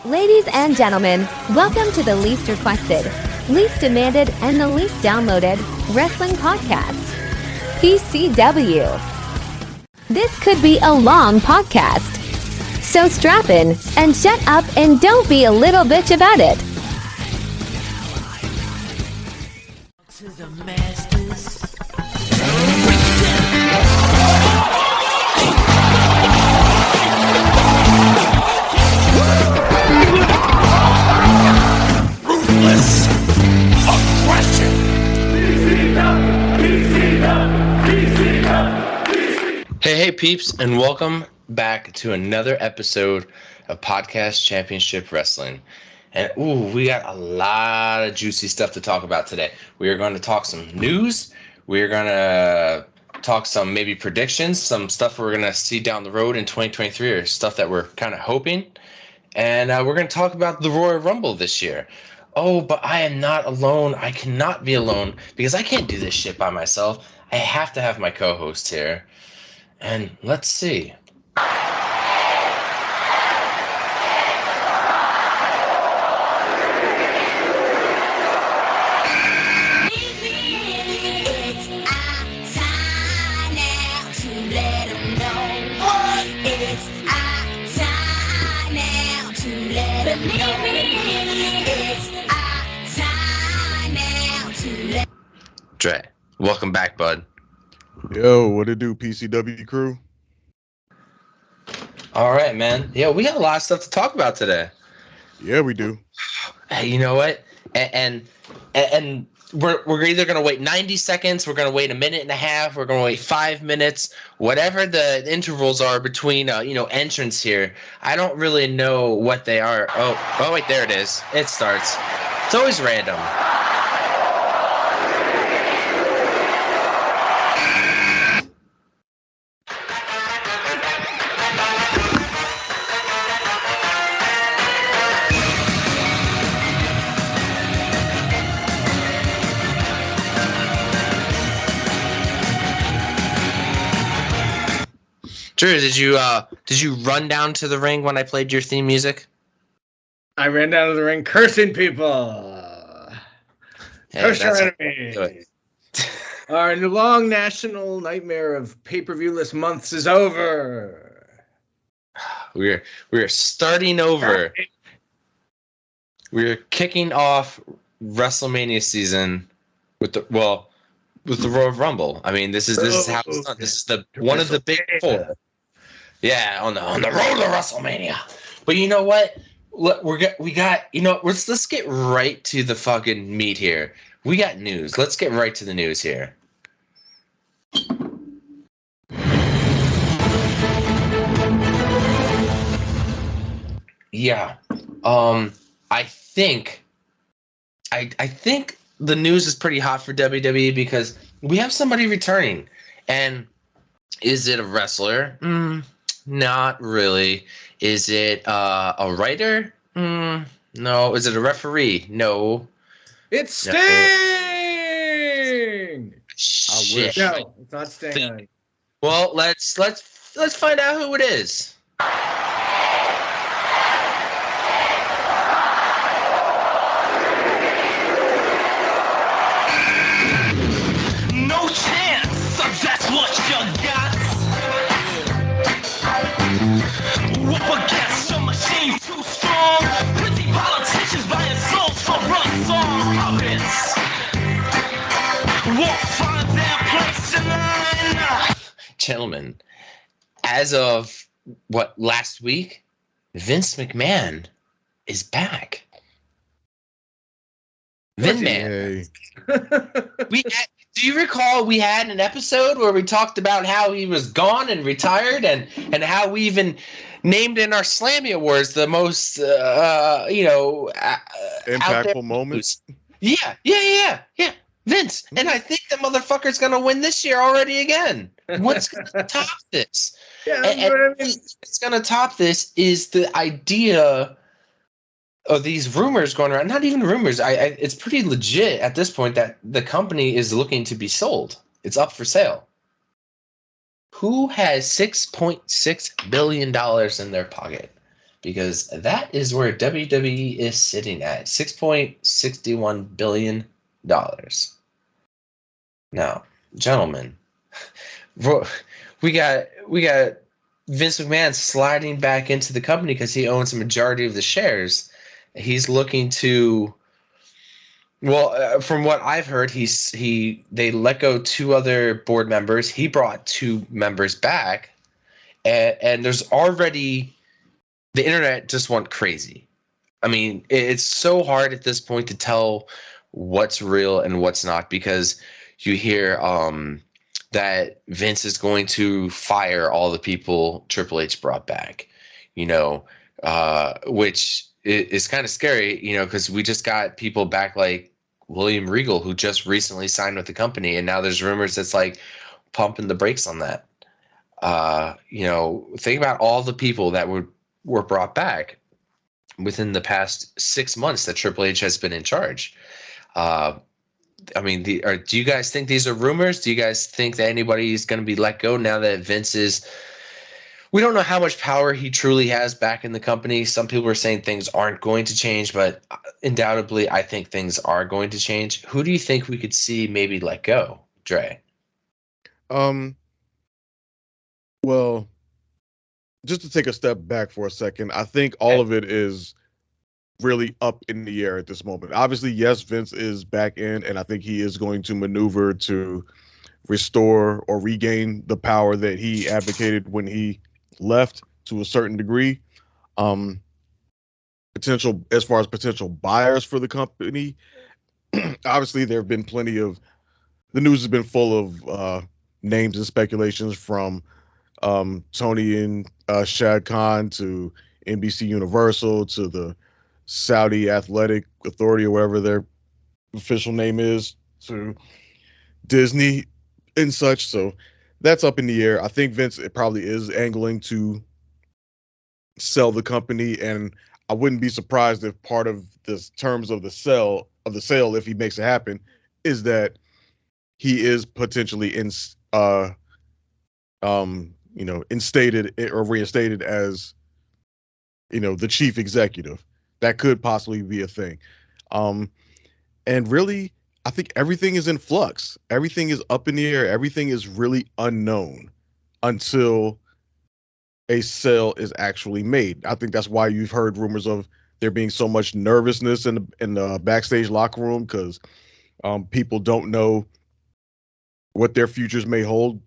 Ladies and gentlemen, welcome to the least requested, least demanded, and the least downloaded wrestling podcast, PCW. This could be a long podcast, so strap in and shut up and don't be a little bitch about it. To the masters. Ruthless aggression. Hey peeps, and welcome back to another episode of Podcast Championship Wrestling. And we got a lot of juicy stuff to talk about today. We are going to talk some news. We are going to talk some maybe predictions, some stuff we're going to see down the road in 2023, or stuff that we're kind of hoping. And we're going to talk about the Royal Rumble this year. Oh, but I am not alone. I cannot be alone because I can't do this shit by myself. I have to have my co-host here. And let's see. Dre, welcome back, bud. Yo, what it do, PCW crew? All right, man. Yeah, we got a lot of stuff to talk about today. Yeah, we do. Hey, you know what? And we're either gonna wait 90 seconds, we're gonna wait a minute and a half, we're gonna wait 5 minutes, whatever the intervals are between entrance here. I don't really know what they are. Oh wait, there it is. It starts. It's always random. Drew, did you run down to the ring when I played your theme music? I ran down to the ring cursing people. Curse your enemies. Our long national nightmare of pay-per-view-less months is over. We're starting over. We're kicking off WrestleMania season with the Royal Rumble. I mean, this is how it's done. This is one of the big four. Yeah, on the road to WrestleMania. But you know what? Let's get right to the fucking meat here. We got news. Let's get right to the news here. Yeah. I think the news is pretty hot for WWE because we have somebody returning. And is it a wrestler? Not really. Is it a writer? No. Is it a referee? No. It's Sting! Shit. No, it's not Sting. Well, let's find out who it is. No chance, so that's what you got. Up against a machine too strong. Pretty politicians buying souls for run song puppets. Won't find their place in line. Gentlemen, as of last week, Vince McMahon is back. Vin Man. Do you recall we had an episode where we talked about how he was gone and retired, and how we even named in our Slammy Awards the most Impactful moments? Yeah. Vince, and I think the motherfucker's gonna win this year already again. What's gonna top this? Yeah, What's gonna top this is the idea of these rumors going around. Not even rumors. It's pretty legit at this point that the company is looking to be sold. It's up for sale. Who has $6.6 billion in their pocket? because that is where WWE is sitting at $6.61 billion. Now, gentlemen, we got Vince McMahon sliding back into the company because he owns a majority of the shares. He's looking to, from what I've heard, they let go 2 other board members. He brought 2 members back, and there's already, the internet just went crazy. I mean, it's so hard at this point to tell what's real and what's not, because you hear that Vince is going to fire all the people Triple H brought back, which is kind of scary, because we just got people back like William Regal, who just recently signed with the company, and now there's rumors that's like pumping the brakes on that. Think about all the people that were brought back within the past 6 months that Triple H has been in charge. Do you guys think these are rumors? Do you guys think that anybody is going to be let go now that Vince is? We don't know how much power he truly has back in the company. Some people are saying things aren't going to change, but undoubtedly, I think things are going to change. Who do you think we could see maybe let go, Dre? Well, just to take a step back for a second, I think all of it is really up in the air at this moment. Obviously, yes, Vince is back in, and I think he is going to maneuver to restore or regain the power that he advocated when he left to a certain degree. Potential, as far as potential buyers for the company, obviously there have been plenty of, the news has been full of names and speculations from Tony and Shad Khan to NBC Universal to the Saudi Athletic Authority, or whatever their official name is, to Disney and such. So that's up in the air. I think Vince probably is angling to sell the company, and I wouldn't be surprised if part of the terms of the sale, if he makes it happen, is that he is potentially instated or reinstated as, the chief executive. That could possibly be a thing. And really, I think everything is in flux. Everything is up in the air. Everything is really unknown until a sale is actually made. I think that's why you've heard rumors of there being so much nervousness in the backstage locker room, because people don't know what their futures may hold.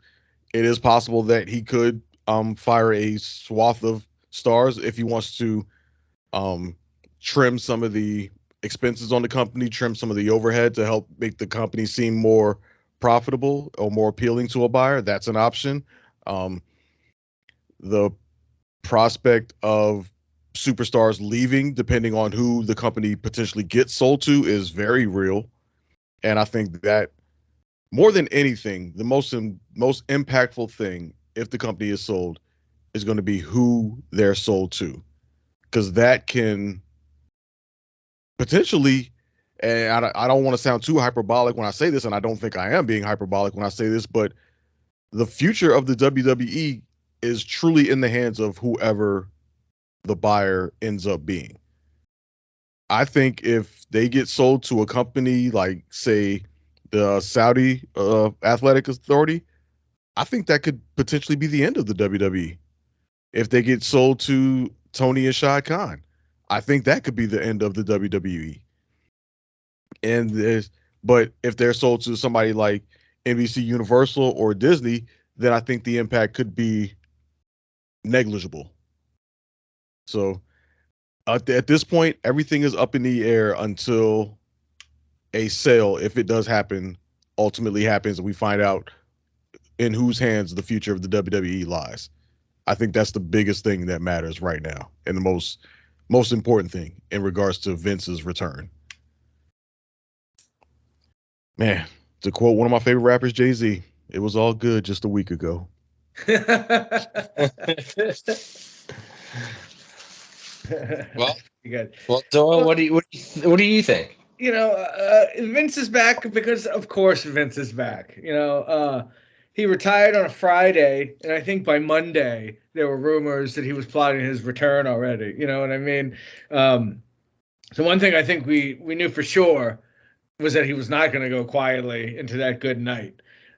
It is possible that he could fire a swath of stars if he wants to trim some of the expenses on the company, trim some of the overhead to help make the company seem more profitable or more appealing to a buyer. That's an option. The prospect of superstars leaving, depending on who the company potentially gets sold to, is very real. And I think that more than anything, the most impactful thing, if the company is sold, is going to be who they're sold to, because that can potentially, and I don't want to sound too hyperbolic when I say this, and I don't think I am being hyperbolic when I say this, but the future of the WWE is truly in the hands of whoever the buyer ends up being. I think if they get sold to a company like, say, the Saudi Athletic Authority, I think that could potentially be the end of the WWE. If they get sold to Tony and Shad Khan, I think that could be the end of the WWE. But if they're sold to somebody like NBC Universal or Disney, then I think the impact could be negligible. So at this point, everything is up in the air until a sale, if it does happen, ultimately happens, and we find out in whose hands the future of the WWE lies. I think that's the biggest thing that matters right now, and the most important thing in regards to Vince's return. Man, to quote one of my favorite rappers, Jay-Z, it was all good just a week ago. Well, Doyle, what do you think? Vince is back because, of course, Vince is back. he retired on a Friday, and I think by Monday there were rumors that he was plotting his return already. You know what I mean? So one thing I think we knew for sure was that he was not going to go quietly into that good night.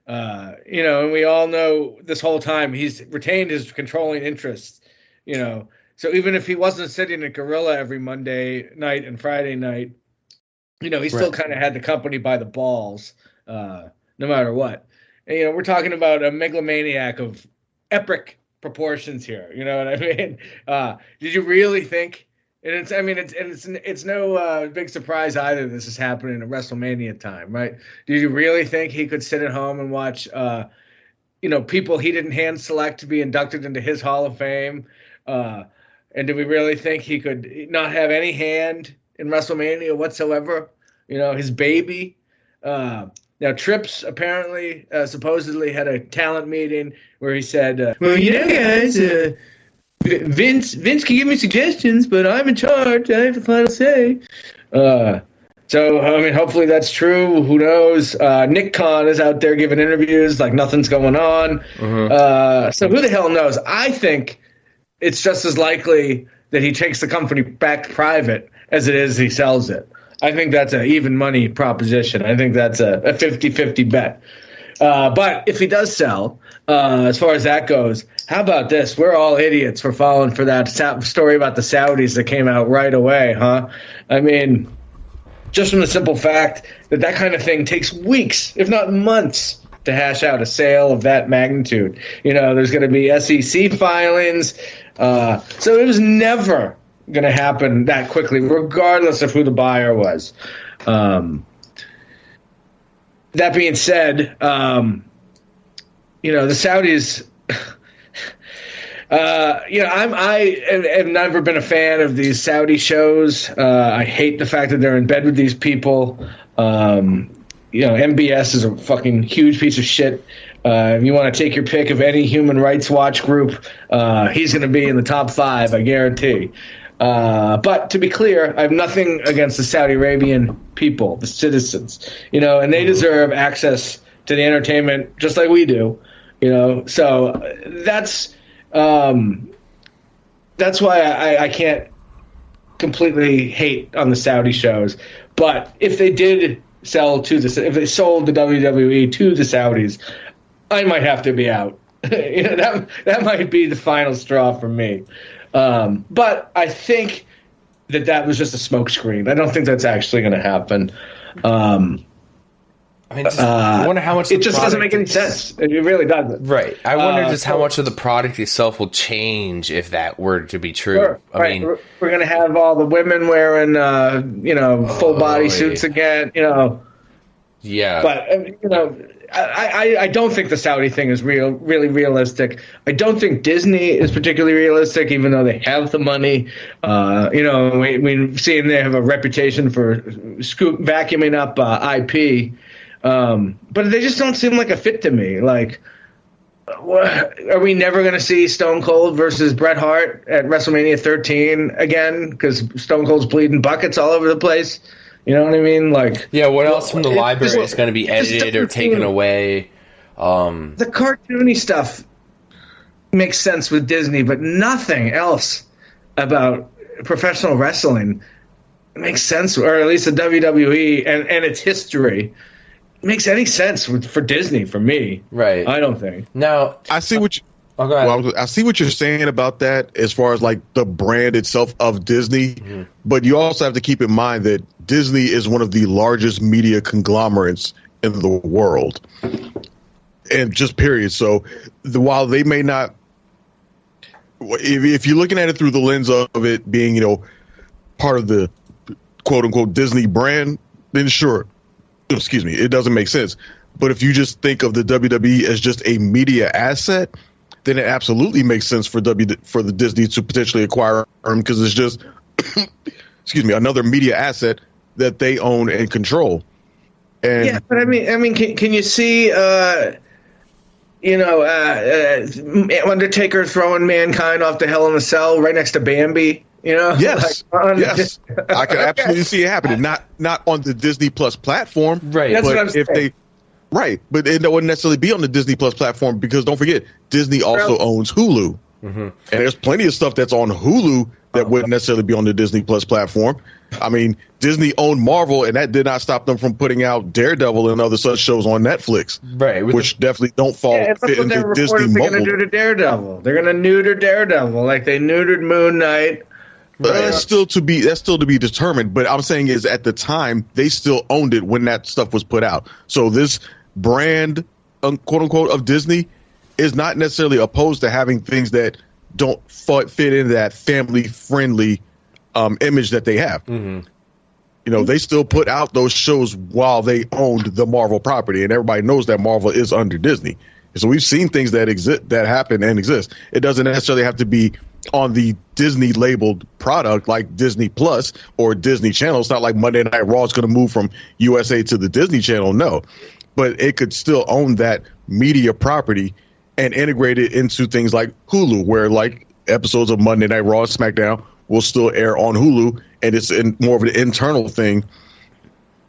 You know, and we all know this whole time he's retained his controlling interests, you know. So even if he wasn't sitting at Gorilla every Monday night and Friday night, you know, he still kind of had the company by the balls, no matter what. And, you know, we're talking about a megalomaniac of epic proportions here. You know what I mean? Did you really think? And it's no big surprise either. This is happening at WrestleMania time, right? Did you really think he could sit at home and watch, you know, people he didn't hand select to be inducted into his Hall of Fame? And do we really think he could not have any hand in WrestleMania whatsoever? You know, his baby. Now, Trips apparently, supposedly had a talent meeting where he said, well, you know, guys, Vince can give me suggestions, but I'm in charge. I have the final say. So, I mean, hopefully that's true. Who knows? Nick Khan is out there giving interviews like nothing's going on. So who the hell knows? I think it's just as likely that he takes the company back private as it is he sells it. I think that's an even money proposition. I think that's a 50-50 bet. But if he does sell, as far as that goes, how about this? We're all idiots for falling for that story about the Saudis that came out right away, huh? I mean, just from the simple fact that that kind of thing takes weeks, if not months, to hash out a sale of that magnitude. You know, there's going to be SEC filings. So it was never going to happen that quickly, regardless of who the buyer was. That being said, you know, the Saudis, you know, I have never been a fan of these Saudi shows. I hate the fact that they're in bed with these people. You know, MBS is a fucking huge piece of shit. If you want to take your pick of any Human Rights Watch group, he's going to be in the top 5, I guarantee. But to be clear, I have nothing against the Saudi Arabian people, the citizens, you know, and they deserve access to the entertainment just like we do, you know. So that's why I can't completely hate on the Saudi shows. But if they did if they sold the WWE to the Saudis, I might have to be out. You know, that might be the final straw for me. But I think that was just a smokescreen. I don't think that's actually going to happen. I mean, I wonder how much it just doesn't make any sense. It really doesn't. Right. I wonder just how much of the product itself will change if that were to be true. Sure. I mean, we're going to have all the women wearing, you know, full body suits again. You know. Yeah. But you know, I don't think the Saudi thing is really realistic. I don't think Disney is particularly realistic, even though they have the money. You know, we've seen they have a reputation for vacuuming up IP. But they just don't seem like a fit to me. Like, are we never going to see Stone Cold versus Bret Hart at WrestleMania 13 again? Because Stone Cold's bleeding buckets all over the place. You know what I mean? Like, yeah. What else from the library is going to be edited or taken away? The cartoony stuff makes sense with Disney, but nothing else about professional wrestling makes sense, or at least the WWE and its history makes any sense for Disney, for me. Right. I don't think. Now, I see what you. Oh, go ahead. Well, I see what you're saying about that as far as like the brand itself of Disney, but you also have to keep in mind that Disney is one of the largest media conglomerates in the world, and just period. So while they may not, if you're looking at it through the lens of it being, you know, part of the quote unquote Disney brand, then sure, excuse me, it doesn't make sense. But if you just think of the WWE as just a media asset, then it absolutely makes sense for the Disney to potentially acquire them, because it's just, excuse me, another media asset that they own and control. And yeah, but I mean, can you see, you know, Undertaker throwing Mankind off to Hell in a Cell right next to Bambi? You know, yes, yes, I could absolutely see it happening. Not on the Disney Plus platform, right? That's but what I'm saying. Right, but it wouldn't necessarily be on the Disney Plus platform because don't forget, Disney also owns Hulu. And there's plenty of stuff that's on Hulu that wouldn't necessarily be on the Disney Plus platform. I mean, Disney owned Marvel, and that did not stop them from putting out Daredevil and other such shows on Netflix, right? Which definitely don't fall fit into Disney mold. They're going to do to Daredevil. They're going to neuter Daredevil like they neutered Moon Knight. That's still to be determined. But I'm saying is at the time they still owned it when that stuff was put out. So this brand, quote unquote, of Disney is not necessarily opposed to having things that don't fit into that family friendly image that they have. You know, they still put out those shows while they owned the Marvel property, and everybody knows that Marvel is under Disney. So we've seen things that happen and exist. It doesn't necessarily have to be on the Disney labeled product like Disney Plus or Disney Channel. It's not like Monday Night Raw is going to move from USA to the Disney Channel. No, but it could still own that media property and integrate it into things like Hulu, where like episodes of Monday Night Raw and SmackDown will still air on Hulu, and it's more of an internal thing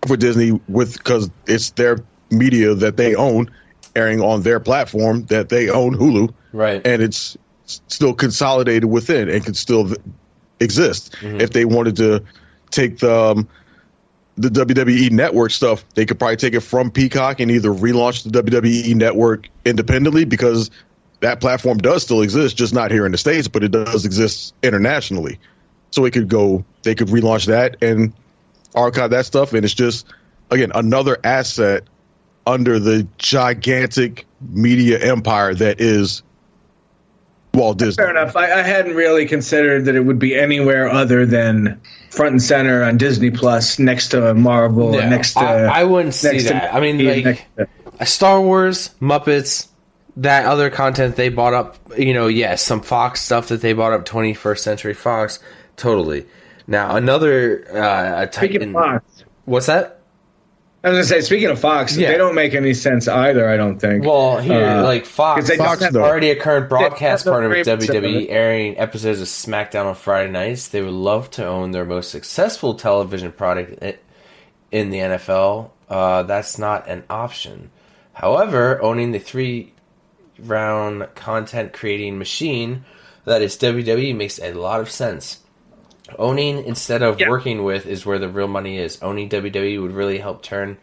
for Disney because it's their media that they own airing on their platform that they own, Hulu, right? And it's still consolidated within and can still exist. If they wanted to take the WWE Network stuff, they could probably take it from Peacock and either relaunch the WWE Network independently because that platform does still exist, just not here in the States, but it does exist internationally. So they could relaunch that and archive that stuff. And it's just, again, another asset under the gigantic media empire that is Walt Disney. Fair enough. I hadn't really considered that it would be anywhere other than front and center on Disney Plus next to Marvel. No, next to I wouldn't see that. I mean, like Star Wars, Muppets, that other content they bought up, you know, yes, some Fox stuff that they bought up, 21st Century Fox, totally. Now, another speaking of Fox. What's that? I was going to say, speaking of Fox, they don't make any sense either, I don't think. Well, here, like Fox is already a current broadcast partner with WWE, airing episodes of SmackDown on Friday nights. They would love to own their most successful television product in the NFL. That's not an option. However, owning the three-round content creating machine that is WWE makes a lot of sense. Owning instead of working with is where the real money is. Owning WWE would really help turning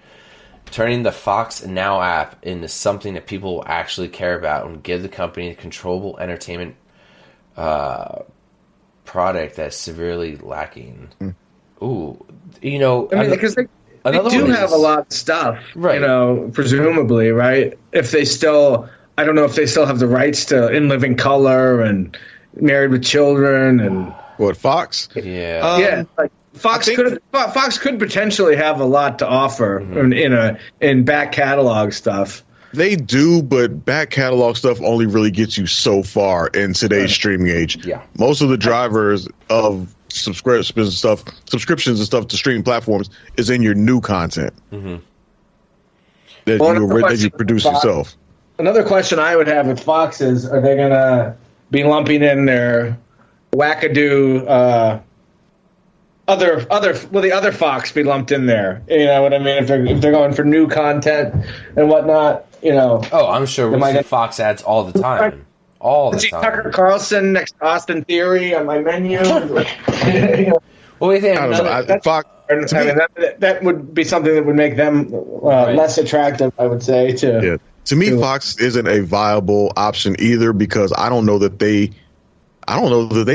the Fox Now app into something that people will actually care about and give the company a controllable entertainment product that's severely lacking. Ooh, you know, I mean, because they do have a lot of stuff, right? You know, presumably, right? If they still, I don't know if they still have the rights to In Living Color and Married with Children and. What, Fox? Yeah. Like Fox could potentially have a lot to offer in back catalog stuff. They do, but back catalog stuff only really gets you so far in today's streaming age. Yeah. Most of the drivers of subscriptions and stuff to streaming platforms is in your new content that you produce yourself. Another question I would have with Fox is: are they going to be lumping in their wackadoo will the other Fox be lumped in there? You know what I mean? If they're going for new content and whatnot, you know. Oh, I'm sure we'll see Fox ads all the time. All the time. Tucker Carlson next to Austin Theory on my menu. Well, we think Fox. That would be something that would make them less attractive, I would say. To me, Fox isn't a viable option either because I don't know that they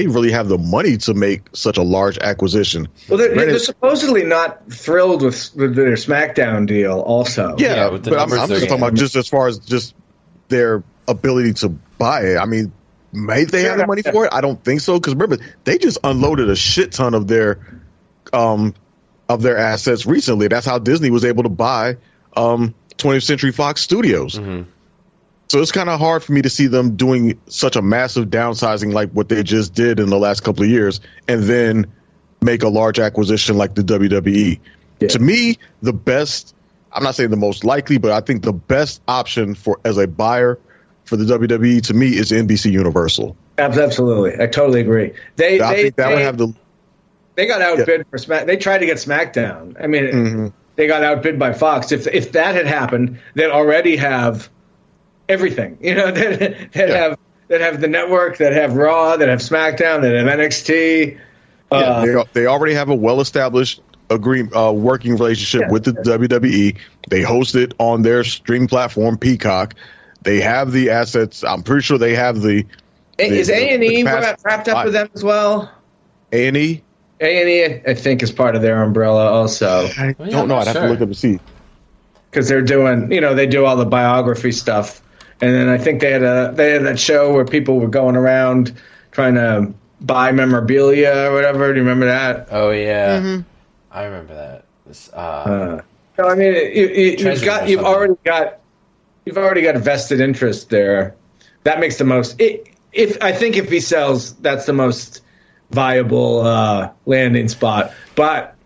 really have the money to make such a large acquisition. Well, they're supposedly not thrilled with their SmackDown deal also. Yeah, but I'm just talking about just as far as just their ability to buy it. I mean, may they have the money for it? I don't think so because remember, they just unloaded a shit ton of their assets recently. That's how Disney was able to buy 20th Century Fox Studios. So it's kind of hard for me to see them doing such a massive downsizing like what they just did in the last couple of years and then make a large acquisition like the WWE. Yeah. To me, the best, I'm not saying the most likely, but I think the best option as a buyer for the WWE to me is NBC Universal. Absolutely. I totally agree. They got outbid for SmackDown. They tried to get SmackDown. I mean, they got outbid by Fox. If that had happened, they'd already have everything. You know, that have the network, that have Raw, that have SmackDown, that have NXT. They already have a well-established working relationship with the WWE. They host it on their streaming platform, Peacock. They have the assets. I'm pretty sure they have the. Is A&E wrapped up with them as well? A&E? A&E, I think, is part of their umbrella also. I don't know. I'd have to look up and see. Because they're doing, they do all the biography stuff. And then I think they had that show where people were going around trying to buy memorabilia or whatever. Do you remember that? Oh, yeah. Mm-hmm. I remember that. So, I mean, you've already got vested interest there. That makes the most. I think if he sells, that's the most viable landing spot. But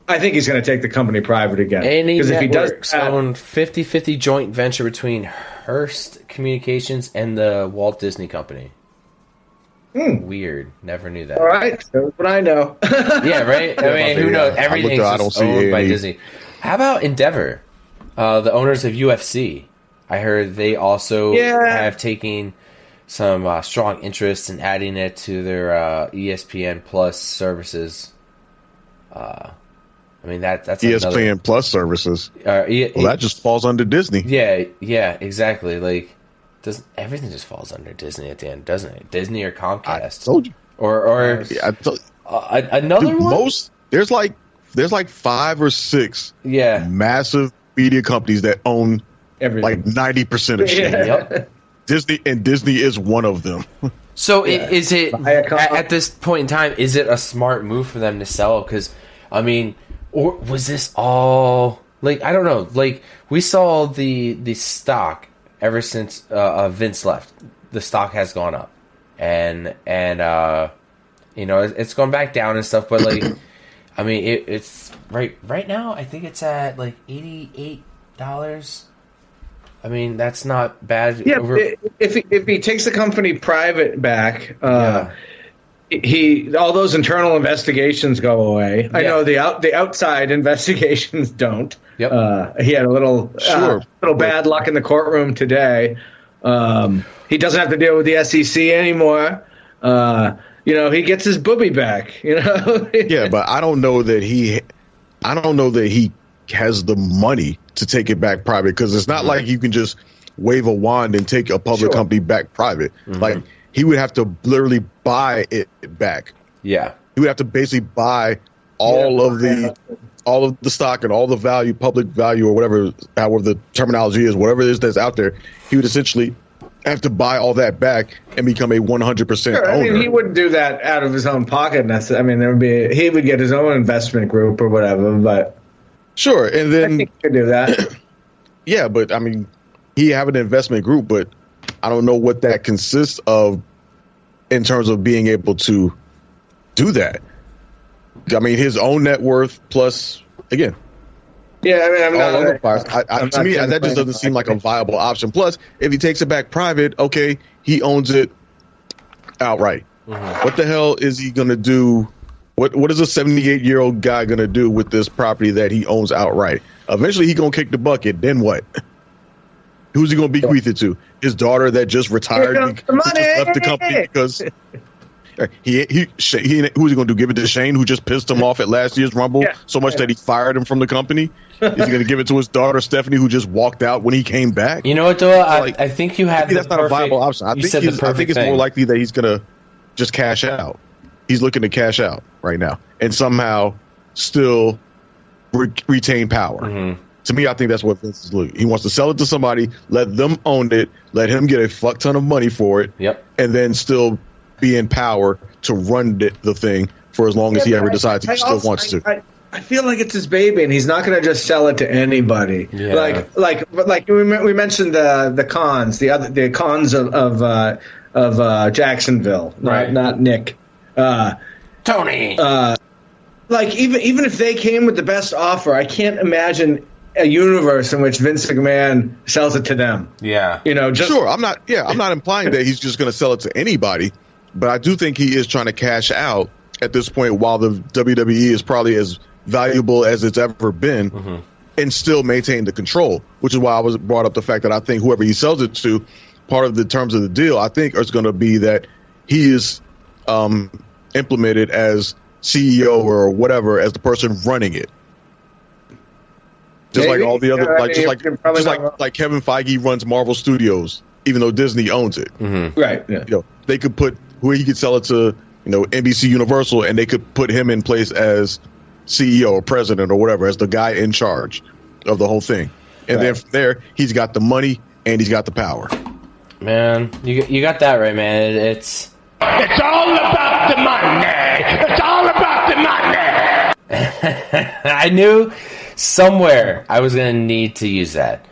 I think he's going to take the company private again. Because if he does own 50-50 joint venture between Hearst Communications and the Walt Disney Company. Weird. Never knew that. All right. That's what I know. Yeah, right? I mean, who knows? Everything's just owned by Disney. How about Endeavor? The owners of UFC. I heard they also have taken some strong interest in adding it to their ESPN Plus services. I mean, that's ESPN Plus services. That just falls under Disney. Yeah, exactly. Like, everything just falls under Disney at the end, doesn't it? Disney or Comcast. I told you. Or another one. There's like 5 or 6 massive media companies that own everything. Like 90% of shit. Yep. Disney is one of them. So is it at this point in time? Is it a smart move for them to sell? Because I mean, or was this all like, I don't know? Like, we saw the stock ever since Vince left. The stock has gone up, and it's gone back down and stuff. But like, I mean, it's right now. I think it's at like $88. I mean, that's not bad. Yeah, if he takes the company private back, all those internal investigations go away. I know the outside investigations don't. Yep. He had a little bad luck in the courtroom today. He doesn't have to deal with the SEC anymore. He gets his booby back. Yeah, but I don't know that he has the money to take it back private, because it's not like you can just wave a wand and take a public company back private. Mm-hmm. Like, he would have to literally buy it back. Yeah, he would have to basically buy all of the stock and all the value, public value, or however the terminology is, whatever it is that's out there. He would essentially have to buy all that back and become a 100% owner. I mean, he wouldn't do that out of his own pocket. I mean, he would get his own investment group or whatever, but. Sure, and then I think you could do that. Yeah, but I mean, he have an investment group, but I don't know what that consists of in terms of being able to do that. I mean, his own net worth plus, again. Yeah, I mean, to me, that just doesn't seem like a viable option. Plus, if he takes it back private, okay, he owns it outright. Mm-hmm. What the hell is he going to do? What is a 78-year-old guy going to do with this property that he owns outright? Eventually, he going to kick the bucket. Then what? Who's he going to bequeath it to? His daughter that just retired, just left the company because who's he going to do? Give it to Shane, who just pissed him off at last year's Rumble so much that he fired him from the company? Is he going to give it to his daughter Stephanie, who just walked out when he came back? You know what, Doyle? I think you have. That's not a viable option. I think it's more likely that he's going to just cash out. He's looking to cash out right now and somehow still retain power. Mm-hmm. To me, I think that's what Vince is looking. He wants to sell it to somebody, let them own it, let him get a fuck ton of money for it, and then still be in power to run the thing for as long as he ever decides he still wants to. I feel like it's his baby, and he's not going to just sell it to anybody. Yeah. Like we mentioned the cons, the cons of Jacksonville, right? Not Nick. Tony. Like even if they came with the best offer, I can't imagine a universe in which Vince McMahon sells it to them. Yeah. Sure. I'm not implying that he's just going to sell it to anybody, but I do think he is trying to cash out at this point while the WWE is probably as valuable as it's ever been. Mm-hmm. and still maintain the control, which is why I was brought up the fact that I think whoever he sells it to, part of the terms of the deal, I think, is going to be that he is implemented as CEO or whatever as the person running it. Just like all the other, like Kevin Feige runs Marvel Studios, even though Disney owns it. Mm-hmm. Right. Yeah. You know, they could put who he could sell it to, you know, NBC Universal, and they could put him in place as CEO or president or whatever, as the guy in charge of the whole thing. And then from there, he's got the money and he's got the power. Man, you got that right, man. It's all about the money. It's all about the money. I knew somewhere I was going to need to use that.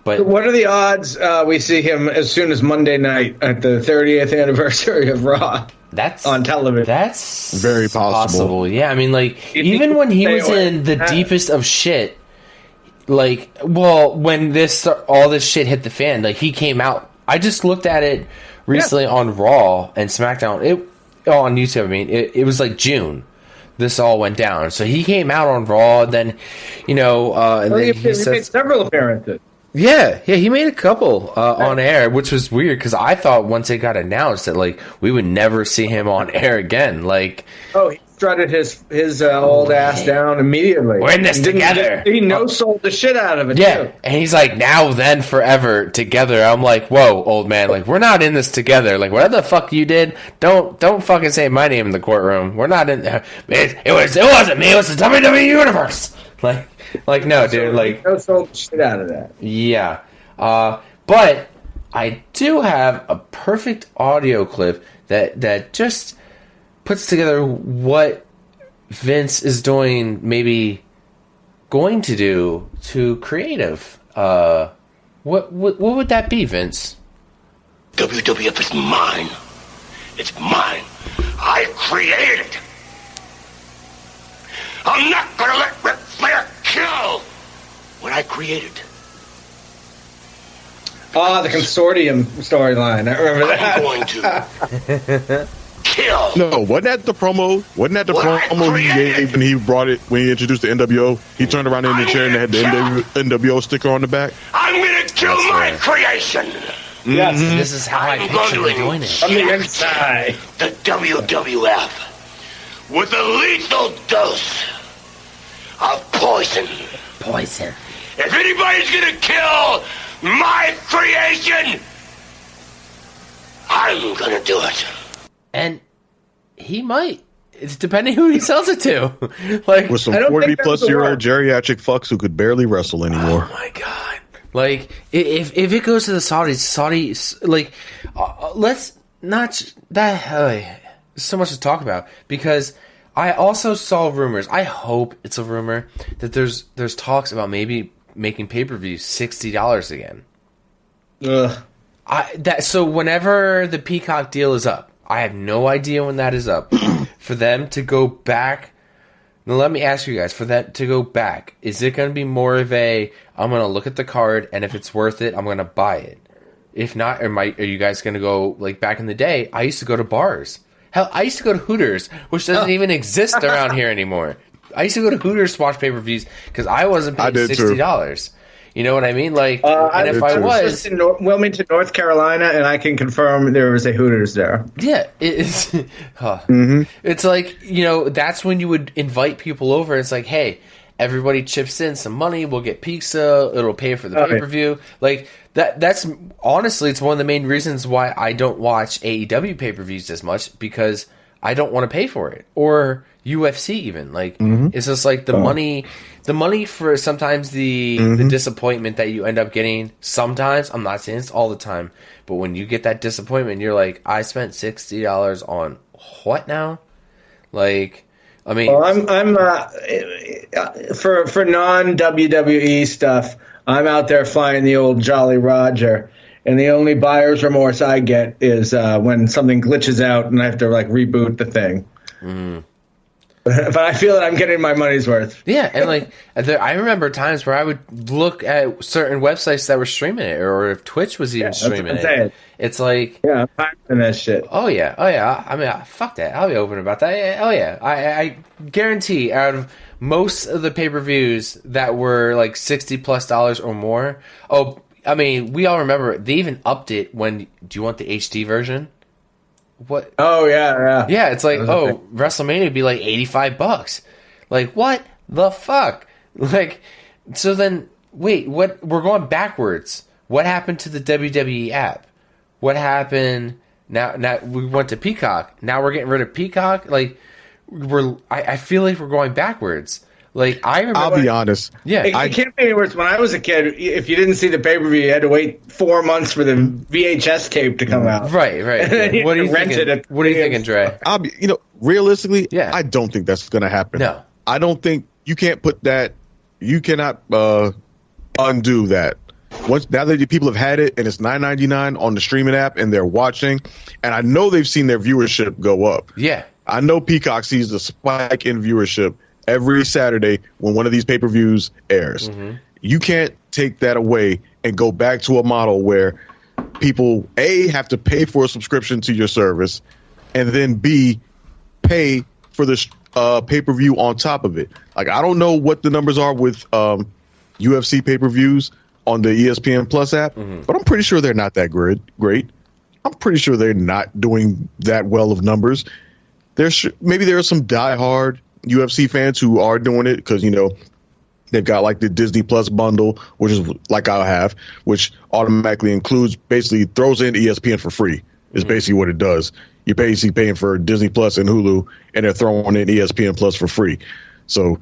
But what are the odds we see him as soon as Monday night at the 30th anniversary of Raw? That's on television. That's very possible. Yeah, I mean, like, even when he was in the deepest of shit, like, well, when all this shit hit the fan, like, he came out. I just looked at it recently on Raw and SmackDown. On YouTube, I mean, it was like June. This all went down. So he came out on Raw, and then, you know, and then he made several appearances. Yeah, he made a couple on air, which was weird because I thought once it got announced that, like, we would never see him on air again. Like, he strutted his old ass down immediately. We're in this together. He no-sold the shit out of it. Yeah, too. And he's like, now, then, forever together. I'm like, whoa, old man, like, we're not in this together. Like, whatever the fuck you did, don't fucking say my name in the courtroom. We're not in. It wasn't me. It was the WWE universe. Like no, dude. Like, no sold shit out of that. Yeah, but I do have a perfect audio clip that just puts together what Vince is doing, maybe going to do to creative. What would that be, Vince? WWF is mine. It's mine. I created it. I'm not gonna let Ric Flair kill what I created. The consortium storyline. I remember that. I'm going to kill. No, wasn't that the promo? Wasn't that the promo he gave when he introduced the NWO? He turned around in the chair and had the NWO sticker on the back. I'm gonna kill my creation. Yes, this is how I picture you doing it. From the inside, the WWF with a lethal dose of poison. Poison. If anybody's gonna kill my creation, I'm gonna do it. And he might. It's depending who he sells it to. Like, with some 40-plus-year-old geriatric fucks who could barely wrestle anymore. Oh my god! Like, if it goes to the Saudis, like, let's not that. So much to talk about because I also saw rumors. I hope it's a rumor that there's talks about maybe making pay-per-views $60 again. So whenever the Peacock deal is up, I have no idea when that is up. For them to go back, now let me ask you guys, for that to go back, is it going to be more of a, I'm going to look at the card, and if it's worth it, I'm going to buy it? If not, are you guys going to go, like back in the day, I used to go to bars. Hell, I used to go to Hooters, which doesn't even exist around here anymore. I used to go to Hooters to watch pay-per-views because I wasn't paying $60. Too. You know what I mean? Like, and if I was in Wilmington, North Carolina, and I can confirm there was a Hooters there. Yeah, it's It's like, you know, that's when you would invite people over. It's like, hey, everybody chips in some money. We'll get pizza. It'll pay for the pay-per-view. Like that's honestly, it's one of the main reasons why I don't watch AEW pay-per-views as much because I don't want to pay for it, or UFC even. Like it's just like the money for sometimes the disappointment that you end up getting. Sometimes, I'm not saying it's all the time, but when you get that disappointment, you're like, I spent $60 on what now? Like, I mean, well, I'm for non WWE stuff. I'm out there flying the old Jolly Roger, and the only buyer's remorse I get is when something glitches out and I have to like reboot the thing. But I feel that I'm getting my money's worth. Yeah, and like I remember times where I would look at certain websites that were streaming it, or if Twitch was even streaming it. It's like, yeah, I'm pirating that shit. Oh yeah. I mean, fuck that. I'll be open about that. I guarantee out of most of the pay-per-views that were like $60+ or more. Oh, I mean, we all remember they even upped it when. Do you want the HD version? What? Oh yeah. Yeah, it's like WrestleMania would be like $85. Like what the fuck? Like, so then wait, what? We're going backwards. What happened to the WWE app? What happened? Now we went to Peacock. Now we're getting rid of Peacock. Like I feel like we're going backwards. Like I remember. I'll be honest. Yeah, it can't be any worse. When I was a kid, if you didn't see the pay per view, you had to wait 4 months for the VHS tape to come out. Right. What are you thinking? What are you thinking, Dre? Realistically, yeah. I don't think that's going to happen. No, I don't think you can't put that. You cannot undo that. Now that people have had it and it's $9.99 on the streaming app and they're watching, and I know they've seen their viewership go up. Yeah, I know Peacock sees the spike in viewership every Saturday when one of these pay-per-views airs. Mm-hmm. You can't take that away and go back to a model where people have to pay for a subscription to your service, and then B, pay for the pay-per-view on top of it. Like, I don't know what the numbers are with UFC pay-per-views on the ESPN Plus app, but I'm pretty sure they're not that great. I'm pretty sure they're not doing that well of numbers. Maybe there are some diehard UFC fans who are doing it because, they've got like the Disney Plus bundle, which is like I have, which automatically includes, basically throws in ESPN for free is basically what it does. You're basically paying for Disney Plus and Hulu, and they're throwing in ESPN Plus for free. So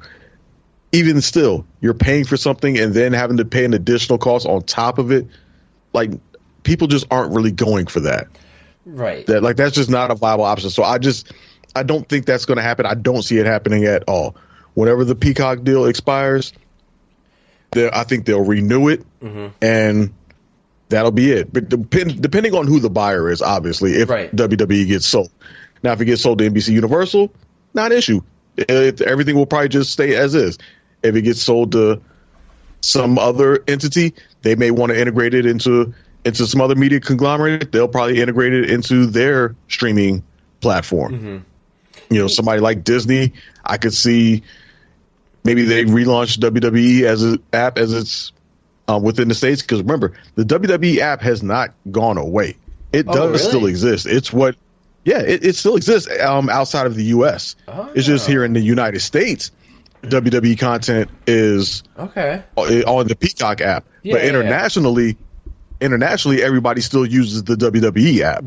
even still, you're paying for something and then having to pay an additional cost on top of it. Like, people just aren't really going for that. Right. That's just not a viable option. So I don't think that's going to happen. I don't see it happening at all. Whenever the Peacock deal expires, I think they'll renew it, and that'll be it. But depending on who the buyer is, obviously, if WWE gets sold. Now, if it gets sold to NBC Universal, not an issue. Everything will probably just stay as is. If it gets sold to some other entity, they may want to integrate it into some other media conglomerate. They'll probably integrate it into their streaming platform. Somebody like Disney, I could see maybe they relaunch WWE as an app as it's within the States. Because remember, the WWE app has not gone away. It does still exist. It's what, it still exists outside of the U.S. It's just here in the United States, WWE content is on the Peacock app. But internationally, everybody still uses the WWE app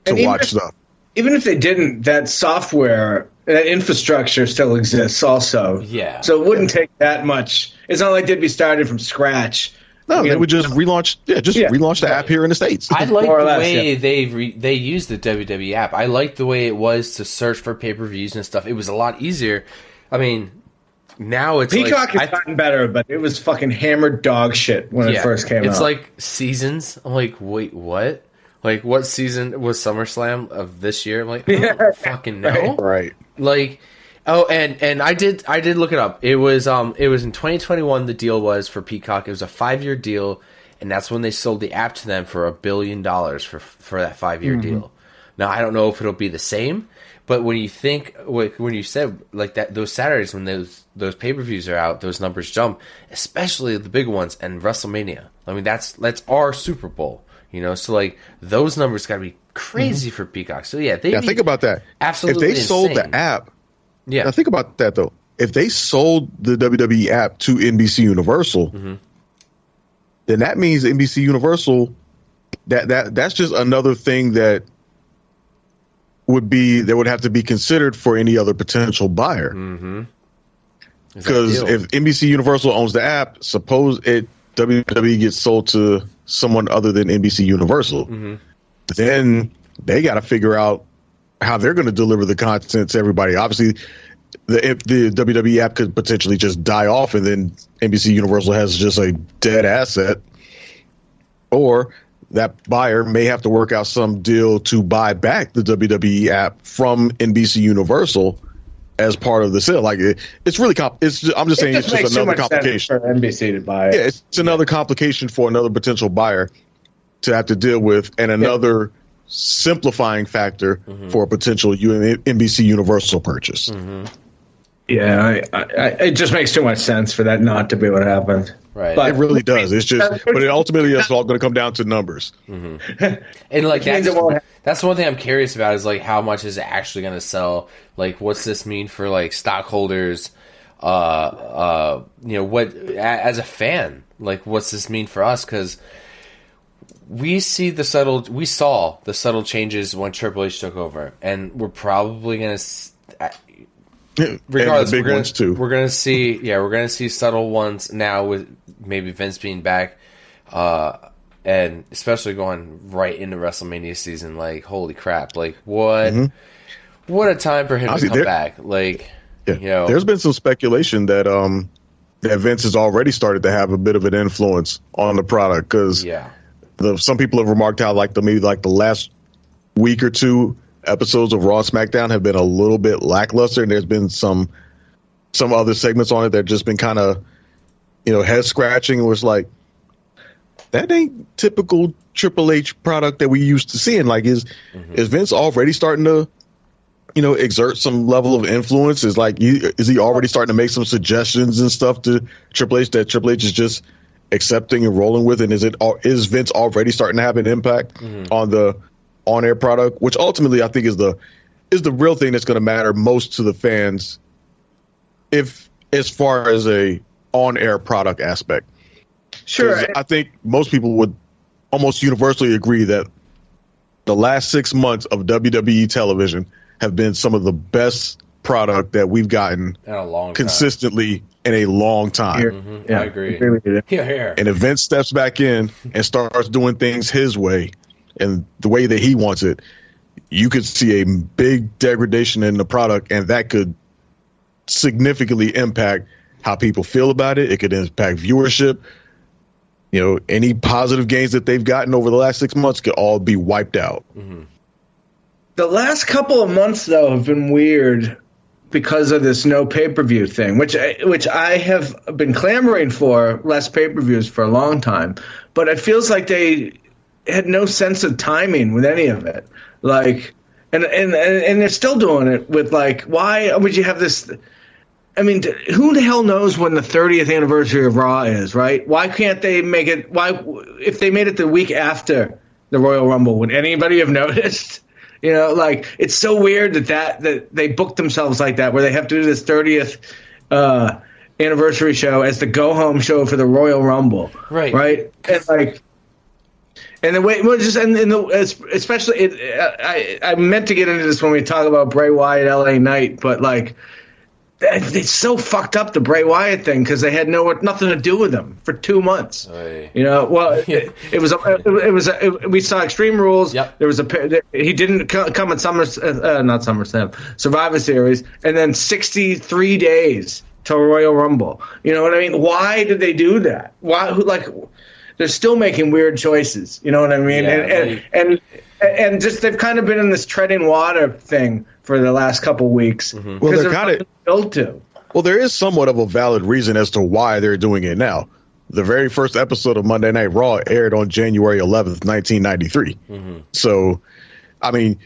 to watch stuff. Even if they didn't, that software, that infrastructure still exists also. Yeah. So it wouldn't take that much. It's not like they'd be started from scratch. No, they would just relaunch. Relaunch the app here in the States. I like the way they use the WWE app. I like the way it was to search for pay-per-views and stuff. It was a lot easier. I mean, now it's Peacock has gotten better, but it was fucking hammered dog shit when it first came out. It's like seasons. I'm like, wait, what? Like, what season was SummerSlam of this year? I'm like, I don't fucking know. Right. Like, and I did look it up. It was in 2021. The deal was for Peacock. It was a 5-year deal, and that's when they sold the app to them for $1 billion for that 5-year deal. Now I don't know if it'll be the same, but when you said like that, those Saturdays when those pay-per-views are out, those numbers jump, especially the big ones and WrestleMania. I mean, that's our Super Bowl. So like those numbers got to be crazy for Peacock. So think about that. Absolutely, if they sold the app, now think about that though. If they sold the WWE app to NBC Universal, then that means NBC Universal that's just another thing that would have to be considered for any other potential buyer. Because if NBC Universal owns the app, suppose WWE gets sold to someone other than NBC Universal, then they got to figure out how they're going to deliver the content to everybody. Obviously, the WWE app could potentially just die off, and then NBC Universal has just a dead asset. Or that buyer may have to work out some deal to buy back the WWE app from NBC Universal as part of the sale. Like it's really I'm just saying it's just another complication for NBC to buy it. Yeah, it's another complication for another potential buyer to have to deal with, and another simplifying factor for a potential NBC Universal purchase. Yeah, it just makes too much sense for that not to be what happened. Right. But it really does. It's just, but it ultimately is all going to come down to numbers. Mm-hmm. And like that's one thing I'm curious about is like how much is it actually going to sell? Like, what's this mean for like stockholders? What as a fan, like, what's this mean for us? Because we saw the subtle changes when Triple H took over, and we're probably going to. Regardless, big ones too. We're gonna see subtle ones now with maybe Vince being back, and especially going right into WrestleMania season. Like, holy crap! Like, what a time for him to come back! Like, there's been some speculation that that Vince has already started to have a bit of an influence on the product because some people have remarked how like the last week or two episodes of Raw and SmackDown have been a little bit lackluster, and there's been some other segments on it that just been kind of head scratching. It was like, that ain't typical Triple H product that we used to seeing. Like, is Vince already starting to exert some level of influence? Is he already starting to make some suggestions and stuff to Triple H that Triple H is just accepting and rolling with? And is Vince already starting to have an impact on the on-air product, which ultimately I think is the real thing that's going to matter most to the fans, if as far as a on-air product aspect. Sure, I think most people would almost universally agree that the last 6 months of WWE television have been some of the best product that we've gotten in a long consistently in a long time. I agree. Here. And if Vince steps back in and starts doing things his way and the way that he wants it, you could see a big degradation in the product, and that could significantly impact how people feel about it. It could impact viewership. Any positive gains that they've gotten over the last 6 months could all be wiped out. The last couple of months, though, have been weird because of this no pay-per-view thing, which I have been clamoring for less pay-per-views for a long time. But it feels like they had no sense of timing with any of it. Like, and they're still doing it with, like, why would you have this? I mean, who the hell knows when the 30th anniversary of Raw is, right? Why can't they make it? Why, if they made it the week after the Royal Rumble, would anybody have noticed? It's so weird that they booked themselves like that, where they have to do this 30th anniversary show as the go-home show for the Royal Rumble, right? And the way, especially, I meant to get into this when we talk about Bray Wyatt, LA Knight, but like, they so fucked up the Bray Wyatt thing because they had nothing to do with him for 2 months. It was we saw Extreme Rules. Yep. There was he didn't come at Survivor Series, and then 63 days to Royal Rumble. You know what I mean? Why did they do that? Why they're still making weird choices. You know what I mean? Yeah, and just they've kind of been in this treading water thing for the last couple weeks. Well, they're kind of built to. Well, there is somewhat of a valid reason as to why they're doing it now. The very first episode of Monday Night Raw aired on January 11th, 1993. So, I mean,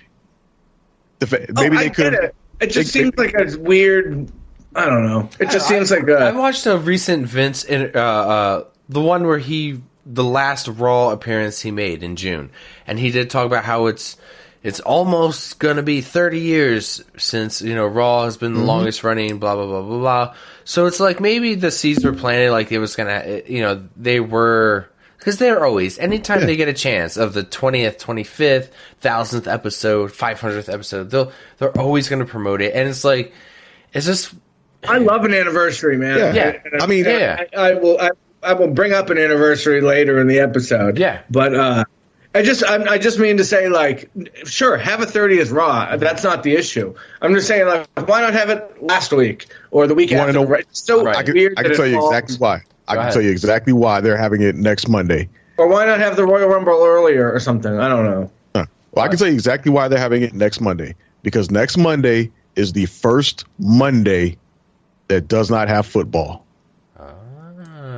maybe they could. It just seems like a weird. I don't know. It just seems like I watched a recent Vince, the one where the last Raw appearance he made in June, and he did talk about how it's almost going to be 30 years since Raw has been the longest running, blah blah blah blah blah. So it's like maybe the seeds were planted, like it was gonna, they were, because they're always, anytime they get a chance of the 20th, 25th, 1000th episode, 500th episode, they're always going to promote it, and it's like, it's just. I love an anniversary, man. Yeah. I mean, I will bring up an anniversary later in the episode. Yeah. But I just mean to say, like, sure, have a 30th Raw. That's not the issue. I'm just saying, like, why not have it last week or the week after? Right? It's so weird. I can tell you exactly why. I can tell you exactly why they're having it next Monday. Or why not have the Royal Rumble earlier or something? I don't know. Well, I can tell you exactly why they're having it next Monday. Because next Monday is the first Monday that does not have football.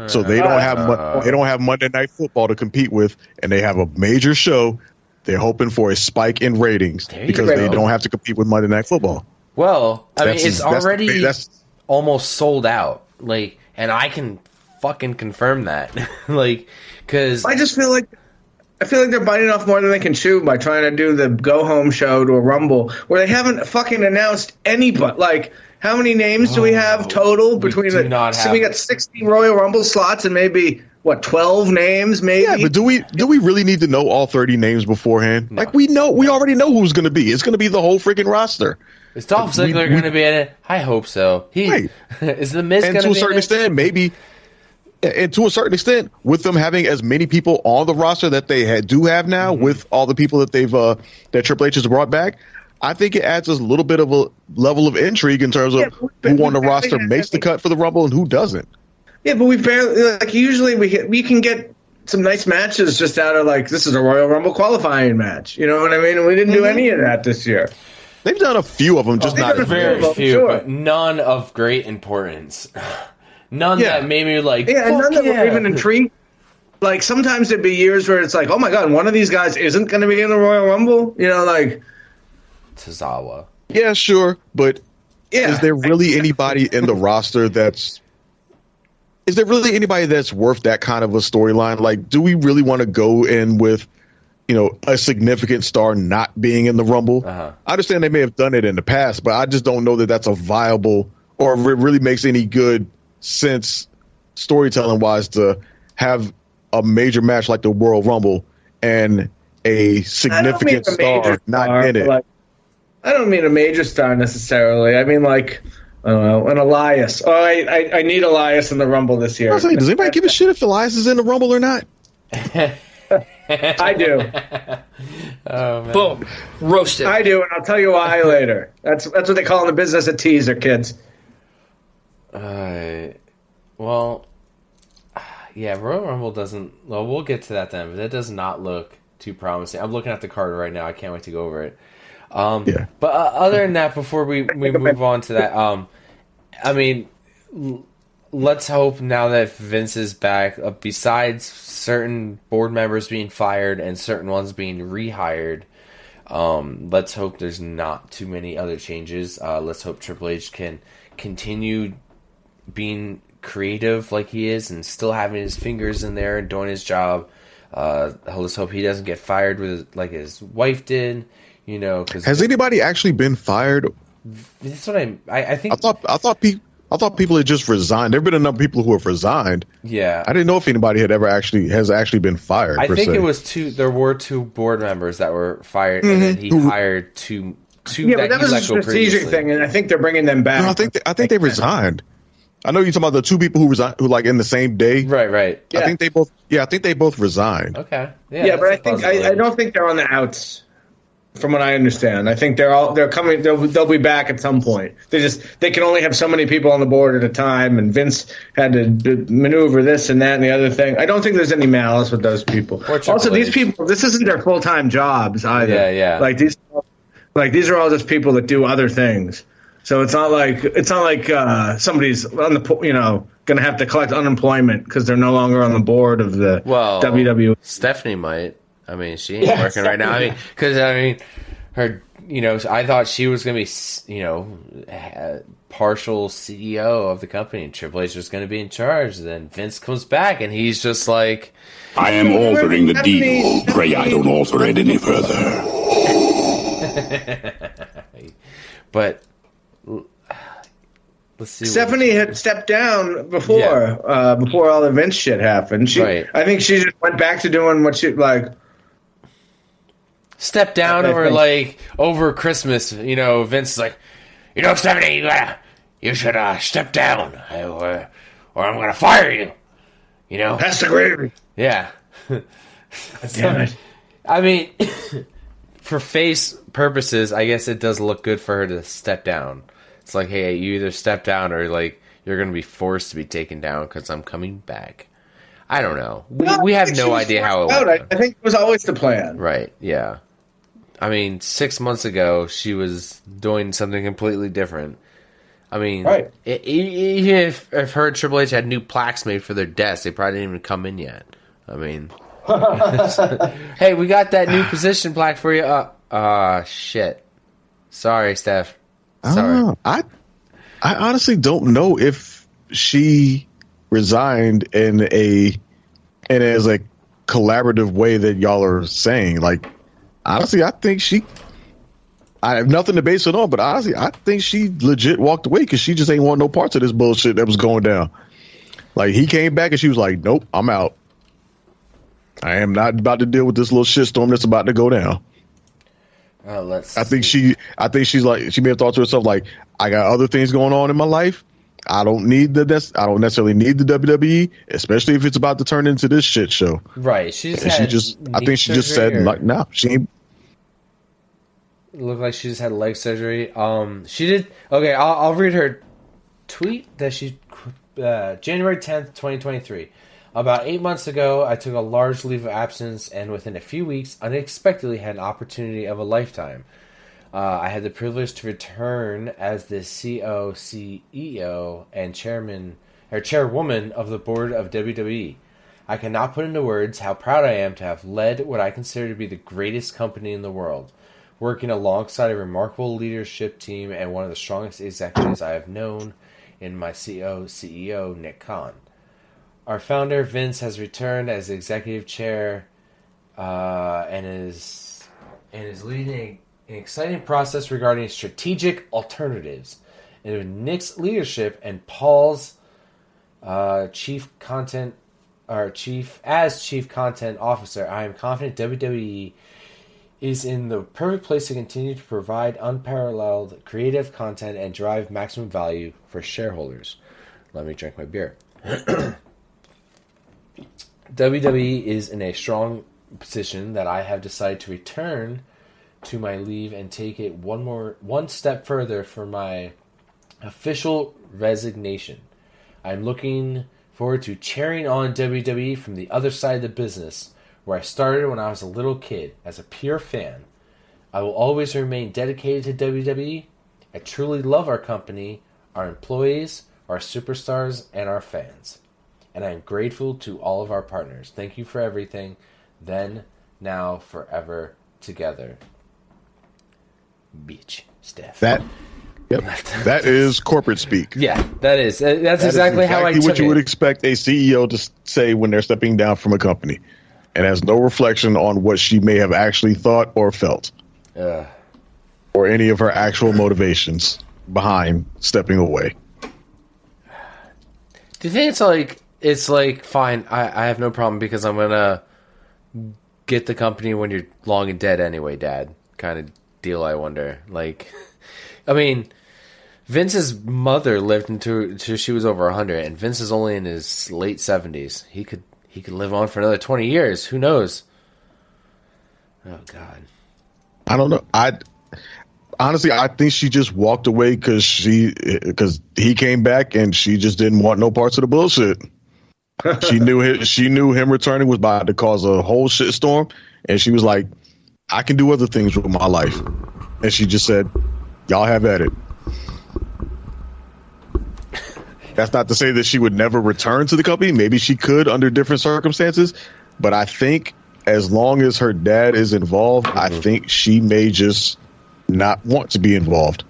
So they don't have Monday Night Football to compete with, and they have a major show. They're hoping for a spike in ratings because they don't have to compete with Monday Night Football. Well, I mean, it's already almost sold out. Like, and I can fucking confirm that. Like, because I feel like they're biting off more than they can chew by trying to do the go home show to a Rumble where they haven't fucking announced anybody. Like, how many names do we have total between so we got 60 Royal Rumble slots and maybe 12 names maybe? Yeah, but do we really need to know all 30 names beforehand? No. Like, we already know who's going to be. It's going to be the whole freaking roster. Is Dolph Ziggler going to be in it? I hope so. Right. Is the Miz going to be in it? And to a certain extent, maybe. And to a certain extent, with them having as many people on the roster that they do have now, with all the people that that Triple H has brought back, I think it adds a little bit of a level of intrigue in terms of who on the roster makes the cut for the Rumble and who doesn't. Yeah, but we barely usually we can get some nice matches just out of this is a Royal Rumble qualifying match. You know what I mean? And we didn't do any of that this year. They've done a few of them, just not very few, but none of great importance. None that made me and none that were even intrigued. Like, sometimes there'd be years where it's like, oh my god, one of these guys isn't going to be in the Royal Rumble. You know, like Tozawa. Yeah, sure, but is there really anybody in the roster that's? Is there really anybody that's worth that kind of a storyline? Like, do we really want to go in with, a significant star not being in the Rumble? I understand they may have done it in the past, but I just don't know that that's a viable or it really makes any good sense storytelling wise to have a major match like the Royal Rumble and a significant star not in it. I don't mean a major star necessarily. I mean, I don't know, an Elias. Oh, I need Elias in the Rumble this year. Does anybody give a shit if Elias is in the Rumble or not? I do. Oh, man. Boom. Roasted. I do, and I'll tell you why later. That's what they call in the business a teaser, kids. Well, yeah, Royal Rumble doesn't... Well, we'll get to that then, but that does not look too promising. I'm looking at the card right now. I can't wait to go over it. But other than that, before we move on to that, I mean, let's hope now that Vince is back, besides certain board members being fired and certain ones being rehired, let's hope there's not too many other changes. Let's hope Triple H can continue being creative like he is and still having his fingers in there and doing his job. Let's hope he doesn't get fired like his wife did. Cause has anybody actually been fired? That's what I think. I thought people had just resigned. There've been a number of people who have resigned. Yeah, I didn't know if anybody has actually been fired. I think it was two. There were two board members that were fired, and then he hired two. Yeah, but that was a strategic thing, and I think they're bringing them back. No, I think they resigned. I know you're talking about the two people who resigned, who in the same day. Right. Yeah. I think they both resigned. Okay. Yeah, but I don't think they're on the outs. From what I understand, I think they're coming. They'll be back at some point. They can only have so many people on the board at a time, and Vince had to maneuver this and that and the other thing. I don't think there's any malice with those people. Also, these people, this isn't their full time jobs either. Yeah. These are all just people that do other things. So it's not like somebody's on the going to have to collect unemployment because they're no longer on the board of the WWE. Stephanie might. I mean, she ain't working right now. I mean, because her, I thought she was going to be, partial CEO of the company, and Triple H was going to be in charge. Then Vince comes back, and he's just like, I am altering the deal. Pray I don't alter it any further. But let's see. Stephanie had stepped down before all the Vince shit happened. I think she just went back to doing what she Step down over Christmas, Vince is like, Stephanie, you should step down, or I'm gonna fire you. That's the gravy. Yeah. Damn it. I mean, for face purposes, I guess it does look good for her to step down. It's like, hey, you either step down or you're gonna be forced to be taken down because I'm coming back. I don't know. We have no idea how it went. I think it was always the plan. Right. Yeah. I mean, 6 months ago, she was doing something completely different. I mean, right. Even if her Triple H had new plaques made for their desk, they probably didn't even come in yet. I mean, hey, we got that new position plaque for you. Shit. Sorry, Steph. Sorry. I I honestly don't know if she resigned in as a collaborative way that y'all are saying. Like, honestly, I think I have nothing to base it on, but honestly, I think she legit walked away because she just ain't want no parts of this bullshit that was going down. Like, he came back and she was like, nope, I'm out. I am not about to deal with this little shitstorm that's about to go down. I think she's like, she may have thought to herself, like, I got other things going on in my life. I don't necessarily need the WWE, especially if it's about to turn into this shit show. Right. I think she just said, like, no, she ain't. It looked like she just had leg surgery. She did. Okay, I'll read her tweet that she January 10th, 2023. About 8 months ago, I took a large leave of absence, and within a few weeks, unexpectedly had an opportunity of a lifetime. I had the privilege to return as the CEO, and chairwoman of the board of WWE. I cannot put into words how proud I am to have led what I consider to be the greatest company in the world, working alongside a remarkable leadership team and one of the strongest executives I have known in my CEO, Nick Khan. Our founder, Vince, has returned as executive chair and is leading an exciting process regarding strategic alternatives. And with Nick's leadership and Paul's chief content officer, I am confident WWE is in the perfect place to continue to provide unparalleled creative content and drive maximum value for shareholders. Let me drink my beer. WWE is in a strong position that I have decided to return to my leave and take it one step further for my official resignation. I'm looking forward to cheering on WWE from the other side of the business, where I started when I was a little kid as a pure fan. I will always remain dedicated to WWE. I truly love our company, our employees, our superstars, and our fans. And I am grateful to all of our partners. Thank you for everything. Then, now, forever, together. Bitch, Steph. That is corporate speak. Yeah, that is. That's exactly how I took what you would expect a CEO to say when they're stepping down from a company. And has no reflection on what she may have actually thought or felt. Or any of her actual motivations behind stepping away. Do you think it's like fine, I have no problem because I'm gonna get the company when you're long and dead anyway, Dad, kind of deal? I wonder. Like, I mean, Vince's mother lived until she was over 100, and Vince is only in his late 70s. He could live on for another 20 years. Who knows? Oh God, I don't know. Honestly, I think she just walked away because he came back and she just didn't want no parts of the bullshit. She knew him returning was about to cause a whole shitstorm, and she was like, I can do other things with my life. And she just said, y'all have at it. That's not to say that she would never return to the company. Maybe she could under different circumstances, but I think as long as her dad is involved, I think she may just not want to be involved.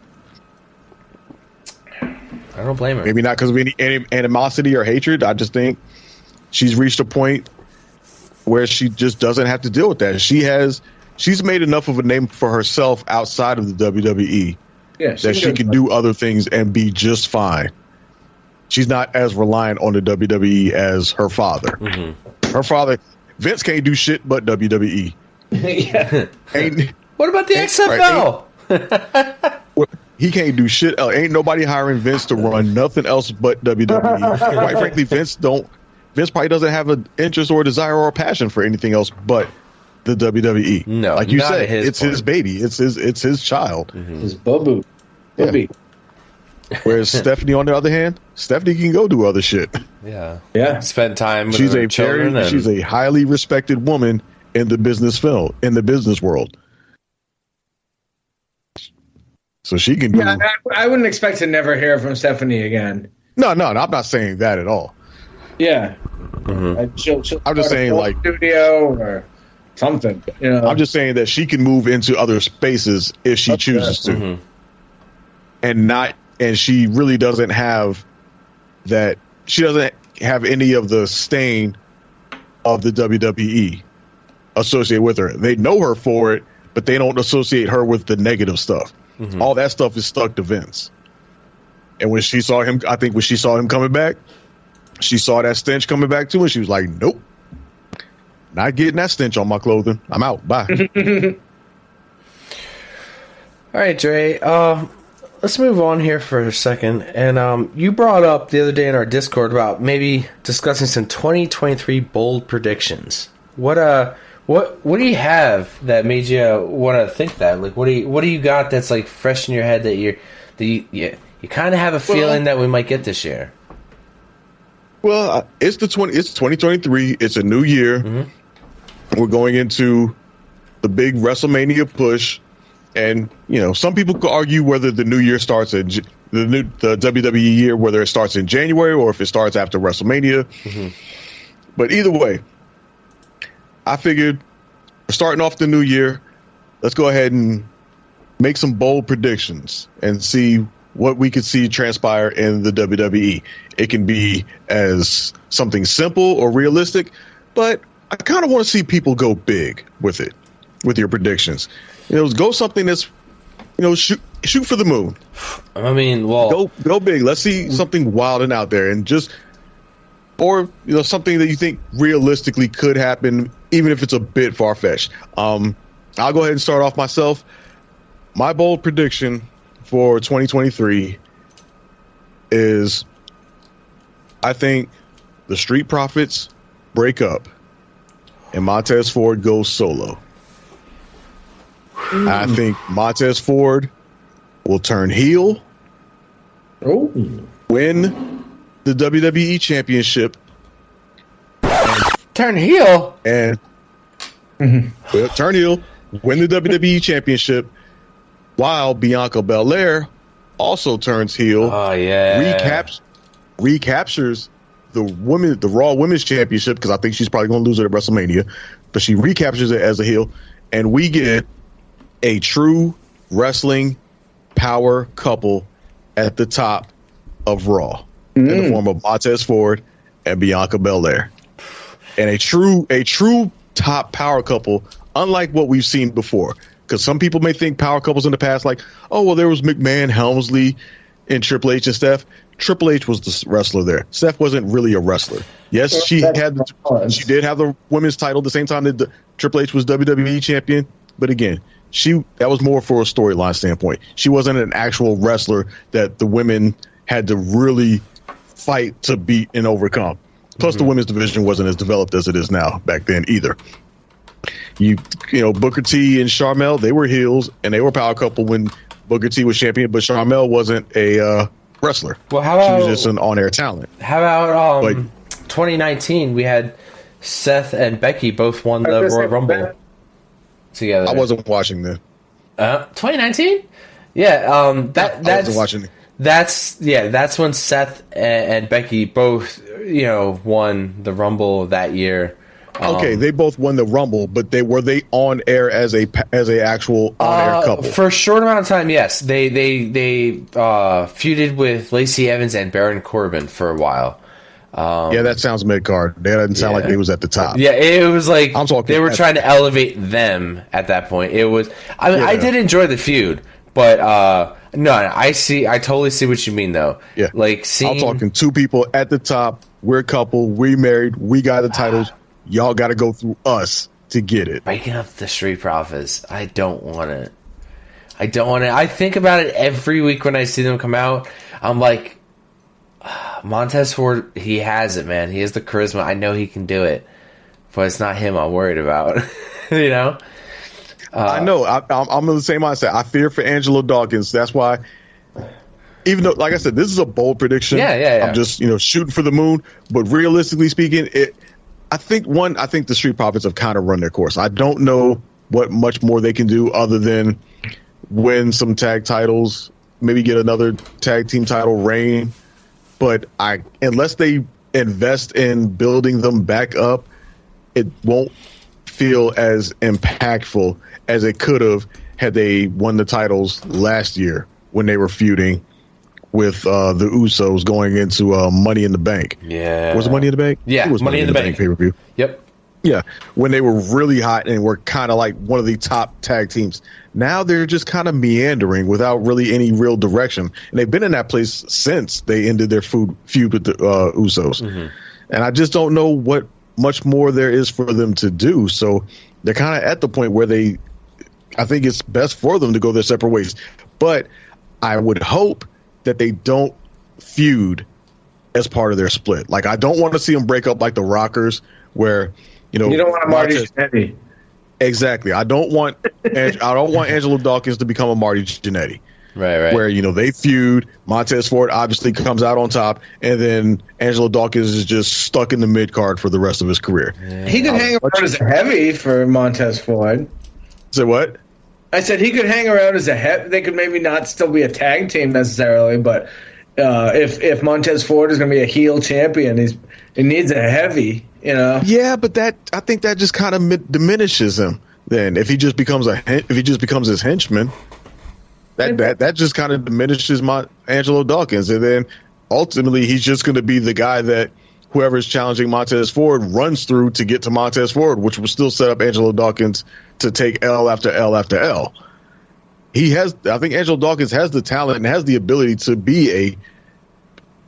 I don't blame her. Maybe not because of any animosity or hatred. I just think she's reached a point where she just doesn't have to deal with that. She's made enough of a name for herself outside of the WWE that she can do other things and be just fine. She's not as reliant on the WWE as her father. Mm-hmm. Her father, Vince, can't do shit but WWE. What about the XFL? He can't do shit. Ain't nobody hiring Vince to run nothing else but WWE. Quite frankly, Vince probably doesn't have an interest or a desire or a passion for anything else but the WWE. No, like you said, it's his baby. It's his child. Mm-hmm. His boo-boo. Yeah. Whereas Stephanie, on the other hand, Stephanie can go do other shit. Yeah. Spend time with she's her children. She's a highly respected woman in the business world. So she can do. Yeah, I wouldn't expect to never hear from Stephanie again. No, I'm not saying that at all. Yeah. Mm-hmm. I'm just saying, like, studio or something. You know? I'm just saying that she can move into other spaces if she chooses to, and not and she really doesn't have that. She doesn't have any of the stain of the WWE associated with her. They know her for it, but they don't associate her with the negative stuff. Mm-hmm. All that stuff is stuck to Vince. And when she saw him, I think when she saw him coming back, she saw that stench coming back too, and she was like, nope, not getting that stench on my clothing. I'm out. Bye. All right, Dre. Let's move on here for a second. And you brought up the other day in our Discord about maybe discussing some 2023 bold predictions. What do you have that made you want to think that? Like, what do you got that's like fresh in your head that you kind of have a feeling that we might get this year? Well, it's 2023. It's a new year. Mm-hmm. We're going into the big WrestleMania push. And, some people could argue whether the new year starts in the WWE year, whether it starts in January or if it starts after WrestleMania. Mm-hmm. But either way, I figured we're starting off the new year. Let's go ahead and make some bold predictions and see what we could see transpire in the WWE. It can be as something simple or realistic, but I kind of want to see people go big with it, with your predictions. Go something that's, shoot for the moon. I mean, well, go big. Let's see something wild and out there, and or something that you think realistically could happen, even if it's a bit far fetched. I'll go ahead and start off myself. My bold prediction for 2023 is, I think the Street Profits break up and Montez Ford goes solo. I think Montez Ford will turn heel, win the WWE Championship. Turn heel? And turn heel, win the WWE Championship, while Bianca Belair also turns heel. Oh, yeah. Recaptures the Raw Women's Championship, because I think she's probably going to lose it at WrestleMania, but she recaptures it as a heel, and we get a true wrestling power couple at the top of Raw in the form of Montez Ford and Bianca Belair, and a true top power couple, unlike what we've seen before. Because some people may think power couples in the past, like, oh well, there was McMahon, Helmsley, and Triple H and Steph. Triple H was the wrestler there. Steph wasn't really a wrestler. Yes, she did have the women's title at the same time that Triple H was WWE champion, but again, that was more for a storyline standpoint. She wasn't an actual wrestler that the women had to really fight to beat and overcome. Plus, the women's division wasn't as developed as it is now back then either. Booker T and Sharmell, they were heels and they were power couple when Booker T was champion, but Sharmell wasn't a wrestler. Well, how about, she was just an on-air talent. How about 2019? We had Seth and Becky both won the Royal Rumble together. I wasn't watching that. 2019? Yeah, I wasn't watching. That's when Seth and Becky both won the Rumble that year. Okay, they both won the Rumble, but were they on air as a actual on air couple for a short amount of time? Yes, they feuded with Lacey Evans and Baron Corbin for a while. That sounds mid card. That doesn't sound like they was at the top. Yeah, it was like they were trying to elevate them at that point. It was. I did enjoy the feud, but no, I totally see what you mean though. Yeah, I'm talking two people at the top. We're a couple. We married. We got the titles. Y'all got to go through us to get it. Breaking up the Street Profits. I don't want it. I think about it every week when I see them come out. I'm like, Montez Ford, he has it, man. He has the charisma. I know he can do it. But it's not him I'm worried about. I know. I'm in the same mindset. I fear for Angelo Dawkins. That's why, even though, like I said, this is a bold prediction. Yeah. I'm just, shooting for the moon. But realistically speaking, I think the Street Profits have kind of run their course. I don't know what much more they can do other than win some tag titles, maybe get another tag team title reign. But unless they invest in building them back up, it won't feel as impactful as it could have had they won the titles last year when they were feuding with the Usos going into Money in the Bank. Yeah. Was it Money in the Bank? Yeah, it was Money in the Bank pay-per-view. Yep. Yeah, when they were really hot and were kind of like one of the top tag teams. Now they're just kind of meandering without really any real direction. And they've been in that place since they ended their feud with the Usos. Mm-hmm. And I just don't know what much more there is for them to do. So they're kind of at the point where I think it's best for them to go their separate ways. But I would hope that they don't feud as part of their split. Like, I don't want to see them break up like the Rockers, where, you know, you don't want a Marty Jannetty. Exactly. I don't want Angelo Dawkins to become a Marty Jannetty. Right. Where, you know, they feud. Montez Ford obviously comes out on top, and then Angelo Dawkins is just stuck in the mid card for the rest of his career. Yeah. He could hang around as a heavy for Montez Ford. Say what? I said he could hang around as a heavy. They could maybe not still be a tag team necessarily, but if Montez Ford is going to be a heel champion, he needs a heavy. You know? Yeah, but I think that just kind of diminishes him. Then if he just becomes his henchman, that just kind of diminishes Angelo Dawkins, and then ultimately he's just going to be the guy that whoever's challenging Montez Ford runs through to get to Montez Ford, which will still set up Angelo Dawkins to take L after L after L. I think Angelo Dawkins has the talent and has the ability to be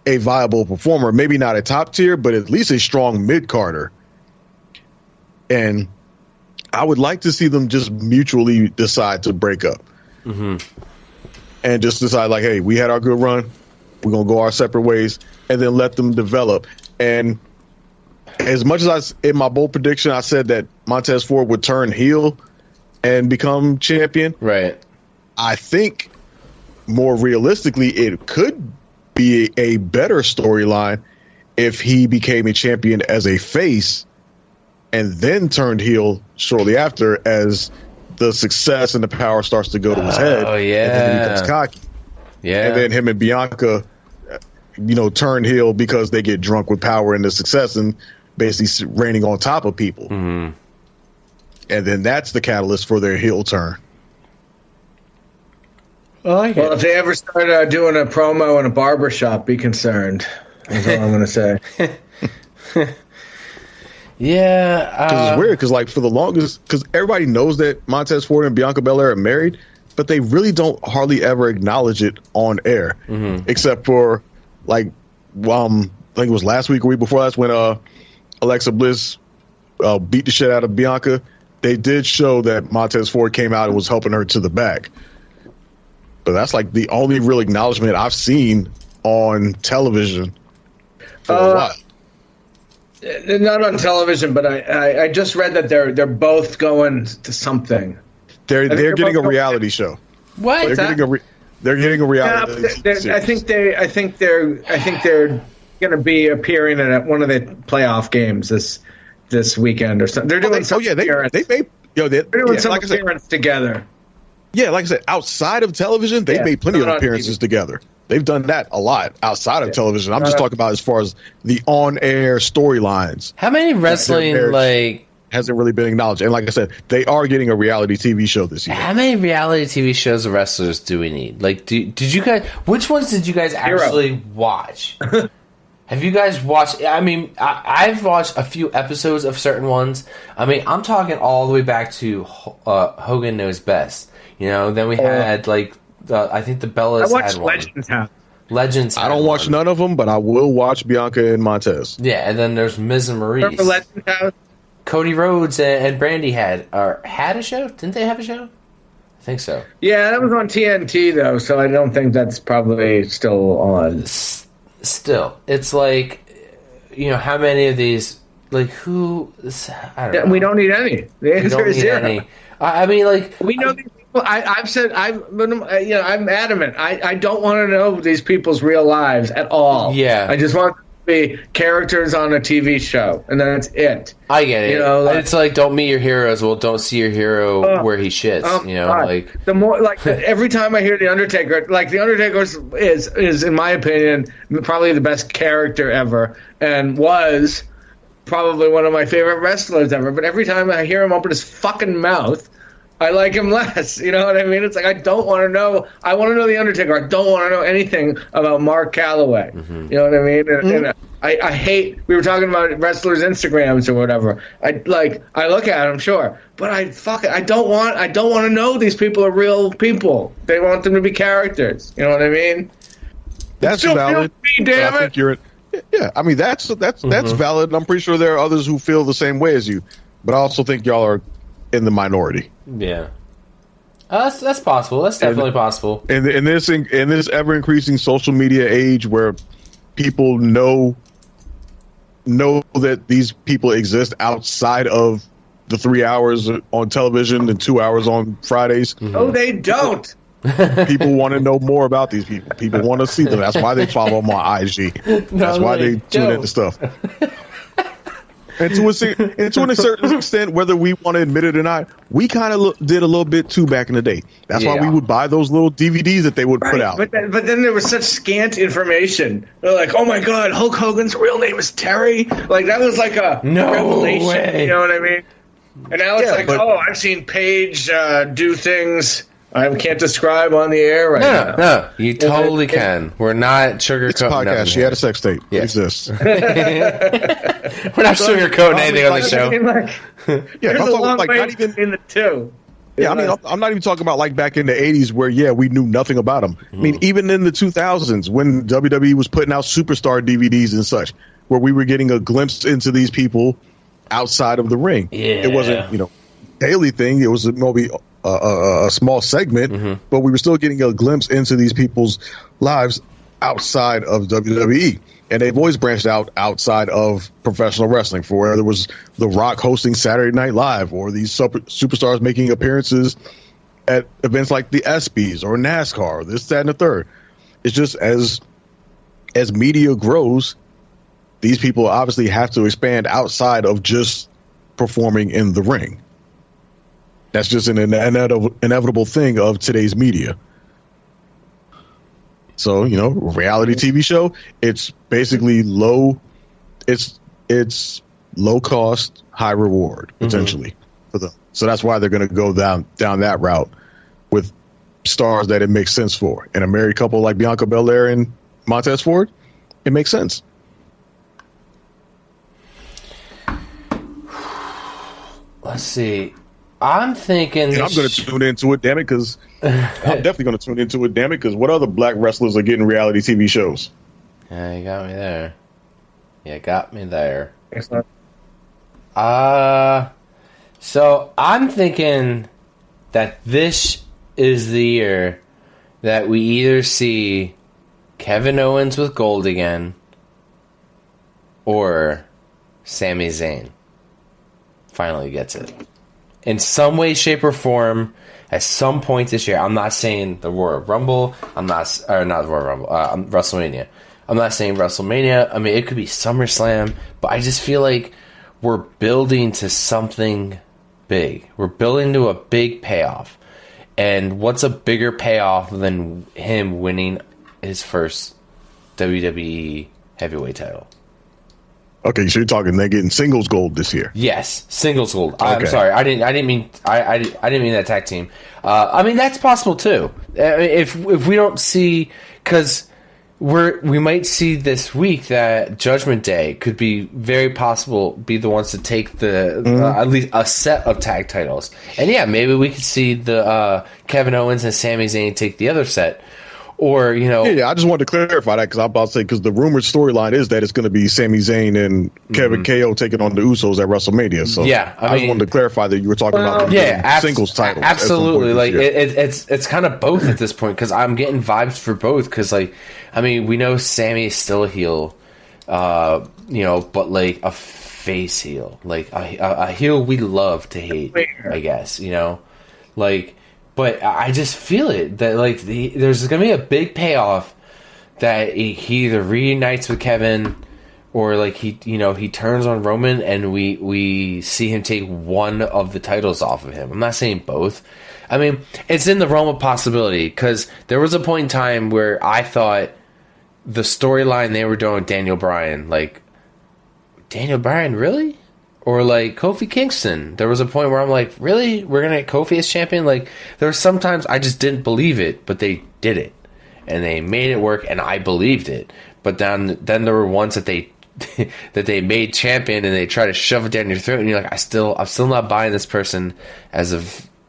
a viable performer, maybe not a top tier, but at least a strong mid-carder. And I would like to see them just mutually decide to break up. Mm-hmm. And just decide, like, hey, we had our good run. We're going to go our separate ways, and then let them develop. And as much as in my bold prediction, I said that Montez Ford would turn heel and become champion. Right. I think more realistically, it could be a better storyline if he became a champion as a face and then turned heel shortly after, as the success and the power starts to go to his head. Oh, yeah. And then he becomes cocky. Yeah. And then him and Bianca, you know, turn heel because they get drunk with power and the success and basically reigning on top of people. Mm-hmm. And then that's the catalyst for their heel turn. Well, if they ever start doing a promo in a barbershop, be concerned. That's all I'm going to say. Yeah. Because it's weird, because, like, for the longest, because everybody knows that Montez Ford and Bianca Belair are married, but they really don't hardly ever acknowledge it on air, except for, like, I think it was last week or week before last when Alexa Bliss beat the shit out of Bianca. They did show that Montez Ford came out and was helping her to the back. But that's like the only real acknowledgement I've seen on television for a while. Not on television, but I just read that they're both going to something. They're getting a reality show. What? They're getting a reality. I think they're going to be appearing at one of the playoff games this weekend or something. They're doing some appearance. They're doing some appearance together. Yeah, like I said, outside of television, they've made plenty of appearances together. They've done that a lot outside of television. I'm just talking about as far as the on-air storylines. How many wrestling, hasn't really been acknowledged. And like I said, they are getting a reality TV show this year. How many reality TV shows of wrestlers do we need? Like, did you guys? Which ones did you guys actually watch? Have you guys watched? I mean, I've watched a few episodes of certain ones. I mean, I'm talking all the way back to Hogan Knows Best. You know, then we had I think the Bellas. I watched had one. Legends. I don't watch none of them, but I will watch Bianca and Montez. Yeah, and then there's Miz and Maurice. Remember Legends House? Cody Rhodes and Brandy had a show. Didn't they have a show? I think so. Yeah, that was on TNT though, so I don't think that's probably still on. Still, it's like, you know, how many of these? Like who? I don't know. We don't need any. The answer is zero. I mean, like we know these people. I've said I'm adamant. I don't want to know these people's real lives at all. Yeah, I just want them to be characters on a TV show, and that's it. I get it. You know, it's like don't meet your heroes. Well, don't see your hero where he shits. You know, God. like the more every time I hear the Undertaker, like the Undertaker is in my opinion probably the best character ever, and was probably one of my favorite wrestlers ever. But every time I hear him open his fucking mouth, I like him less. You know what I mean? It's like I don't want to know. I want to know the Undertaker. I don't want to know anything about Mark Calloway. Mm-hmm. You know what I mean? And I hate. We were talking about wrestlers' Instagrams or whatever. I look at them, sure, but I don't want to know these people are real people. They want them to be characters. You know what I mean? That's valid. Damn I think you're. Yeah, I mean that's valid. I'm pretty sure there are others who feel the same way as you, but I also think y'all are in the minority. Yeah, that's possible. That's definitely possible. In this ever increasing social media age, where people know that these people exist outside of the 3 hours on television and 2 hours on Fridays. No, they don't. People want to know more about these people. People want to see them. That's why they follow them on IG. That's why they tune into stuff. And to a certain extent, whether we want to admit it or not, we kind of did a little bit too back in the day. That's why we would buy those little DVDs that they would put out. But then there was such scant information. They're like, oh my God, Hulk Hogan's real name is Terry. Like that was like a revelation. Way. You know what I mean? And now it's I've seen Paige do things I can't describe on the air right now. No, you totally can. We're not sugarcoating. It's a podcast. She had a sex tape. It exists. We're not sugarcoating anything on the show. There's a long way not even in the two. Yeah, I mean, I'm not even talking about like back in the 80s where, we knew nothing about them. I mean, even in the 2000s when WWE was putting out superstar DVDs and such, where we were getting a glimpse into these people outside of the ring. Yeah. It wasn't, daily thing. It was maybe a small segment, but we were still getting a glimpse into these people's lives outside of WWE. And they've always branched out outside of professional wrestling, for where there was The Rock hosting Saturday Night Live, or these superstars making appearances at events like the ESPYs or NASCAR, or this, that, and the third. It's just as media grows, these people obviously have to expand outside of just performing in the ring. That's just an inevitable thing of today's media. So, reality TV show, it's basically low cost, high reward, potentially, for them. So that's why they're going to go down that route with stars that it makes sense for. And a married couple like Bianca Belair and Montez Ford, it makes sense. Let's see. I'm thinking. And I'm going to tune into it, damn it, because I'm definitely going to tune into it, damn it, because what other black wrestlers are getting reality TV shows? Yeah, you got me there. Excellent. So I'm thinking that this is the year that we either see Kevin Owens with gold again, or Sami Zayn finally gets it. In some way, shape, or form, at some point this year. I'm not saying the Royal Rumble. Not the Royal Rumble. WrestleMania. I'm not saying WrestleMania. I mean, it could be SummerSlam. But I just feel like we're building to something big. We're building to a big payoff. And what's a bigger payoff than him winning his first WWE heavyweight title? Okay, so you're talking they're getting singles gold this year. Yes, singles gold. Okay. I'm sorry, I didn't mean that tag team. I mean that's possible too. If we don't see, because we might see this week that Judgment Day could be very possible be the ones to take the at least a set of tag titles. And yeah, maybe we could see the Kevin Owens and Sami Zayn take the other set. Or, Yeah, I just wanted to clarify that because I'm about to say, because the rumored storyline is that it's going to be Sami Zayn and Kevin KO taking on the Usos at WrestleMania. So yeah, I just wanted to clarify that you were talking about singles titles. Absolutely. Like it's kind of both at this point, because I'm getting vibes for both. Because we know Sami is still a heel, but like a face heel, like a heel we love to hate, I guess, But I just feel it that there's going to be a big payoff that he either reunites with Kevin, or he turns on Roman and we see him take one of the titles off of him. I'm not saying both. I mean, it's in the realm of possibility, because there was a point in time where I thought the storyline they were doing with Daniel Bryan, Daniel Bryan, really? Or like Kofi Kingston. There was a point where I'm like, really? We're going to get Kofi as champion? Like, there were some times I just didn't believe it, but they did it. And they made it work, and I believed it. But then there were ones that they that they made champion, and they try to shove it down your throat, and you're like, I'm still not buying this person as a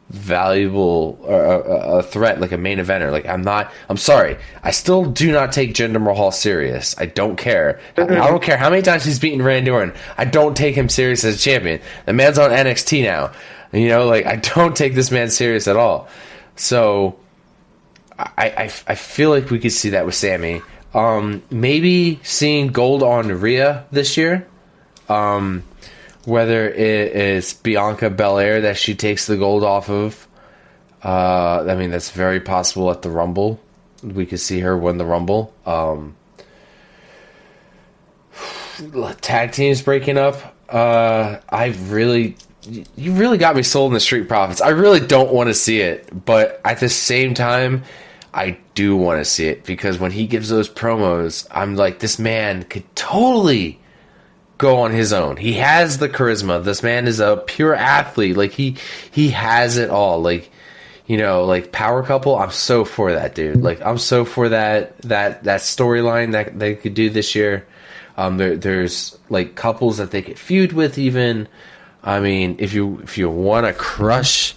valuable a threat, like a main eventer. Like, I'm sorry, I still do not take Jinder Mahal serious. I don't care. I don't care how many times he's beaten Randy Orton. I don't take him serious as a champion. The man's on NXT now. You know, like, I don't take this man serious at all. So I feel like we could see that with Sammy. Maybe seeing gold on Rhea this year. Whether it is Bianca Belair that she takes the gold off of. I mean, that's very possible at the Rumble. We could see her win the Rumble. Tag teams breaking up. You really got me sold in the Street Profits. I really don't want to see it, but at the same time, I do want to see it, because when he gives those promos, I'm like, this man could totally go on his own. He has the charisma. This man is a pure athlete. Like, he has it all. Like, you know, like power couple, I'm so for that, dude. Like, I'm so for that storyline that they could do this year. There's like couples that they could feud with even. I mean, if you want to crush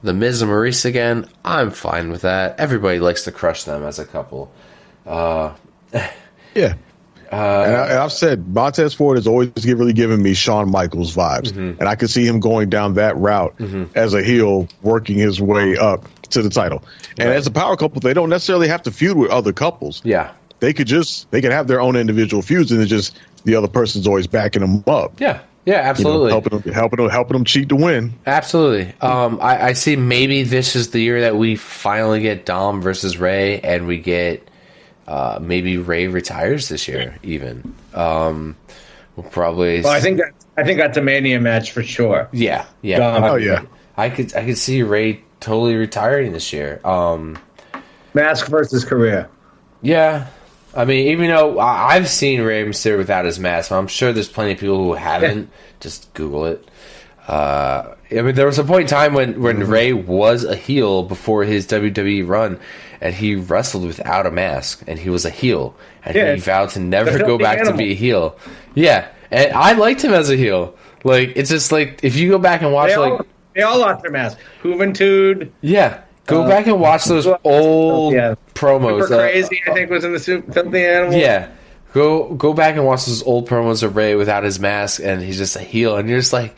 the Miz and Maurice again, I'm fine with that. Everybody likes to crush them as a couple. Yeah. And I've said Montez Ford has always really given me Shawn Michaels vibes. And I could see him going down that route as a heel, working his way up to the title. And as a power couple, they don't necessarily have to feud with other couples. Yeah. They could have their own individual feuds, and it's just the other person's always backing them up. Yeah. Yeah, absolutely. You know, helping them cheat to win. Absolutely. I see maybe this is the year that we finally get Dom versus Ray, and we get maybe Ray retires this year. Even we'll probably. Well, I think that's a Mania match for sure. Yeah. Dom. I could see Ray totally retiring this year. Mask versus career. Yeah. I mean, even though I've seen Rey Mysterio without his mask, I'm sure there's plenty of people who haven't. Just Google it. I mean, there was a point in time when Rey was a heel before his WWE run, and he wrestled without a mask, and he was a heel, and he vowed to never go back to be a heel. Yeah, and I liked him as a heel. Like, it's just like, if you go back and watch, they all lost their mask. Juventud. Yeah. Go back and watch those old promos. Super Crazy, I think, was in the Filthy Animal. Yeah. Go back and watch those old promos of Ray without his mask, and he's just a heel, and you're just like,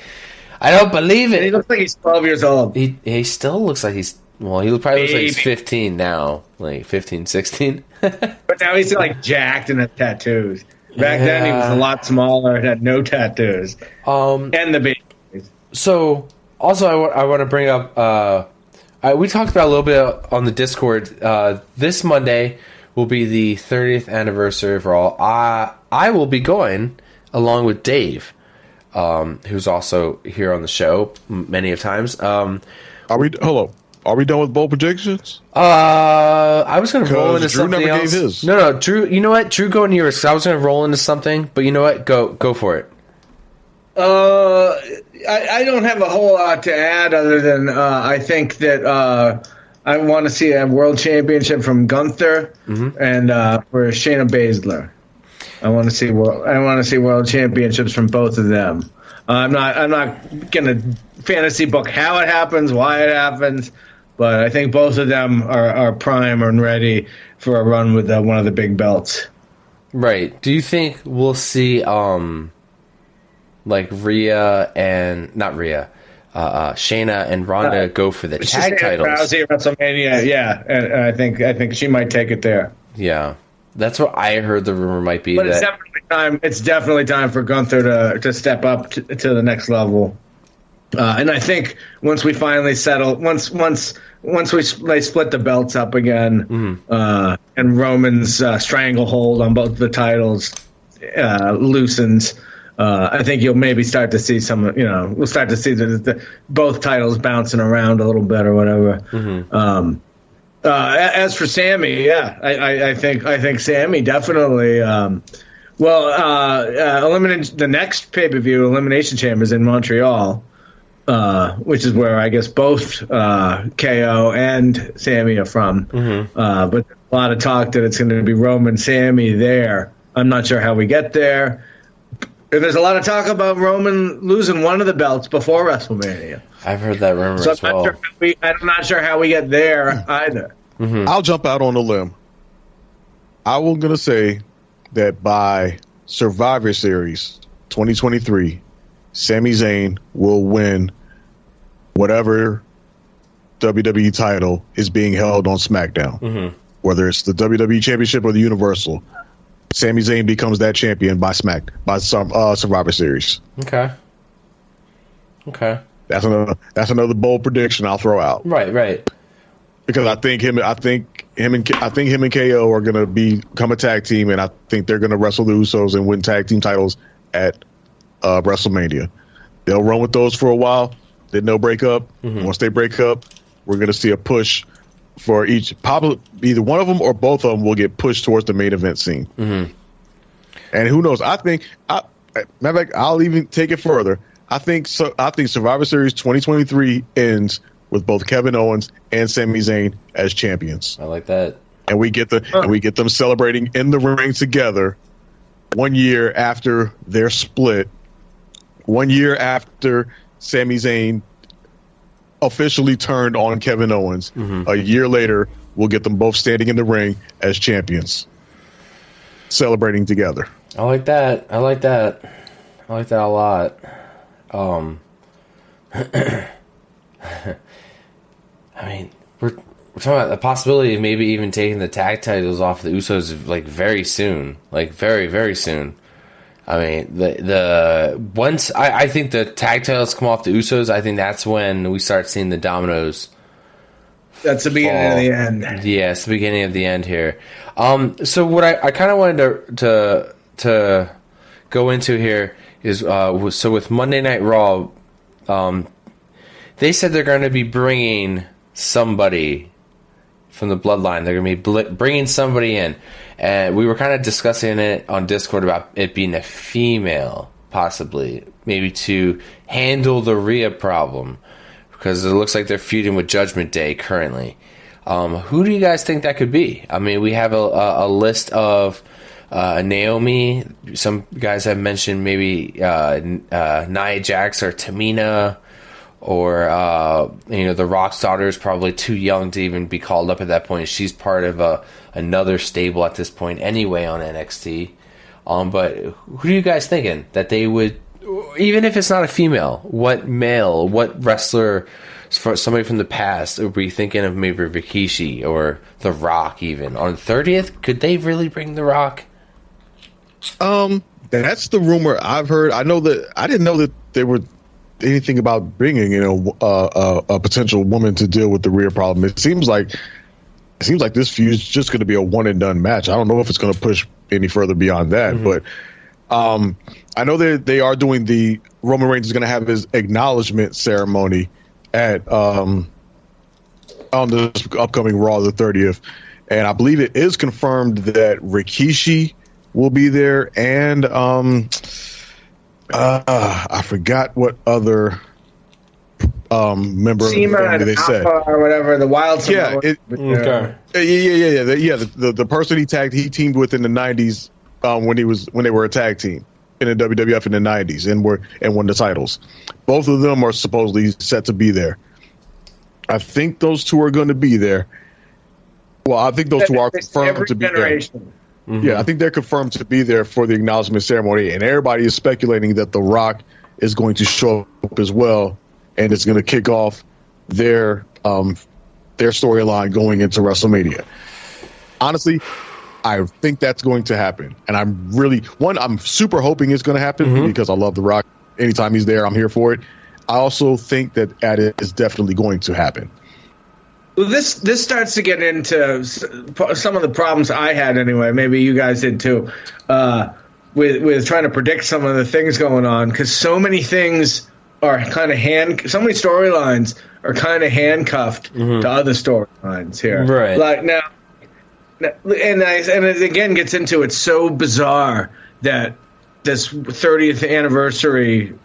I don't believe it. And he looks like he's 12 years old. He still looks like he's, well, he probably looks like he's 15 now, like 15, 16. But now he's like jacked and has tattoos. Back then he was a lot smaller and had no tattoos. And the baby. So, also I want to bring up, we talked about a little bit on the Discord. This Monday will be the 30th anniversary of Raw. I will be going along with Dave, who's also here on the show many of times. Are we done with bold predictions? I was going to roll into Drew something never else. gave his. No, Drew. You know what? Drew, go into yours. I was going to roll into something, but you know what? Go for it. I don't have a whole lot to add other than I think that I want to see a world championship from Gunther and for Shayna Baszler. I want to see world championships from both of them. I'm not gonna fantasy book how it happens, why it happens, but I think both of them are prime and ready for a run with one of the big belts. Right. Do you think we'll see like Shayna and Ronda go for the tag titles? Rousey at WrestleMania, yeah, and I think she might take it there. Yeah, that's what I heard. The rumor might be, but it's definitely time for Gunther to step up to the next level. And I think once we finally settle, once they split the belts up again, and Roman's stranglehold on both the titles loosens. I think you'll maybe start to see we'll start to see the both titles bouncing around a little bit or whatever. As for Sammy, I think Sammy definitely Well, the next pay-per-view, Elimination Chamber, is in Montreal, which is where I guess both KO and Sammy are from. Mm-hmm. But there's a lot of talk that it's going to be Roman Sammy there. I'm not sure how we get there. And there's a lot of talk about Roman losing one of the belts before WrestleMania. I've heard that rumor as well. I'm not sure how we get there either. Mm-hmm. I'll jump out on a limb. I'm going to say that by Survivor Series 2023, Sami Zayn will win whatever WWE title is being held on SmackDown, whether it's the WWE Championship or the Universal. Sami Zayn becomes that champion by Survivor Series. Okay. That's another bold prediction I'll throw out. Right. Because I think him and KO are going to become a tag team, and I think they're going to wrestle the Usos and win tag team titles at WrestleMania. They'll run with those for a while. Then they'll break up. Mm-hmm. Once they break up, we're going to see a push for each. Probably either one of them or both of them will get pushed towards the main event scene. Mm-hmm. And who knows? Matter of fact, I'll even take it further. I think Survivor Series 2023 ends with both Kevin Owens and Sami Zayn as champions. I like that. And we get them celebrating in the ring together 1 year after their split. 1 year after Sami Zayn officially turned on Kevin Owens. Mm-hmm. A year later, we'll get them both standing in the ring as champions, celebrating together. I like that a lot. I mean, we're talking about the possibility of maybe even taking the tag titles off the Usos like very soon, like very, very soon. I mean, once I think the tag titles come off the Usos, I think that's when we start seeing the dominoes. That's the beginning of the end. Yeah, it's the beginning of the end here. So what I kind of wanted to go into here is so with Monday Night Raw, they said they're going to be bringing somebody from the bloodline. They're going to be bringing somebody in. And we were kind of discussing it on Discord about it being a female, possibly, maybe to handle the Rhea problem. Because it looks like they're feuding with Judgment Day currently. Who do you guys think that could be? I mean, we have a list of Naomi. Some guys have mentioned maybe Nia Jax or Tamina. Or, the Rock's daughter is probably too young to even be called up at that point. She's part of another stable at this point anyway on NXT. But who are you guys thinking that they would, even if it's not a female, what wrestler, for somebody from the past, would be thinking of maybe Rikishi or The Rock even? On 30th, could they really bring The Rock? That's the rumor I've heard. I didn't know that they were anything about bringing a potential woman to deal with the Rhea problem. It seems like this feud is just going to be a one and done match. I don't know if it's going to push any further beyond that, but I know they are doing the Roman Reigns is going to have his acknowledgement ceremony at on this upcoming Raw the 30th, and I believe it is confirmed that Rikishi will be there and I forgot what other member Seema of the family they said, or whatever, the Wild. Yeah, the person he teamed with in the 90s when they were a tag team in the WWF in the 90s and won the titles. Both of them are supposedly set to be there. I think those two are going to be there. Well, I think those two are confirmed to be there. Mm-hmm. Yeah, I think they're confirmed to be there for the acknowledgement ceremony, and everybody is speculating that The Rock is going to show up as well, and it's going to kick off their storyline going into WrestleMania. Honestly, I think that's going to happen, and I'm super hoping it's going to happen because I love The Rock. Anytime he's there, I'm here for it. I also think that it is definitely going to happen. Well, this starts to get into some of the problems I had anyway. Maybe you guys did too, with trying to predict some of the things going on, because so many things are kind of so many storylines are kind of handcuffed to other storylines here. Right. Like now, and it again gets into it's so bizarre that this 30th anniversary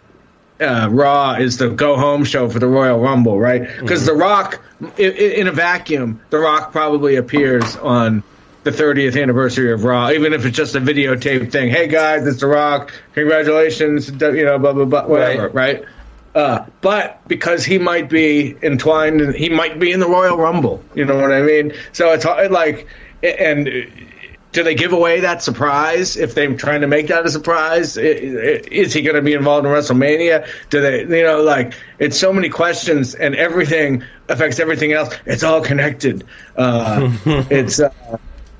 Raw is the go-home show for the Royal Rumble, right? Because The Rock, in a vacuum, The Rock probably appears on the 30th anniversary of Raw, even if it's just a videotape thing. Hey, guys, it's The Rock. Congratulations, blah, blah, blah, whatever, right? But because he might be entwined, and he might be in the Royal Rumble, you know what I mean? So it's like, and do they give away that surprise if they're trying to make that a surprise? Is he going to be involved in WrestleMania? Do they, it's so many questions, and everything affects everything else. It's all connected.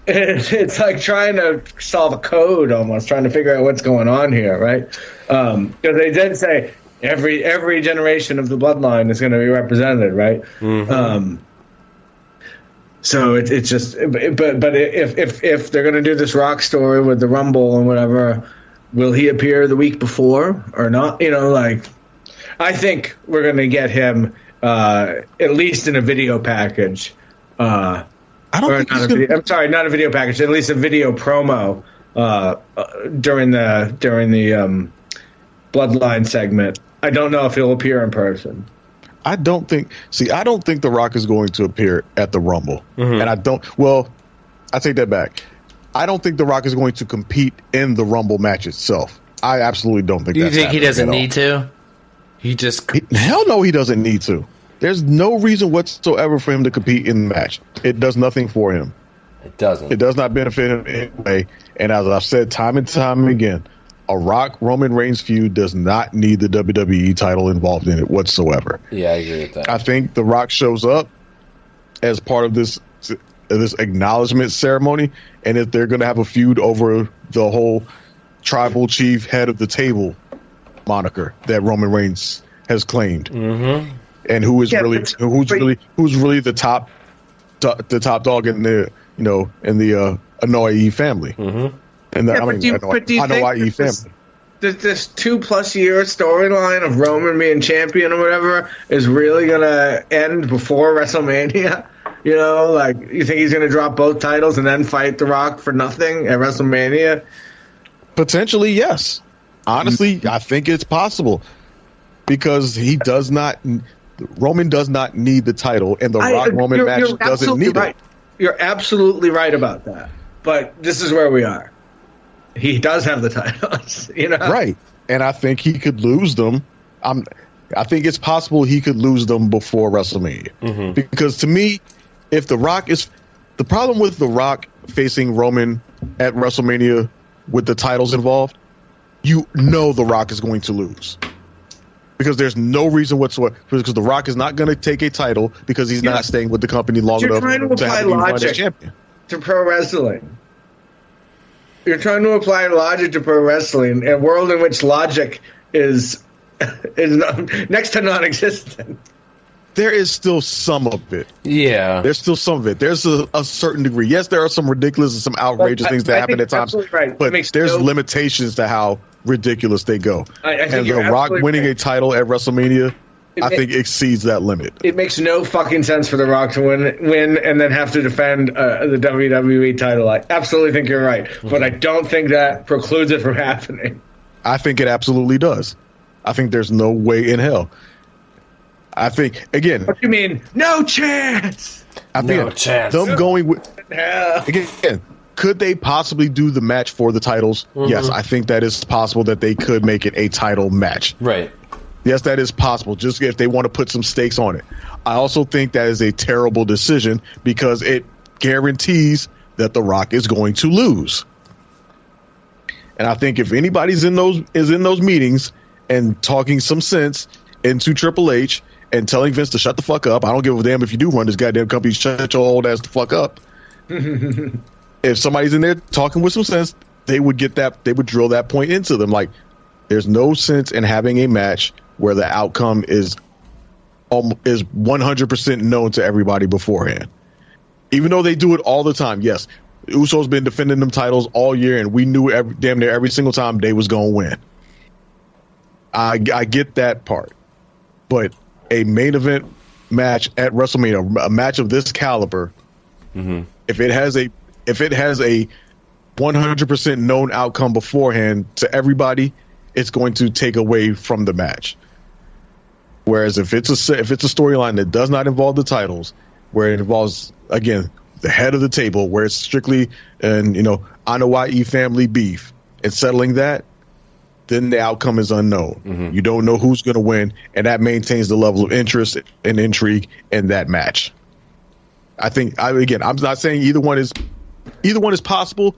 It's like trying to solve a code, almost trying to figure out what's going on here, right? Because they did say every generation of the bloodline is going to be represented, right? So it's just, but if they're going to do this Rock story with the Rumble and whatever, will he appear the week before or not? I think we're going to get him at least in a video package. I'm sorry, not a video package. At least a video promo during the Bloodline segment. I don't know if he'll appear in person. I don't think The Rock is going to appear at the Rumble. And I take that back. I don't think The Rock is going to compete in the Rumble match itself. I absolutely don't think Do you think he doesn't need to? Hell no, he doesn't need to. There's no reason whatsoever for him to compete in the match. It does nothing for him. It doesn't. It does not benefit him in any way. And as I've said time and time again, a Rock-Roman Reigns feud does not need the WWE title involved in it whatsoever. Yeah, I agree with that. I think The Rock shows up as part of this acknowledgement ceremony, and if they're going to have a feud over the whole tribal chief head of the table moniker that Roman Reigns has claimed, and who's really the top dog in the Anoa'i family. And the Anoa'i family. This 2+ year storyline of Roman being champion or whatever is really going to end before WrestleMania? You think he's going to drop both titles and then fight The Rock for nothing at WrestleMania? Potentially, yes. Honestly, I think it's possible because Roman does not need the title, and the Rock-Roman match doesn't need it. You're absolutely right about that. But this is where we are. He does have the titles, Right. And I think he could lose them. I think it's possible he could lose them before WrestleMania. Because to me, if The Rock is... The problem with The Rock facing Roman at WrestleMania with the titles involved, The Rock is going to lose. Because there's no reason whatsoever. Because The Rock is not going to take a title because he's not staying with the company long enough to have him run as champion. To pro wrestling. You're trying to apply logic to pro wrestling, a world in which logic is next to non-existent. There is still some of it. Yeah. There's still some of it. There's a certain degree. Yes, there are some ridiculous and some outrageous things that happen at times. Right. But there's limitations to how ridiculous they go. And The Rock winning a title at WrestleMania, I think exceeds that limit. It makes no fucking sense for The Rock to win and then have to defend the WWE title. I absolutely think you're right, but I don't think that precludes it from happening. I think it absolutely does. I think there's no way in hell. I think, again... What do you mean, no chance? No chance. Them going with... Again, could they possibly do the match for the titles? Yes, I think that is possible that they could make it a title match. Right. Yes, that is possible, just if they want to put some stakes on it. I also think that is a terrible decision because it guarantees that The Rock is going to lose. And I think if anybody's in those meetings and talking some sense into Triple H and telling Vince to shut the fuck up, I don't give a damn if you do run this goddamn company, shut your old ass the fuck up. If somebody's in there talking with some sense, they would drill that point into them. Like, there's no sense in having a match where the outcome is 100% known to everybody beforehand. Even though they do it all the time. Yes, Uso's been defending them titles all year, and we knew damn near every single time they was going to win. I get that part. But a main event match at WrestleMania, a match of this caliber, if it has a 100% known outcome beforehand to everybody, it's going to take away from the match. Whereas if it's a storyline that does not involve the titles, where it involves, again, the head of the table, where it's strictly Anoa'i family beef and settling that, then the outcome is unknown. Mm-hmm. You don't know who's going to win, and that maintains the level of interest and intrigue in that match. I'm not saying either one is possible,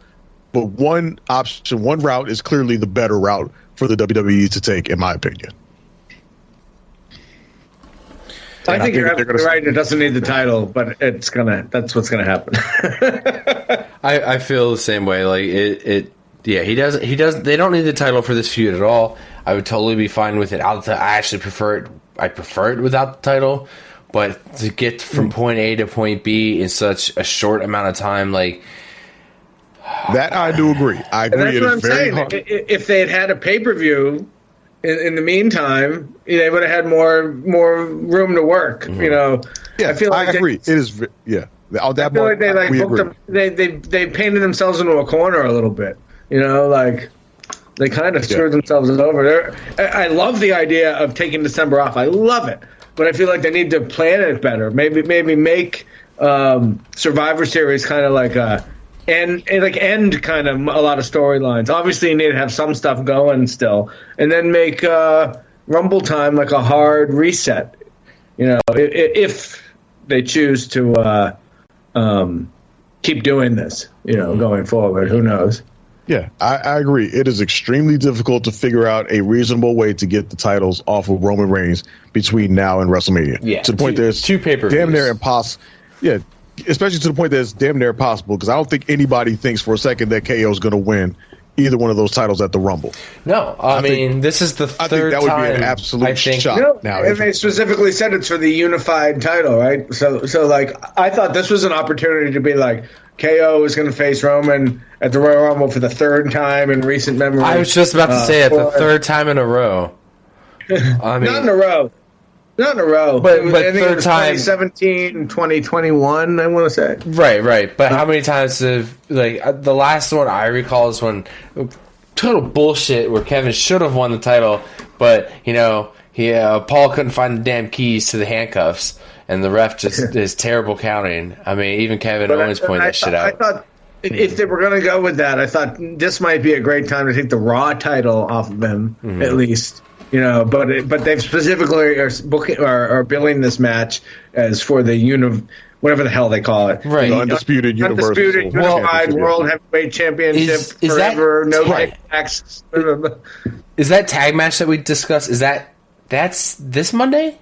but one route is clearly the better route for the WWE to take, in my opinion. I think you're absolutely right. It doesn't need the title, but that's what's gonna happen. I feel the same way. Like he does. They don't need the title for this feud at all. I would totally be fine with it. I actually prefer it. I prefer it without the title, but to get from point A to point B in such a short amount of time, like that, I do agree. I agree. That's what I'm saying. Hard. If they had a pay-per-view. In the meantime, they would have had more room to work. Mm-hmm. Yeah, I feel like I agree. It is, yeah. I feel like they booked them. They painted themselves into a corner a little bit. They kind of screwed themselves over. I love the idea of taking December off. I love it, but I feel like they need to plan it better. Maybe make Survivor Series kind of like a. And end kind of a lot of storylines. Obviously, you need to have some stuff going still, and then make Rumble time like a hard reset. If they choose to keep doing this, going forward, who knows? Yeah, I agree. It is extremely difficult to figure out a reasonable way to get the titles off of Roman Reigns between now and WrestleMania. Yeah, to the point there's two pay-per-views. Damn near impossible. Yeah. Especially to the point that it's damn near impossible, because I don't think anybody thinks for a second that KO is going to win either one of those titles at the Rumble. No, I mean, this is the third time. I think that would be an absolute shot. And they specifically said it's for the unified title, right? So I thought this was an opportunity to be like, KO is going to face Roman at the Royal Rumble for the third time in recent memory. I was just about to say it, the third time in a row. I mean, not in a row. Not in a row. But third time. 2017, 2021, I want to say. Right. But how many times have, the last one I recall is when total bullshit where Kevin should have won the title, but, Paul couldn't find the damn keys to the handcuffs, and the ref just is terrible counting. I mean, even Kevin Owens pointed that shit out. I thought if they were going to go with that, I thought this might be a great time to take the Raw title off of them, at least. But they've specifically are billing this match as for the whatever the hell they call it, right? The undisputed unified world heavyweight championship forever, no kickbacks. Is that tag match that we discussed? That's this Monday?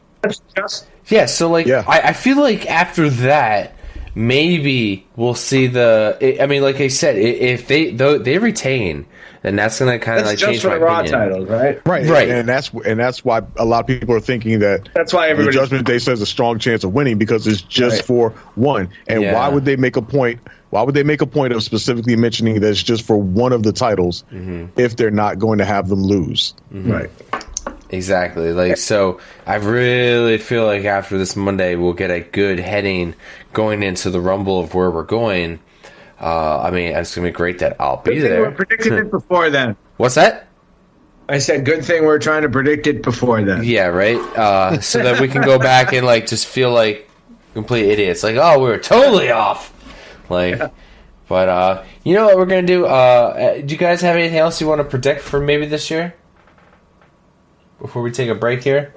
Yeah. So I feel like after that, maybe we'll see like I said, if they retain. And that's going to kind of change my opinion. Just for the Raw titles, right? Right. And that's why a lot of people are thinking that's why everybody Judgment Day says a strong chance of winning, because it's just for one. And why would they make a point? Why would they make a point of specifically mentioning that it's just for one of the titles if they're not going to have them lose? Mm-hmm. Right. Exactly. So I really feel like after this Monday, we'll get a good heading going into the Rumble of where we're going. It's going to be great that I'll be there. We're predicting it before then. What's that? I said, good thing we're trying to predict it before then. Yeah, right? So that we can go back and, just feel like complete idiots. Like, oh, we were totally off. But, you know what we're going to do? Do you guys have anything else you want to predict for maybe this year? Before we take a break here?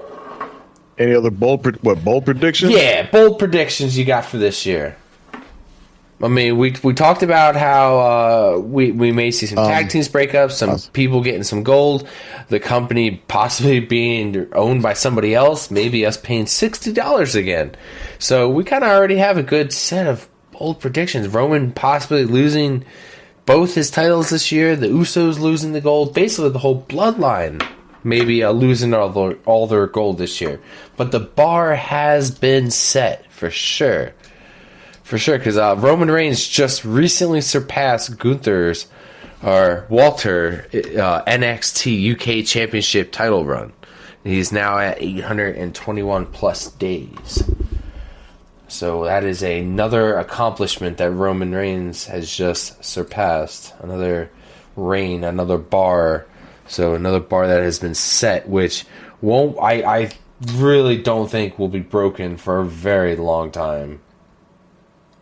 Any other bold predictions? Yeah, bold predictions you got for this year. I mean, we talked about how we may see some tag teams break up, some people getting some gold, the company possibly being owned by somebody else, maybe us paying $60 again. So we kind of already have a good set of bold predictions. Roman possibly losing both his titles this year, the Usos losing the gold, basically the whole bloodline maybe losing all their gold this year. But the bar has been set for sure. For sure, because Roman Reigns just recently surpassed Walter NXT UK Championship title run. He's now at 821 plus days. So that is another accomplishment that Roman Reigns has just surpassed. Another reign, another bar. So another bar that has been set, which won't. I really don't think will be broken for a very long time.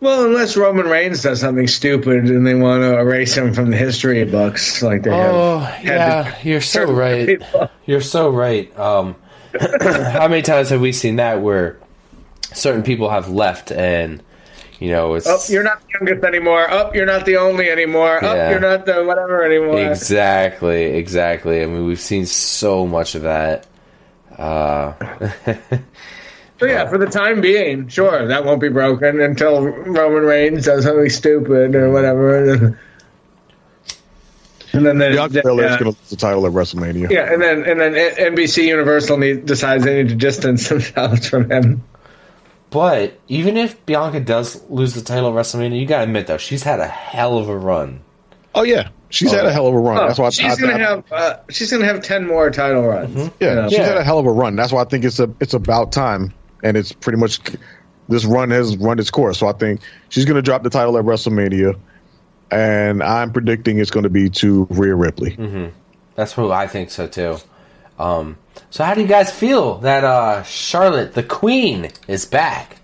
Well, unless Roman Reigns does something stupid and they want to erase him from the history books, like they have. Oh, yeah, you're so right. People. You're so right. How many times have we seen that where certain people have left and, you know, it's... Oh, you're not the youngest anymore. Oh, you're not the only anymore. Yeah. Oh, you're not the whatever anymore. Exactly. I mean, we've seen so much of that. So yeah, for the time being, sure, that won't be broken until Roman Reigns does something stupid or whatever. And then Bianca Belair's going to lose the title at WrestleMania. Yeah, and then NBC Universal decides they need to distance themselves from him. But even if Bianca does lose the title at WrestleMania, you got to admit though, she's had a hell of a run. Oh yeah, she's had a hell of a run. That's why she's going to have 10 more title runs. Mm-hmm. Yeah, she's had a hell of a run. That's why I think it's about time. And it's pretty much this run has run its course. So I think she's going to drop the title at WrestleMania, and I'm predicting it's going to be to Rhea Ripley. Mm-hmm. That's what I think so too. So how do you guys feel that Charlotte, the Queen, is back?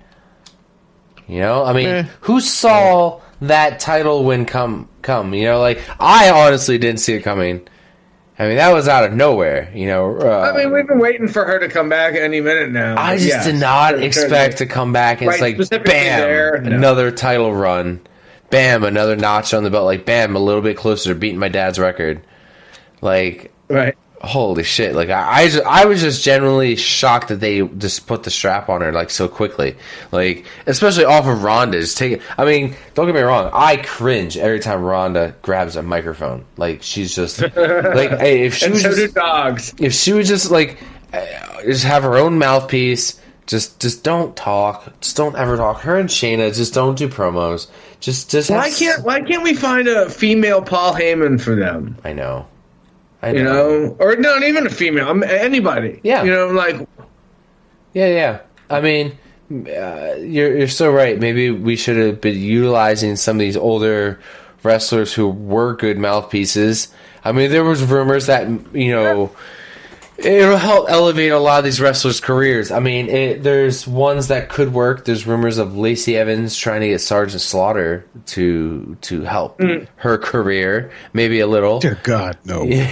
You know, I mean, who saw that title win come? You know, like I honestly didn't see it coming. I mean, that was out of nowhere, you know. I mean, we've been waiting for her to come back any minute now. I just did not expect to come back and it's like, bam, another title run. Bam, another notch on the belt. Like, bam, a little bit closer to beating my dad's record. Like, right. Holy shit. Like, I was just genuinely shocked that they just put the strap on her, like, so quickly. Like, especially off of Ronda. I mean, don't get me wrong. I cringe every time Ronda grabs a microphone. Like, she's just... like, hey, if she was so just... do dogs. If she would just, like, just have her own mouthpiece, just don't talk. Just don't ever talk. Her and Shayna, just don't do promos. Just why can't we find a female Paul Heyman for them? I know. You know, or not even a female, anybody. Yeah. You know, like. Yeah. I mean, you're so right. Maybe we should have been utilizing some of these older wrestlers who were good mouthpieces. I mean, there was rumors that, you know, it'll help elevate a lot of these wrestlers' careers. I mean, there's ones that could work. There's rumors of Lacey Evans trying to get Sergeant Slaughter to help her career, maybe a little. Dear God, no. You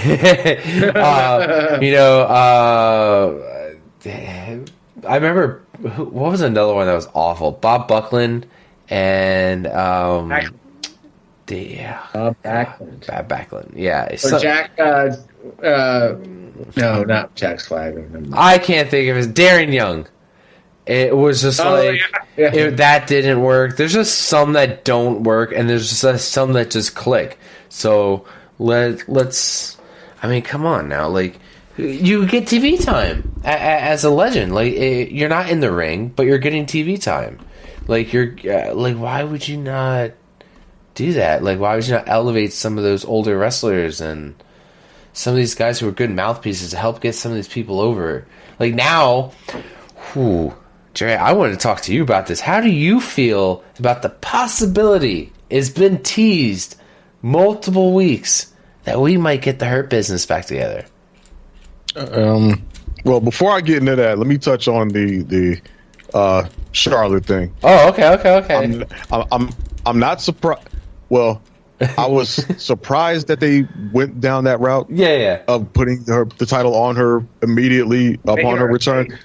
know, I remember what was another one that was awful? Bob Backlund and Bob Backlund. Yeah. Or Jack. No, not Jack Swagger. I can't think of his Darren Young. It was just that didn't work. There's just some that don't work, and there's just some that just click. So let's. I mean, come on now. Like, you get TV time as a legend. Like, you're not in the ring, but you're getting TV time. Like, you're like, why would you not do that? Like, why would you not elevate some of those older wrestlers and some of these guys who are good mouthpieces to help get some of these people over? Like, now, Jerry, I wanted to talk to you about this. How do you feel about the possibility, it's been teased multiple weeks, that we might get the Hurt Business back together? Well, before I get into that, let me touch on the Charlotte thing. Oh, okay. I'm not surprised. Well, I was surprised that they went down that route. Yeah. Of putting the title on her immediately upon her return,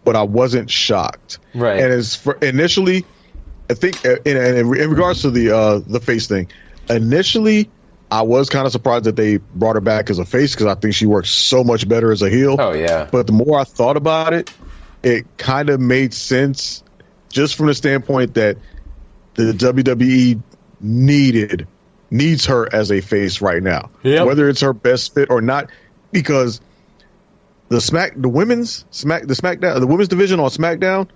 but I wasn't shocked. Right. And as for initially, I think in regards to the face thing, initially I was kind of surprised that they brought her back as a face because I think she works so much better as a heel. Oh yeah. But the more I thought about it, it kind of made sense, just from the standpoint that the WWE needs her as a face right now, whether it's her best fit or not, because the women's division on SmackDown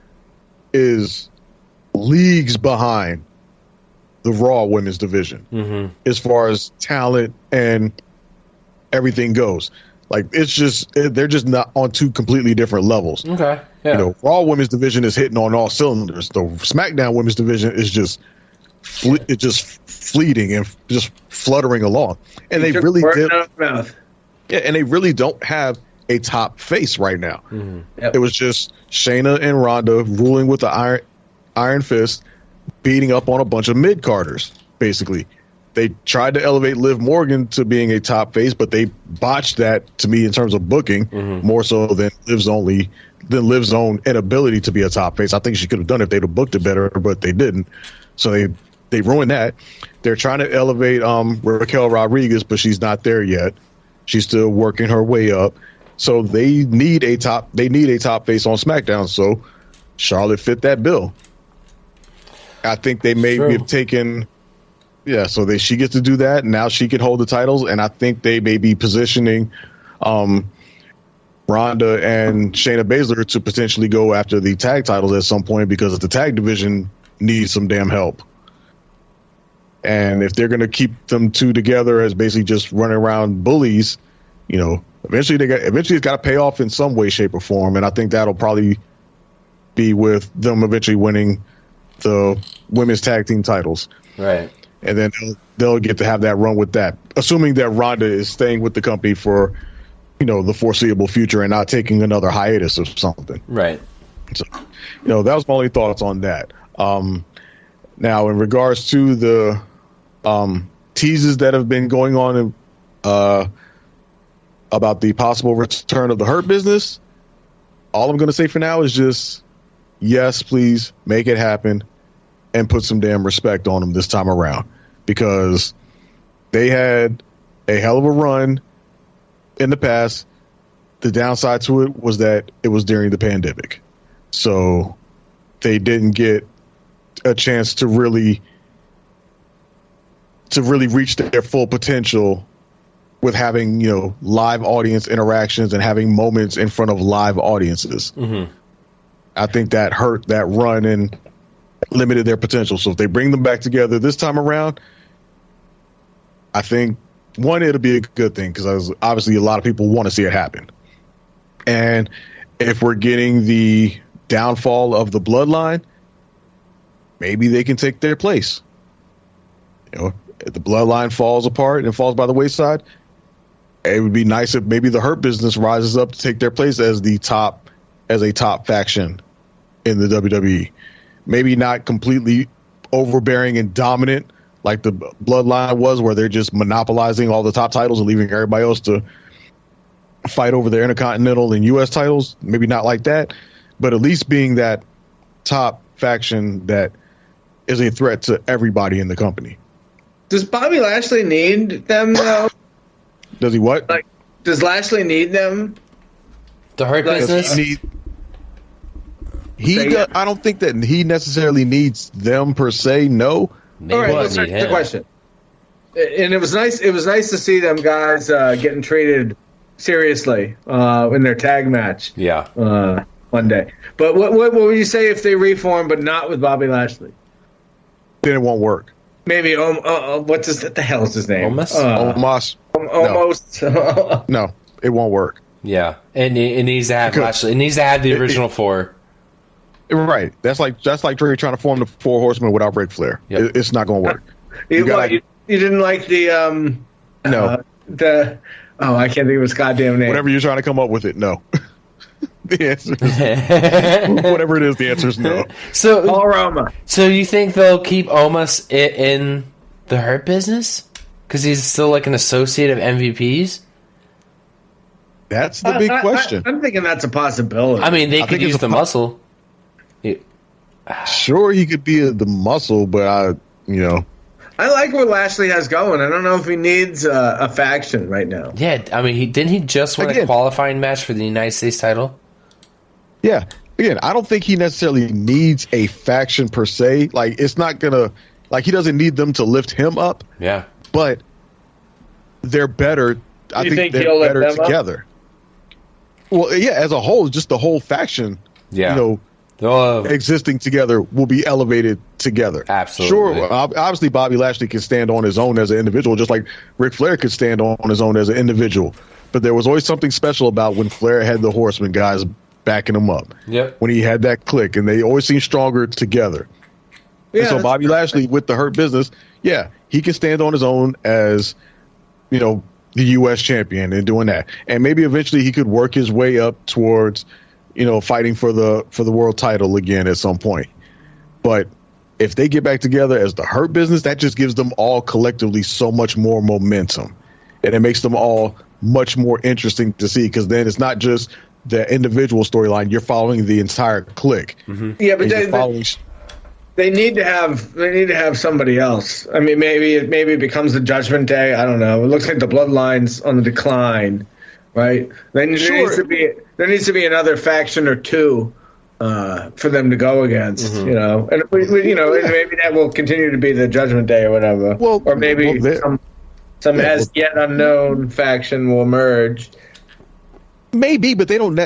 is leagues behind the Raw women's division as far as talent and everything goes. Like, it's just they're just not on two completely different levels. Okay. You know, Raw Women's Division is hitting on all cylinders. The SmackDown Women's Division is just fleeting and just fluttering along. And they really did. Yeah, and they really don't have a top face right now. Mm-hmm. Yep. It was just Shayna and Ronda ruling with the iron fist, beating up on a bunch of mid-carders, basically. They tried to elevate Liv Morgan to being a top face, but they botched that, to me, in terms of booking, more so than Liv's own inability to be a top face. I think she could have done it if they'd have booked it better, but they didn't. So they ruined that. They're trying to elevate Raquel Rodriguez, but she's not there yet. She's still working her way up. So they need a top face on SmackDown. So Charlotte fit that bill. I think they maybe have taken, so she gets to do that. And now she can hold the titles. And I think they may be positioning Ronda and Shayna Baszler to potentially go after the tag titles at some point, because the tag division needs some damn help. And if they're going to keep them two together as basically just running around bullies, you know, eventually it's got to pay off in some way, shape, or form. And I think that'll probably be with them eventually winning the women's tag team titles. Right. And then they'll get to have that run with that, assuming that Ronda is staying with the company for, you know, the foreseeable future and not taking another hiatus or something. Right. So, you know, that was my only thoughts on that. Now, in regards to the teases that have been going on about the possible return of the Hurt Business, all I'm going to say for now is just, yes, please make it happen and put some damn respect on them this time around, because they had a hell of a run in the past. The downside to it was that it was during the pandemic. So they didn't get a chance to really reach their full potential with having, you know, live audience interactions and having moments in front of live audiences. Mm-hmm. I think that hurt that run and limited their potential. So if they bring them back together this time around, I think, one, it'll be a good thing, because obviously a lot of people want to see it happen. And if we're getting the downfall of the bloodline, maybe they can take their place. You know, if the bloodline falls apart and falls by the wayside, it would be nice if maybe the Hurt Business rises up to take their place as a top faction in the WWE. Maybe not completely overbearing and dominant like the bloodline was, where they're just monopolizing all the top titles and leaving everybody else to fight over their Intercontinental and U.S. titles. Maybe not like that, but at least being that top faction that is a threat to everybody in the company. Does Bobby Lashley need them, though? Does he what? Like, does Lashley need them? The Hurt Business? I don't think that he necessarily needs them per se. No. All right, let's start the question. And it was nice. It was nice to see them guys getting treated seriously in their tag match. Yeah. One day. But what would you say if they reform, but not with Bobby Lashley? Then it won't work. Maybe what the hell is his name? Omos. Almost. No, it won't work. Yeah, and it needs to have Lashley. It needs to have the original four. Right. That's like Dre trying to form the Four Horsemen without Ric Flair. Yep. It's not going to work. You didn't like the no. I can't think of his goddamn name. Whatever you're trying to come up with it, no. The answer is whatever it is. The answer is no. So Paul Roma. So you think they'll keep Omos in the Hurt Business because he's still like an associate of MVPs? That's the big question. I'm thinking that's a possibility. I mean, they could use the muscle. Sure, he could be the muscle, but I like where Lashley has going. I don't know if he needs a faction right now. Yeah, I mean, didn't he just win a qualifying match for the United States title? Yeah. Again, I don't think he necessarily needs a faction per se. Like, it's not gonna, like, he doesn't need them to lift him up. Yeah. But they're better. I think they're better together. Well, yeah, as a whole, just the whole faction. Yeah. Existing together will be elevated together. Absolutely. Sure, obviously Bobby Lashley can stand on his own as an individual, just like Ric Flair could stand on his own as an individual. But there was always something special about when Flair had the Horsemen guys backing him up. Yep. When he had that click, and they always seem stronger together. Yeah, and so Bobby Lashley with the Hurt Business, yeah, he can stand on his own as, the U.S. champion and doing that. And maybe eventually he could work his way up towards, fighting for the world title again at some point. But if they get back together as the Hurt Business, that just gives them all collectively so much more momentum. And it makes them all much more interesting to see, because then it's not just the individual storyline. You're following the entire clique. Mm-hmm. Yeah, but they need to have somebody else. I mean, maybe it becomes the Judgment Day. I don't know. It looks like the Bloodline's on the decline, right? There needs to be another faction or two for them to go against, and maybe that will continue to be the Judgment Day or whatever. Well, or maybe some as yet unknown faction will emerge. Maybe, but they don't.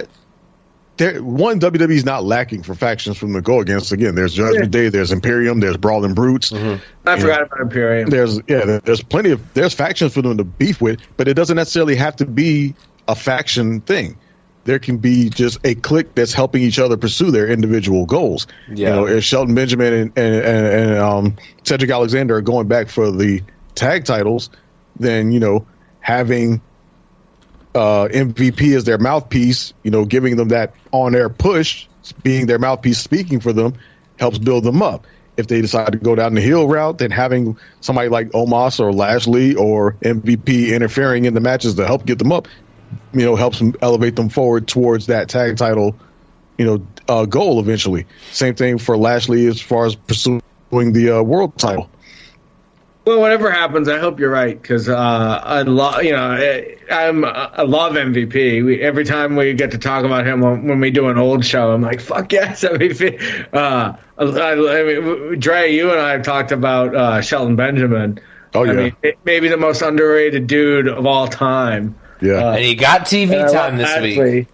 WWE's not lacking for factions from the go against. Again, there's Judgment Day, there's Imperium, there's Brawling Brutes. Mm-hmm. I forgot about Imperium. There's factions for them to beef with, but it doesn't necessarily have to be a faction thing. There can be just a clique that's helping each other pursue their individual goals. Yeah. If Shelton Benjamin and Cedric Alexander are going back for the tag titles, then having MVP as their mouthpiece, giving them that on-air push, being their mouthpiece, speaking for them, helps build them up. If they decide to go down the heel route, then having somebody like Omos or Lashley or MVP interfering in the matches to help get them up, helps them elevate them forward towards that tag title, goal eventually. Same thing for Lashley as far as pursuing the world title. Well, whatever happens, I hope you're right, because I love MVP. Every time we get to talk about him when we do an old show, I'm like, fuck yes, MVP. Dre, you and I have talked about Shelton Benjamin. Oh yeah, I mean, maybe the most underrated dude of all time. Yeah, and he got TV time this week.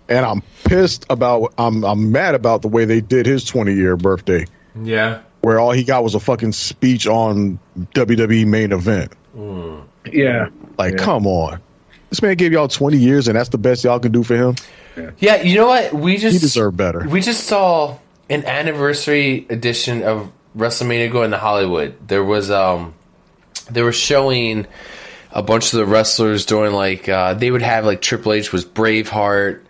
And I'm pissed about. I'm mad about the way they did his 20-year birthday. Yeah. Where all he got was a fucking speech on WWE main event. Yeah. Come on. This man gave y'all 20 years, and that's the best y'all can do for him? Yeah, you know what? He deserved better. We just saw an anniversary edition of WrestleMania going to Hollywood. There was, they were showing a bunch of the wrestlers doing, they would have, Triple H was Braveheart.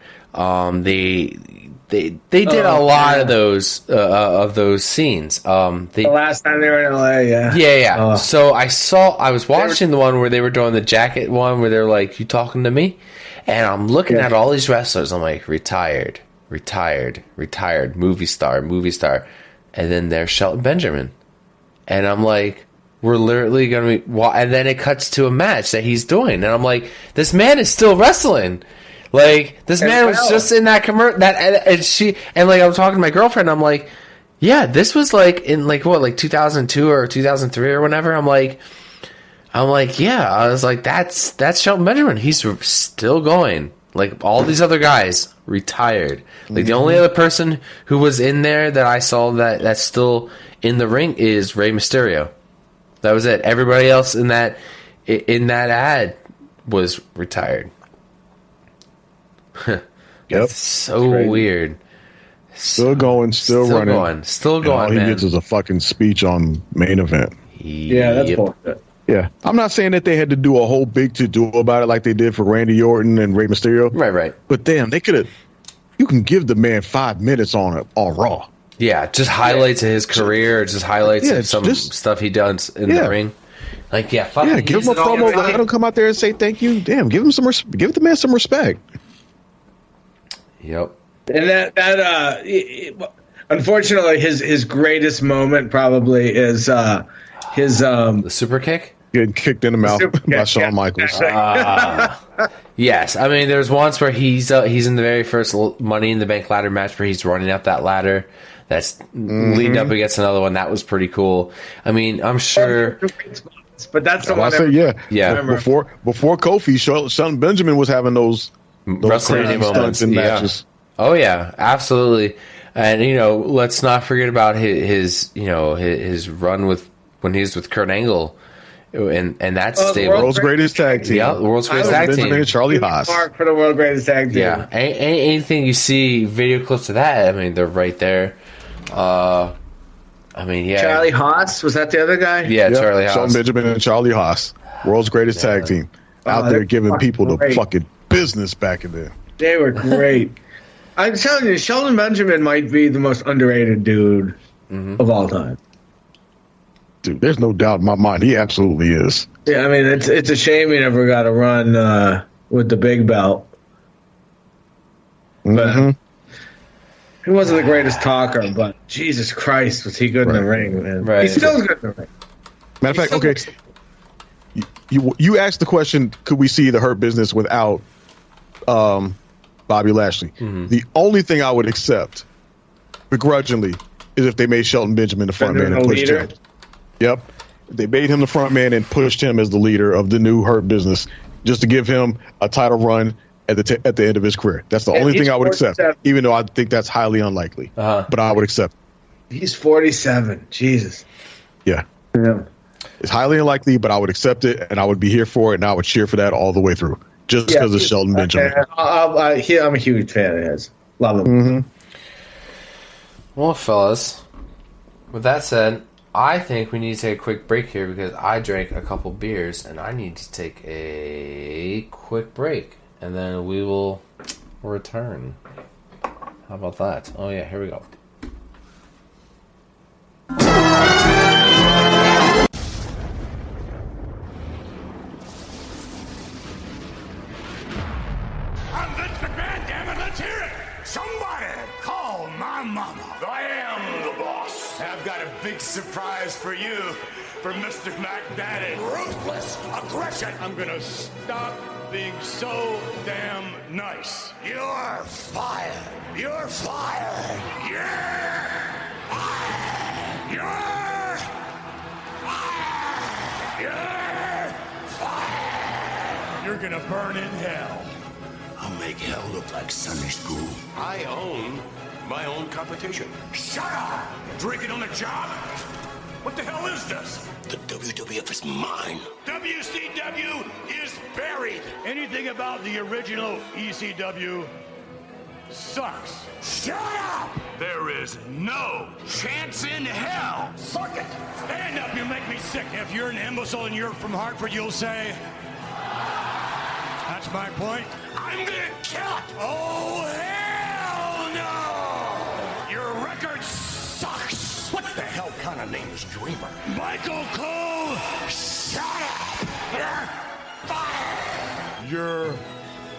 They did a lot of those scenes. The last time they were in LA, yeah. Yeah. So I was watching the one where they were doing the jacket one where they're like, "You talking to me?" And I'm looking at all these wrestlers. I'm like, retired, movie star, and then there's Shelton Benjamin, and I'm like, we're literally gonna be. And then it cuts to a match that he's doing, and I'm like, this man is still wrestling. This man was just in that commercial. And I was talking to my girlfriend. I'm like, yeah, this was in 2002 or 2003 or whenever. I'm like, yeah. I was like, that's Shelton Benjamin. He's still going. All these other guys retired. The only other person who was in there that I saw that's still in the ring is Rey Mysterio. That was it. Everybody else in that ad was retired. Yep. So weird. Still going, still running. Still going, all he gets is a fucking speech on main event. Yeah, that's bullshit. Yeah. I'm not saying that they had to do a whole big to-do about it like they did for Randy Orton and Rey Mysterio. Right. But damn, they could have... You can give the man 5 minutes on Raw. Yeah, just highlights of his career, just highlights of some stuff he does in the ring. Give him a promo, let him come out there and say thank you. Damn, give the man some respect. Yep. And that unfortunately his greatest moment probably is his the super kick, getting kicked in the mouth by Shawn Michaels. Yes, I mean there's once where he's in the very first Money in the Bank ladder match where he's running up that ladder. That's leading up against another one. That was pretty cool. I mean, I'm sure. But that's the one. I say, yeah. Before Kofi, Shelton Benjamin was having those WrestleMania moments in matches. Oh yeah, absolutely. And let's not forget about his run when he was with Kurt Angle And that's stable. World's greatest tag team. Yeah, world's greatest tag team. And Charlie Haas. For the world's greatest tag team. Yeah, anything you see video clips of that, I mean, they're right there. I mean, yeah. Charlie Haas, was that the other guy? Yeah, yep. Charlie Haas. Shelton Benjamin and Charlie Haas, world's greatest tag team, out there giving people the fucking business back in there. They were great. I'm telling you, Shelton Benjamin might be the most underrated dude of all time. Dude, there's no doubt in my mind. He absolutely is. Yeah, I mean, it's a shame he never got a run with the big belt. But he wasn't the greatest talker, but Jesus Christ, was he good in the ring, man. Right. He's still good in the ring. Matter of fact, okay, you asked the question, could we see the Hurt Business without Bobby Lashley? The only thing I would accept, begrudgingly, is if they made Shelton Benjamin the front man and pushed him. Yep. They made him the front man and pushed him as the leader of the new Hurt Business just to give him a title run at the end of his career. That's the only thing I would accept, even though I think that's highly unlikely. But I would accept. He's 47. Jesus. Yeah. It's highly unlikely, but I would accept it, and I would be here for it, and I would cheer for that all the way through, just because of Shelton Benjamin. I'm a huge fan of his. Love him. Well, fellas, with that said, I think we need to take a quick break here because I drank a couple beers and I need to take a quick break and then we will return. How about that? Oh yeah, here we go. I'm Vince McMahon, damn it, let's hear it! Somebody call my mama. I am the boss. I've got a big surprise for you, for Mr. McDaddy. Ruthless aggression. I'm gonna stop being so damn nice. You're fired. You're fired. You're fired. You're fired. You're fired. You're gonna burn in hell. I'll make hell look like Sunday school. I own my own competition. Shut up! Drinking on the job? What the hell is this? The WWF is mine. WCW is buried. Anything about the original ECW sucks. Shut up! There is no chance in hell. Suck it. Stand up, you make me sick. If you're an imbecile and you're from Hartford, you'll say, that's my point. I'm gonna kill it. Oh, hell no! Your record sucks. What the hell kind of name is Dreamer? Michael Cole, shut up. You're fired. You're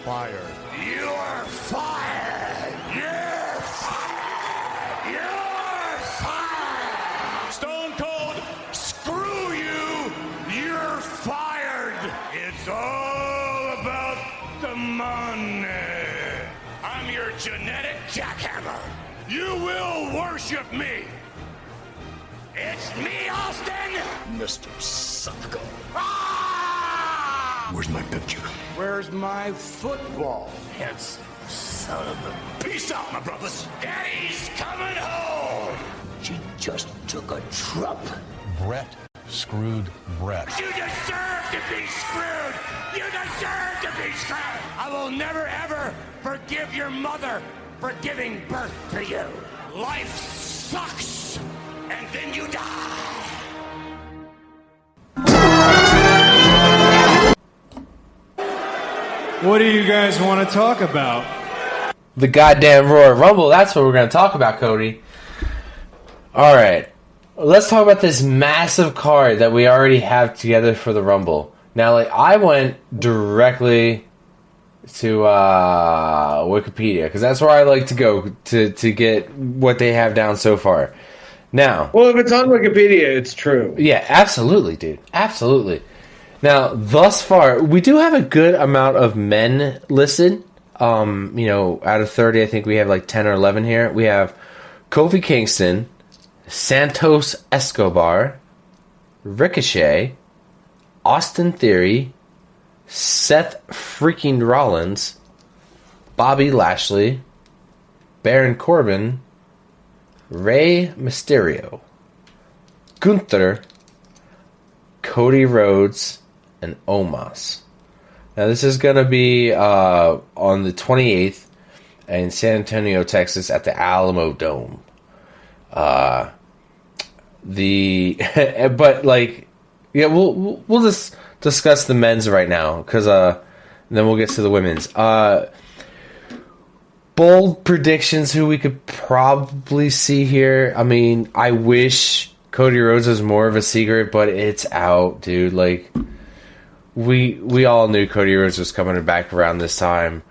fired. You're fired. You're fired. You're fired. Stone Cold, screw you. You're fired. It's all about the money. I'm your genetic jackhammer. You will worship me. It's me, Austin. Mr. Sucko. Ah! Where's my picture? Where's my football? Handsome son of a... Peace out, my brothers. Daddy's coming home. She just took a trump. Brett screwed Brett. You deserve to be screwed. You deserve to be screwed. I will never, ever forgive your mother for giving birth to you. Life sucks, and then you die. What do you guys want to talk about? The goddamn Royal Rumble, that's what we're going to talk about, Cody. Alright, let's talk about this massive card that we already have together for the Rumble. Now, like, I went directly to Wikipedia, because that's where I like to go to get what they have down so far. Now... Well, if it's on Wikipedia, it's true. Yeah, absolutely, dude. Absolutely. Now, thus far, we do have a good amount of men listed. Out of 30, I think we have like 10 or 11 here. We have Kofi Kingston, Santos Escobar, Ricochet, Austin Theory, Seth freaking Rollins, Bobby Lashley, Baron Corbin, Rey Mysterio, Gunther, Cody Rhodes and Omos. Now, this is going to be on the 28th in San Antonio, Texas, at the Alamo Dome. But we'll just discuss the men's right now, because then we'll get to the women's. Bold predictions who we could probably see here. I mean, I wish Cody Rhodes was more of a secret, but it's out, dude. Like, we all knew Cody Rhodes was coming back around this time.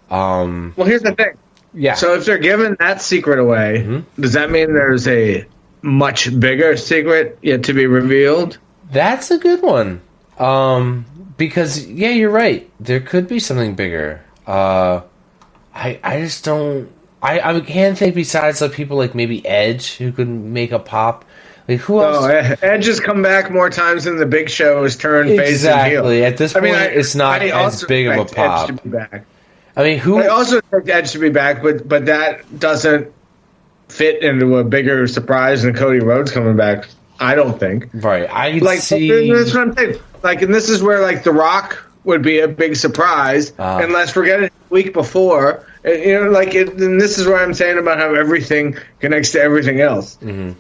Well, here's the thing. Yeah. So if they're giving that secret away, does that mean there's a much bigger secret yet to be revealed? That's a good one. Because, yeah, you're right. There could be something bigger. I just don't... I can't think besides like people like maybe Edge who could make a pop. Like, who else? Edge has come back more times than the Big Show has turned face and heel. Exactly. At this point, it's not as big of a pop. Edge to be back. I mean, I also expect Edge to be back, but that doesn't fit into a bigger surprise than Cody Rhodes coming back. I don't think. Right. See. That's what I'm saying. Like, and this is where like The Rock would be a big surprise, unless forget it the week before. And this is what I'm saying about how everything connects to everything else. Mm-hmm.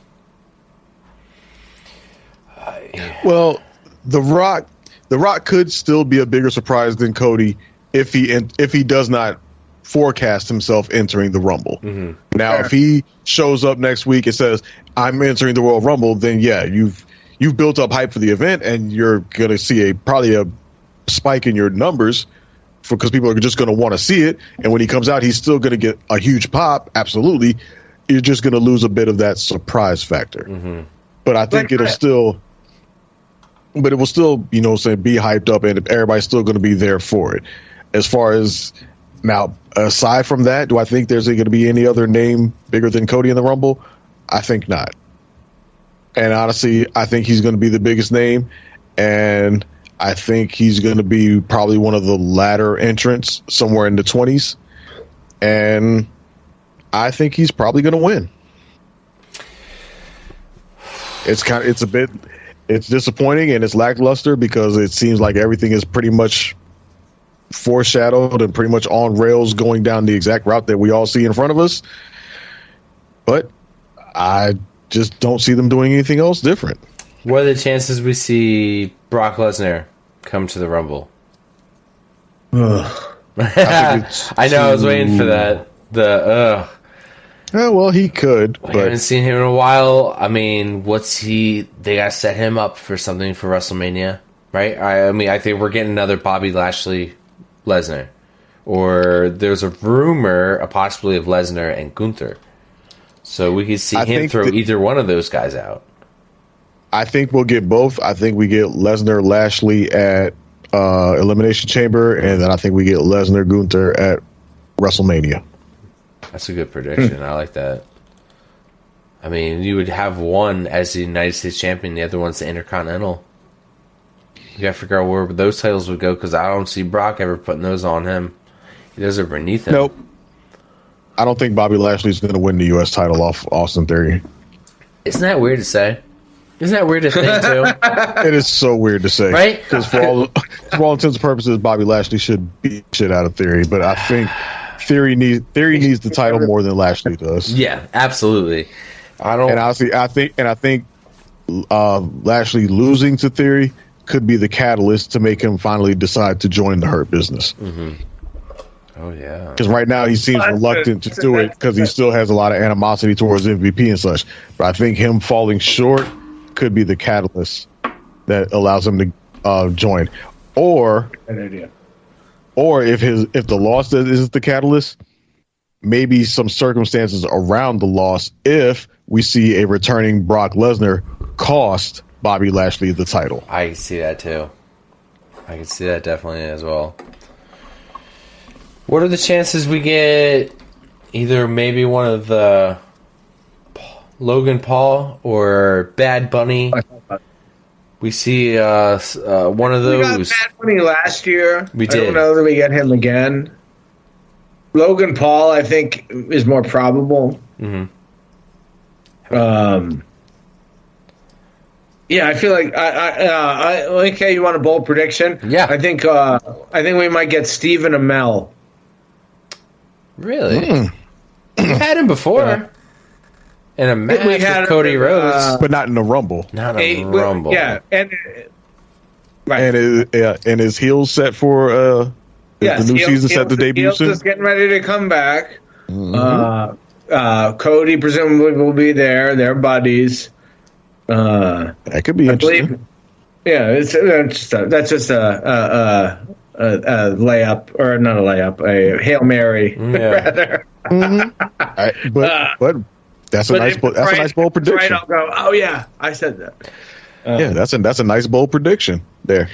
Well, The Rock could still be a bigger surprise than Cody if he does not forecast himself entering the Rumble. Mm-hmm. Now, if he shows up next week and says, "I'm entering the Royal Rumble," then yeah, you've built up hype for the event, and you're gonna see probably a spike in your numbers because people are just gonna want to see it. And when he comes out, he's still gonna get a huge pop. Absolutely, you're just gonna lose a bit of that surprise factor. Mm-hmm. But I think it will still, be hyped up, and everybody's still going to be there for it. As far as now, aside from that, do I think there's going to be any other name bigger than Cody in the Rumble? I think not. And honestly, I think he's going to be the biggest name, and I think he's going to be probably one of the latter entrants somewhere in the 20s, and I think he's probably going to win. It's disappointing and it's lackluster because it seems like everything is pretty much foreshadowed and pretty much on rails going down the exact route that we all see in front of us. But I just don't see them doing anything else different. What are the chances we see Brock Lesnar come to the Rumble? I know, I was waiting for that. Yeah, well, he could. I haven't seen him in a while. I mean, they got to set him up for something for WrestleMania, right? I mean, I think we're getting another Bobby Lashley Lesnar. Or there's a rumor, possibly of Lesnar and Gunther. So we could see him throw either one of those guys out. I think we'll get both. I think we get Lesnar Lashley at Elimination Chamber, and then I think we get Lesnar Gunther at WrestleMania. That's a good prediction. I like that. I mean, you would have one as the United States champion, the other one's the Intercontinental. You got to figure out where those titles would go, because I don't see Brock ever putting those on him. Those are beneath him. Nope. I don't think Bobby Lashley's going to win the U.S. title off Austin Theory. Isn't that weird to say? Isn't that weird to think, too? It is so weird to say. Right? Because for all intents and purposes, Bobby Lashley should beat shit out of Theory, but I think Theory needs the title more than Lashley does. Yeah, absolutely. I think Lashley losing to Theory could be the catalyst to make him finally decide to join the Hurt Business. Mm-hmm. Oh yeah. Because right now he seems reluctant to do it because he still has a lot of animosity towards MVP and such. But I think him falling short could be the catalyst that allows him to join. Or if the loss is the catalyst, maybe some circumstances around the loss, if we see a returning Brock Lesnar cost Bobby Lashley the title. I can see that too. I can see that definitely as well. What are the chances we get either maybe one of the Logan Paul or Bad Bunny? We see one of those. We got Bad Bunny last year. We did. I don't know that we get him again. Logan Paul, I think, is more probable. Mm-hmm. Yeah, I feel like okay. You want a bold prediction? Yeah, I think we might get Stephen Amell. Really? We've had him before in a match with Cody Rhodes, but not in the Rumble. Not a Rumble. Yeah, and right. And his heels set for the new season set to debut soon. Just getting ready to come back. Cody presumably will be there. They're buddies. That could be interesting. That's just a layup, or not a layup, a Hail Mary, rather. But that's a nice bold prediction. Right, I'll go. Oh yeah, I said that. That's a nice bold prediction there.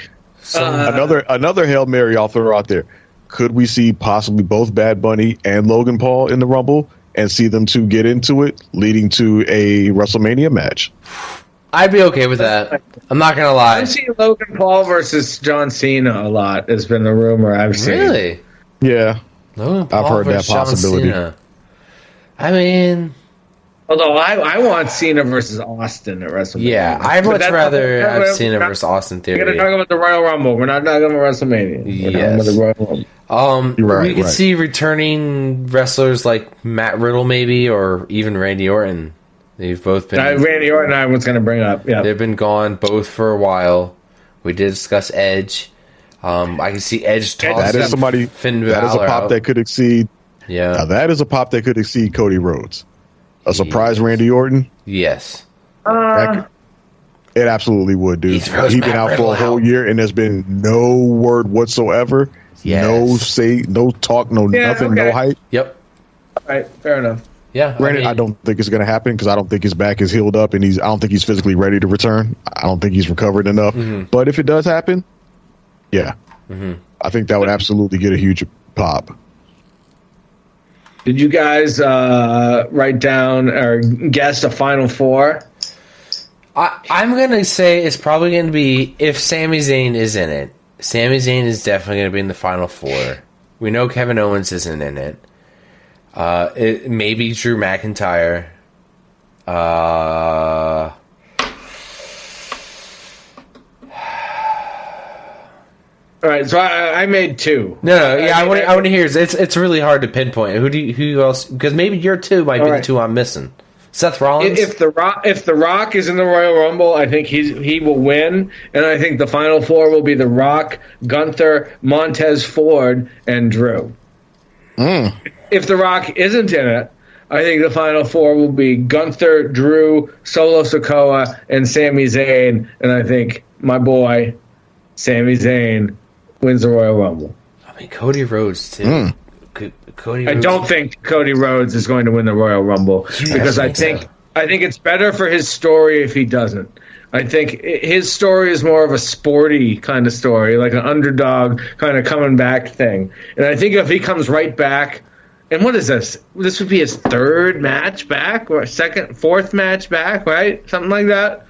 Another Hail Mary I'll throw out there. Could we see possibly both Bad Bunny and Logan Paul in the Rumble and see them two get into it, leading to a WrestleMania match? I'd be okay with that. I'm not gonna lie. I've seen Logan Paul versus John Cena a lot. Has been the rumor I've seen. Really? Yeah, Logan Paul I've heard that versus John possibility. Cena. I mean, although I want Cena versus Austin at WrestleMania. Yeah, I'd much rather have Cena versus Austin theory. We're gonna talk about the Royal Rumble. We're not talking about WrestleMania. Yes. The Royal Rumble. We could see returning wrestlers like Matt Riddle, maybe, or even Randy Orton. They've both been. Randy Orton, I was going to bring up. Yeah, they've been gone both for a while. We did discuss Edge. I can see Edge that is somebody. Finn that is a pop out. that could exceed. Yeah, now that is a pop that could exceed Cody Rhodes. A surprise Randy Orton. Yes, it absolutely would, dude. He's been out for a whole year, and there's been no word whatsoever. Yes. No talk, nothing, no hype. Yep. All right, fair enough. Yeah, granted, I don't think it's going to happen because I don't think his back is healed up, and I don't think he's physically ready to return. I don't think he's recovered enough. Mm-hmm. But if it does happen, I think that would absolutely get a huge pop. Did you guys write down or guess a final four? I'm going to say it's probably going to be, if Sami Zayn is in it, Sami Zayn is definitely going to be in the final four. We know Kevin Owens isn't in it. It maybe Drew McIntyre. All right, so I made two. No, I want to hear. It's really hard to pinpoint. Who else? Because maybe your two might be the two I'm missing. Seth Rollins. If the Rock is in the Royal Rumble, I think he will win, and I think the final four will be the Rock, Gunther, Montez Ford, and Drew. If the Rock isn't in it, I think the final four will be Gunther, Drew, Solo Sikoa, and Sami Zayn, and I think my boy Sami Zayn wins the Royal Rumble. I mean, Cody Rhodes too. Cody Rhodes. I don't think Cody Rhodes is going to win the Royal Rumble because I think it's better for his story if he doesn't. I think his story is more of a sporty kind of story, like an underdog kind of coming back thing. And I think if he comes right back, and what is this? This would be his third match back, or fourth match back, right? Something like that.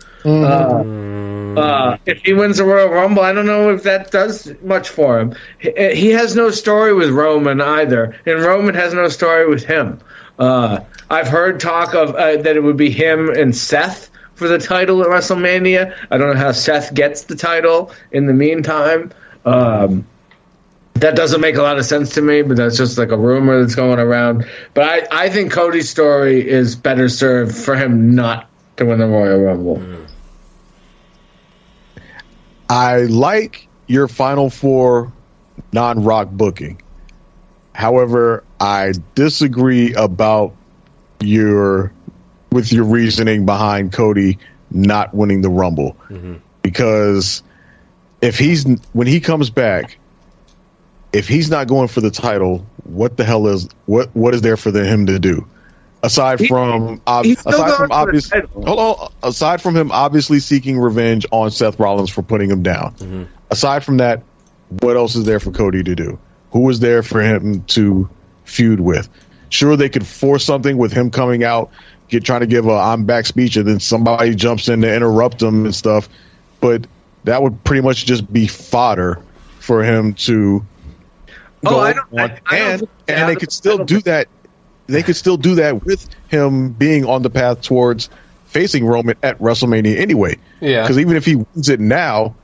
If he wins the Royal Rumble, I don't know if that does much for him. He has no story with Roman either, and Roman has no story with him. I've heard talk of that it would be him and Seth for the title at WrestleMania. I don't know how Seth gets the title in the meantime. That doesn't make a lot of sense to me, but that's just like a rumor that's going around. But I think Cody's story is better served for him not to win the Royal Rumble. I like your Final Four non-Rock booking. However, I disagree about your reasoning behind Cody not winning the Rumble. Because when he comes back, if he's not going for the title, what the hell is there for him to do? Aside from him obviously seeking revenge on Seth Rollins for putting him down. Aside from that, what else is there for Cody to do? Who is there for him to feud with? Sure, they could force something with him coming out, trying to give a "I'm back" speech, and then somebody jumps in to interrupt him and stuff. But that would pretty much just be fodder for him to go on. And they could still do that. They could still do that with him being on the path towards facing Roman at WrestleMania anyway. Yeah. Because even if he wins it now,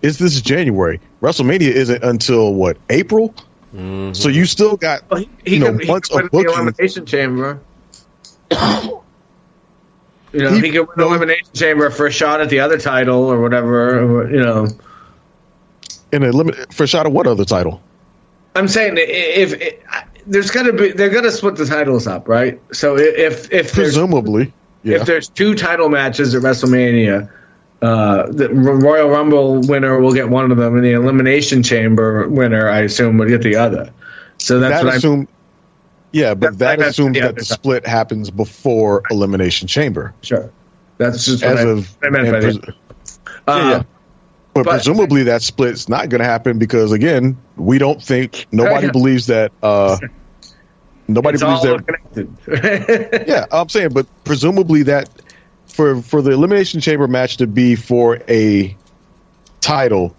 this is January. WrestleMania isn't until what, April? Mm-hmm. So you still got months of booking. The Elimination Chamber. He could win the Elimination Chamber for a shot at the other title or whatever. For a shot at what other title? I'm saying they're gonna split the titles up, right? So if presumably, if there's 2 title matches at WrestleMania, the Royal Rumble winner will get one of them, and the Elimination Chamber winner, I assume, would get the other. So that's what I assume. Yeah, but that assumes that the split happens before Elimination Chamber. Sure, that's just what I meant by that. But presumably that split's not going to happen because, again, we don't think nobody believes that. Nobody believes that. Yeah, I'm saying, but presumably that for the Elimination Chamber match to be for a title,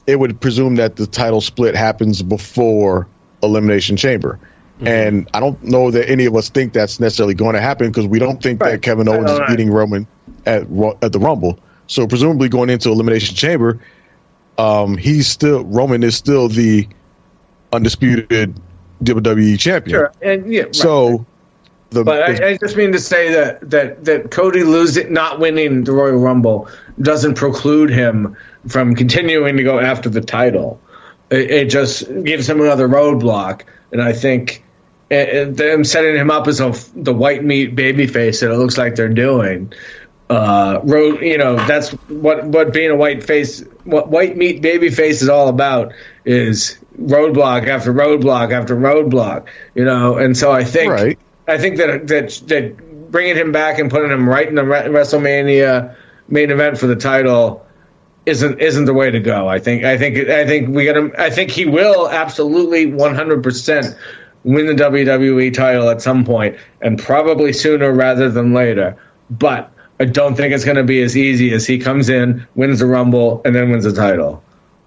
it would presume that the title split happens before Elimination Chamber. Mm-hmm. And I don't know that any of us think that's necessarily going to happen because we don't think that Kevin Owens is beating Roman at the Rumble. So presumably going into Elimination Chamber, Roman is still the undisputed WWE champion. Sure, and I just mean to say that Cody not winning the Royal Rumble doesn't preclude him from continuing to go after the title. It just gives him another roadblock, and I think them setting him up as the white meat babyface that it looks like they're doing. That's what being a white meat baby face is all about, is roadblock after roadblock after roadblock, and so I think that bringing him back and putting him right in the WrestleMania main event for the title isn't the way to go. I think he will absolutely 100% win the WWE title at some point, and probably sooner rather than later, but I don't think it's going to be as easy as he comes in, wins the Rumble, and then wins the title.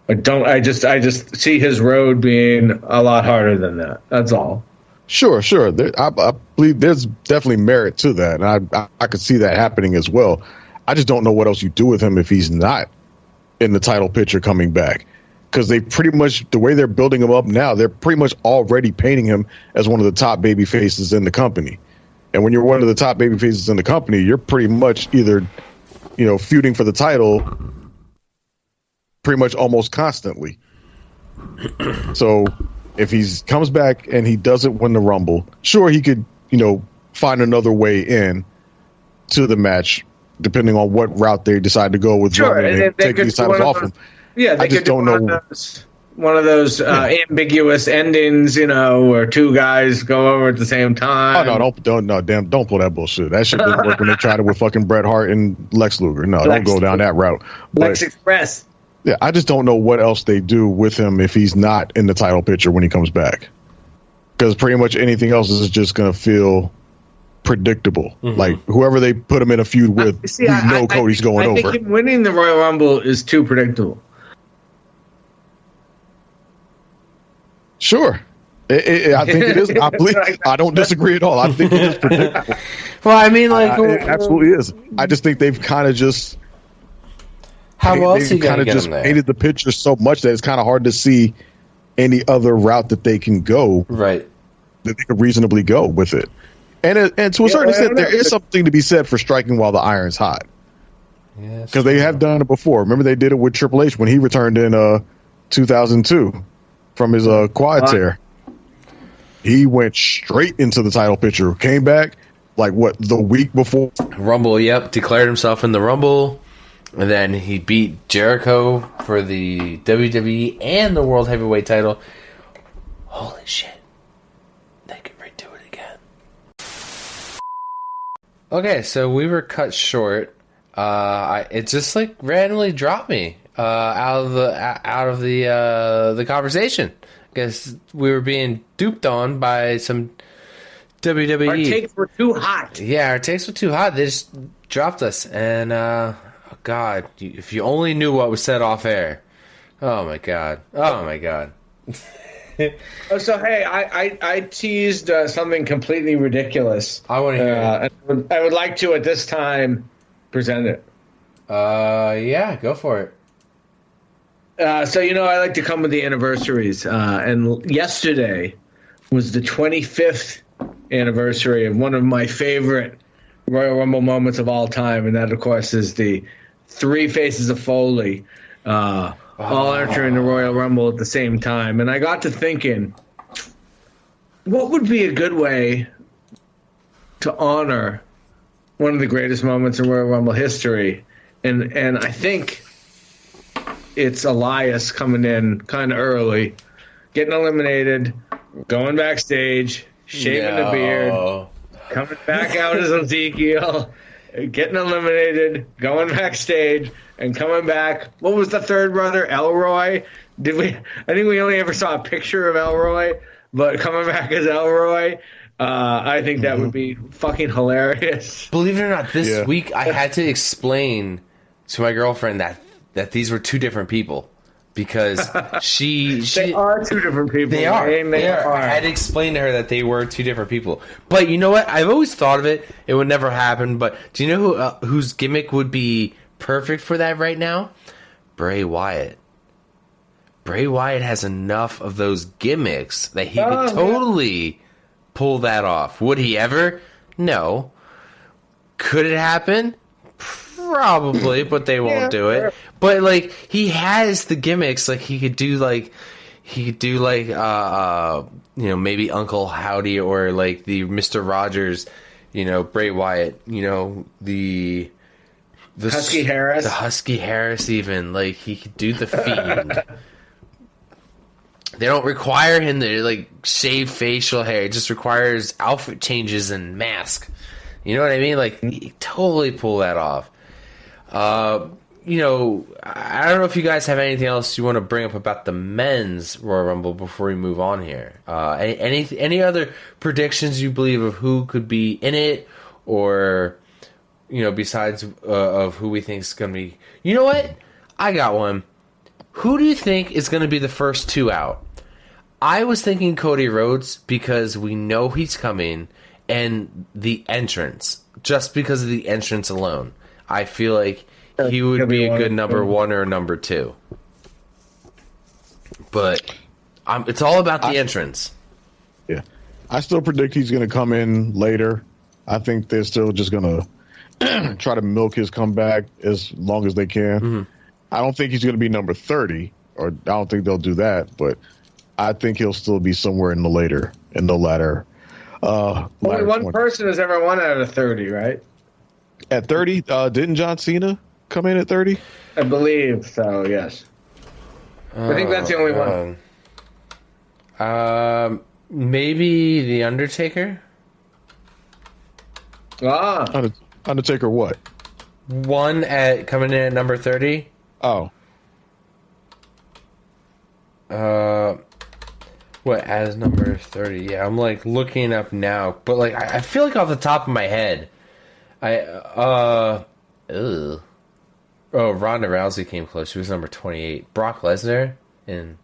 I just see his road being a lot harder than that. That's all. Sure. I believe there's definitely merit to that, and I could see that happening as well. I just don't know what else you do with him if he's not in the title picture coming back, because they pretty much, the way they're building him up now, they're pretty much already painting him as one of the top baby faces in the company. And when you're one of the top baby faces in the company, you're pretty much either, feuding for the title pretty much almost constantly. So if he comes back and he doesn't win the Rumble, sure, he could, find another way in to the match, depending on what route they decide to go with. Sure, and take these titles off him. Yeah, they just don't know. One of those ambiguous endings, where 2 guys go over at the same time. Oh no! Don't pull that bullshit. That shit didn't work when they tried it with fucking Bret Hart and Lex Luger. No, don't go down that route. Lex Express. Yeah, I just don't know what else they do with him if he's not in the title picture when he comes back. Because pretty much anything else is just going to feel predictable. Mm-hmm. Like whoever they put him in a feud with, Cody's going over. I think winning the Royal Rumble is too predictable. Sure. I think it is. I don't disagree at all. I think it is predictable. Well, I mean, it absolutely is. I just think they've kind of just painted the picture so much that it's kind of hard to see any other route that they can go. Right. That they could reasonably go with it. And to a certain extent, there is something to be said for striking while the iron's hot. Because they have done it before. Remember, they did it with Triple H when he returned in 2002 from his quad tear. He went straight into the title picture. Came back the week before Rumble. Yep, declared himself in the Rumble, and then he beat Jericho for the WWE and the World Heavyweight title. Holy shit! They could redo it again. Okay, so we were cut short. It just randomly dropped me out of the conversation. I guess we were being duped on by some WWE. Our takes were too hot. Yeah, our takes were too hot. They just dropped us. And, God, if you only knew what was said off air. Oh, my God. Oh, my God. So hey, I teased something completely ridiculous. I want to hear it. I would like to at this time present it. Yeah, go for it. So I like to come with the anniversaries, and yesterday was the 25th anniversary of one of my favorite Royal Rumble moments of all time, and that, of course, is the three faces of Foley all entering the Royal Rumble at the same time. And I got to thinking, what would be a good way to honor one of the greatest moments in Royal Rumble history? And I think it's Elias coming in kind of early, getting eliminated, going backstage, shaving the beard, coming back out as Ezekiel, getting eliminated, going backstage, and coming back. What was the third brother? Elroy? I think we only ever saw a picture of Elroy, but coming back as Elroy, I think that would be fucking hilarious. Believe it or not, this week I had to explain to my girlfriend that these were two different people. Because they are two different people. They are. I had to explain to her that they were two different people. But you know what? I've always thought of it. It would never happen. But do you know whose gimmick would be perfect for that right now? Bray Wyatt. Bray Wyatt has enough of those gimmicks that he could totally pull that off. Would he ever? No. Could it happen? Probably, but they won't do it. But like he has the gimmicks, like he could do maybe Uncle Howdy or like the Mr. Rogers, Bray Wyatt, the Husky Harris. The Husky Harris even, like he could do the Fiend. They don't require him to like shave facial hair, it just requires outfit changes and mask. You know what I mean? Like he totally pull that off. I don't know if you guys have anything else you want to bring up about the men's Royal Rumble before we move on here. Any other predictions you believe of who could be in it, or besides of who we think is going to be? You know what? I got one. Who do you think is going to be the first two out? I was thinking Cody Rhodes because we know he's coming, and the entrance, just because of the entrance alone. I feel like he would be a good number one or number two. But it's all about the entrance. Yeah. I still predict he's going to come in later. I think they're still just going to try to milk his comeback as long as they can. Mm-hmm. I don't think he's going to be number 30, or I don't think they'll do that, but I think he'll still be somewhere in the latter. Only one person has ever won out of 30, right? At 30, didn't John Cena come in at 30? I believe so, yes. I think that's the only one. Maybe The Undertaker? Undertaker what? One coming in at number 30? Oh. What, as number 30? Yeah, I'm like looking up now. But like I feel like off the top of my head, Ronda Rousey came close. She was number 28. Brock Lesnar in.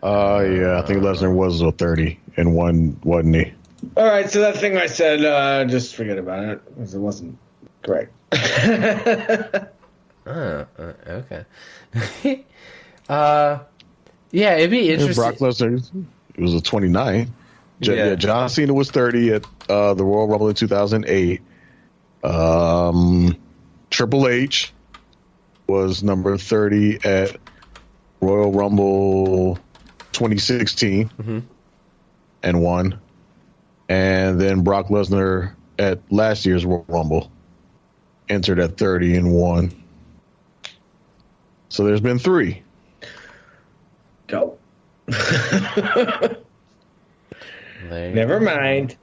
Yeah, I think Lesnar was a 30 and one, wasn't he? All right, so that thing I said, just forget about it because it wasn't correct. Okay. Yeah, it'd be interesting. Brock Lesnar, it was a 29. Yeah, John Cena was 30 at the Royal Rumble in 2008. Triple H was number 30 at Royal Rumble 2016 and won. And then Brock Lesnar at last year's Royal Rumble entered at 30 and won. So there's been 3. Go. Never mind.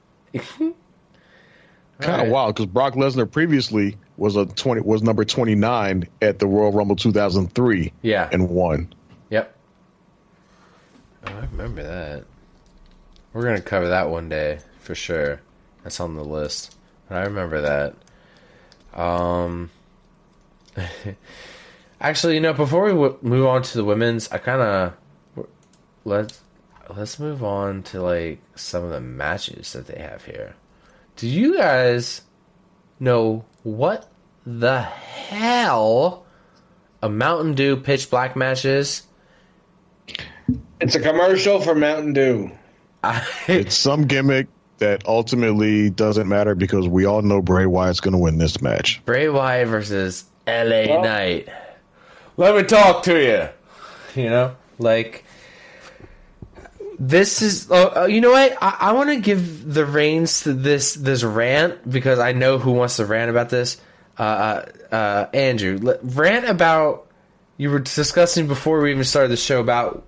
Kind of wild because Brock Lesnar previously was number 29 at the Royal Rumble 2003. Yeah, and won. Yep. Oh, I remember that. We're gonna cover that one day for sure. That's on the list. I remember that. Actually, before we move on to the women's, I kind of let's move on to like some of the matches that they have here. Do you guys know what the hell a Mountain Dew Pitch Black match is? It's a commercial for Mountain Dew. It's some gimmick that ultimately doesn't matter because we all know Bray Wyatt's going to win this match. Bray Wyatt versus LA Knight. Let me talk to you. You know, like this is. You know what? I want to give the reins to this rant because I know who wants to rant about this. Andrew, rant about. You were discussing before we even started the show about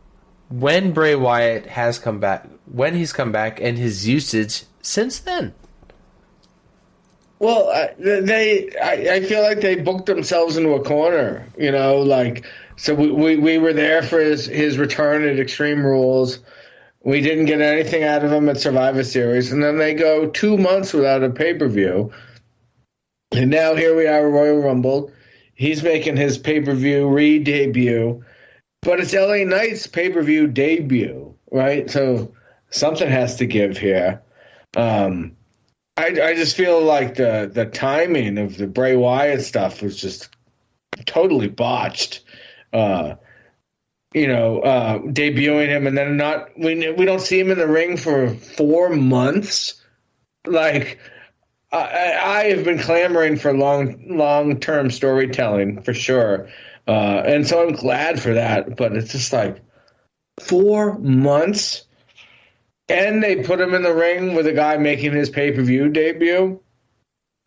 when Bray Wyatt has come back, when he's come back, and his usage since then. Well, I feel like they booked themselves into a corner, you know, like, so we were there for his return at Extreme Rules. We didn't get anything out of him at Survivor Series, and then they go 2 months without a pay-per-view. And now here we are at Royal Rumble. He's making his pay-per-view re-debut, but it's LA Knight's pay-per-view debut, right? So something has to give here. I just feel like the timing of the Bray Wyatt stuff was just totally botched. Debuting him and then we don't see him in the ring for 4 months. Like I have been clamoring for long-term storytelling for sure. And so I'm glad for that, but it's just like 4 months. And they put him in the ring with a guy making his pay-per-view debut.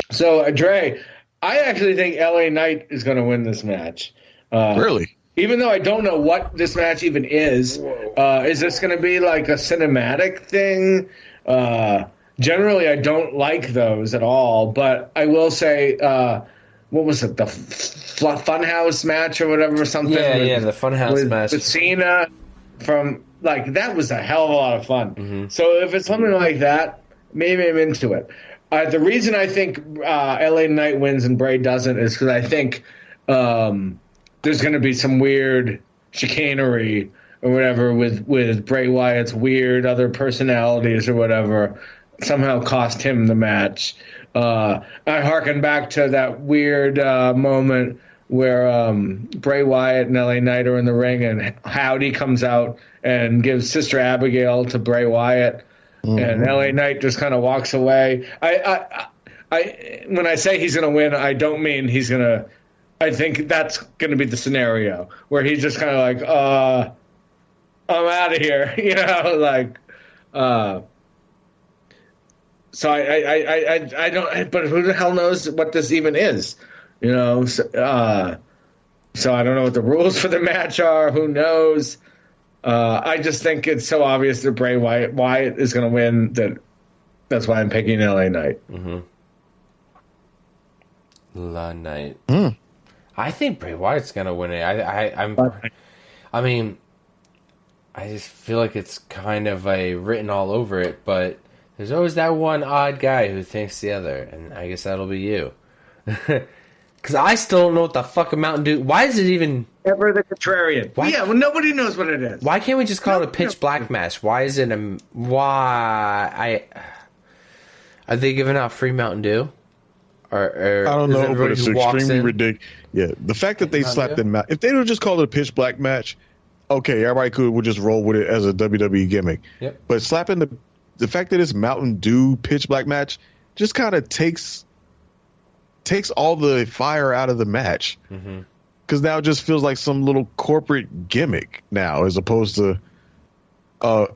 So, Dre, I actually think LA Knight is going to win this match. Really? Even though I don't know what this match even is. Is this going to be like a cinematic thing? Generally, I don't like those at all. But I will say, what was it? The Funhouse match or whatever? Something. Yeah, the Funhouse match. With Cena from... Like, that was a hell of a lot of fun. Mm-hmm. So if it's something like that, maybe I'm into it. The reason I think LA Knight wins and Bray doesn't is because I think there's going to be some weird chicanery or whatever with Bray Wyatt's weird other personalities or whatever somehow cost him the match. I harken back to that weird moment where Bray Wyatt and LA Knight are in the ring and Howdy comes out and gives Sister Abigail to Bray Wyatt, and LA Knight just kind of walks away. I when I say he's going to win, I don't mean he's going to. I think that's going to be the scenario where he's just kind of like, I'm out of here, you know, like. So I don't. But who the hell knows what this even is, you know? So I don't know what the rules for the match are. Who knows? I just think it's so obvious that Bray Wyatt is going to win that's why I'm picking LA Knight. Mm-hmm. LA Knight. I think Bray Wyatt's going to win it. I mean, I just feel like it's kind of written all over it, but there's always that one odd guy who thinks the other, and I guess that'll be you. Because I still don't know what the fuck a Mountain Dew... Why is it even... Ever the contrarian. Yeah, well, nobody knows what it is. Why can't we just call it a pitch black match? Why is it a... Why... Are they giving out free Mountain Dew? Or I don't know, but it's extremely ridiculous. Yeah, the fact that they slapped them out... If they would just call it a pitch black match, okay, everybody would just roll with it as a WWE gimmick. Yep. But slapping the fact that it's Mountain Dew pitch black match just kind of takes all the fire out of the match. Mm-hmm. Because now it just feels like some little corporate gimmick now, as opposed to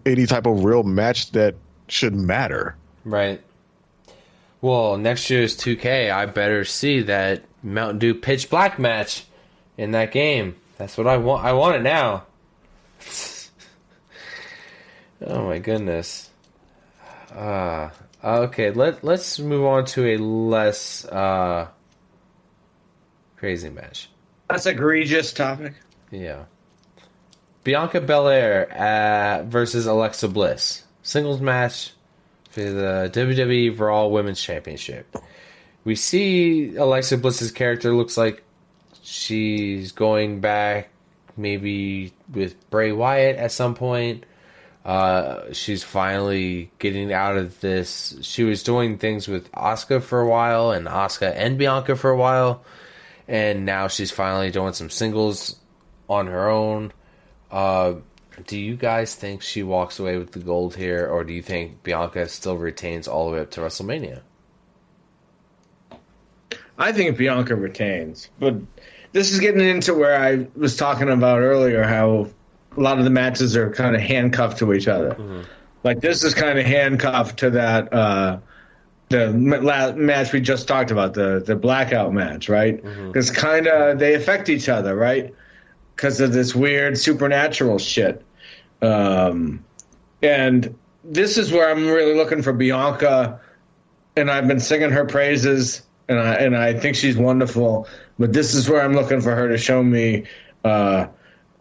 any type of real match that should matter. Right. Well, next year's 2K, I better see that Mountain Dew pitch black match in that game. That's what I want. I want it now. Oh my goodness. Okay, let's move on to a less crazy match. That's an egregious topic. Yeah. Bianca Belair versus Alexa Bliss. Singles match for the WWE Raw Women's Championship. We see Alexa Bliss's character looks like she's going back maybe with Bray Wyatt at some point. She's finally getting out of this. She was doing things with Asuka for a while, and Asuka and Bianca for a while, and now she's finally doing some singles on her own. Do you guys think she walks away with the gold here, or do you think Bianca still retains all the way up to WrestleMania? I think Bianca retains, but this is getting into where I was talking about earlier, how a lot of the matches are kind of handcuffed to each other. Mm-hmm. Like this is kind of handcuffed to that the match we just talked about, the blackout match, right? Because kind of they affect each other, right? Because of this weird supernatural shit. And this is where I'm really looking for Bianca, and I've been singing her praises, and I think she's wonderful. But this is where I'm looking for her to show me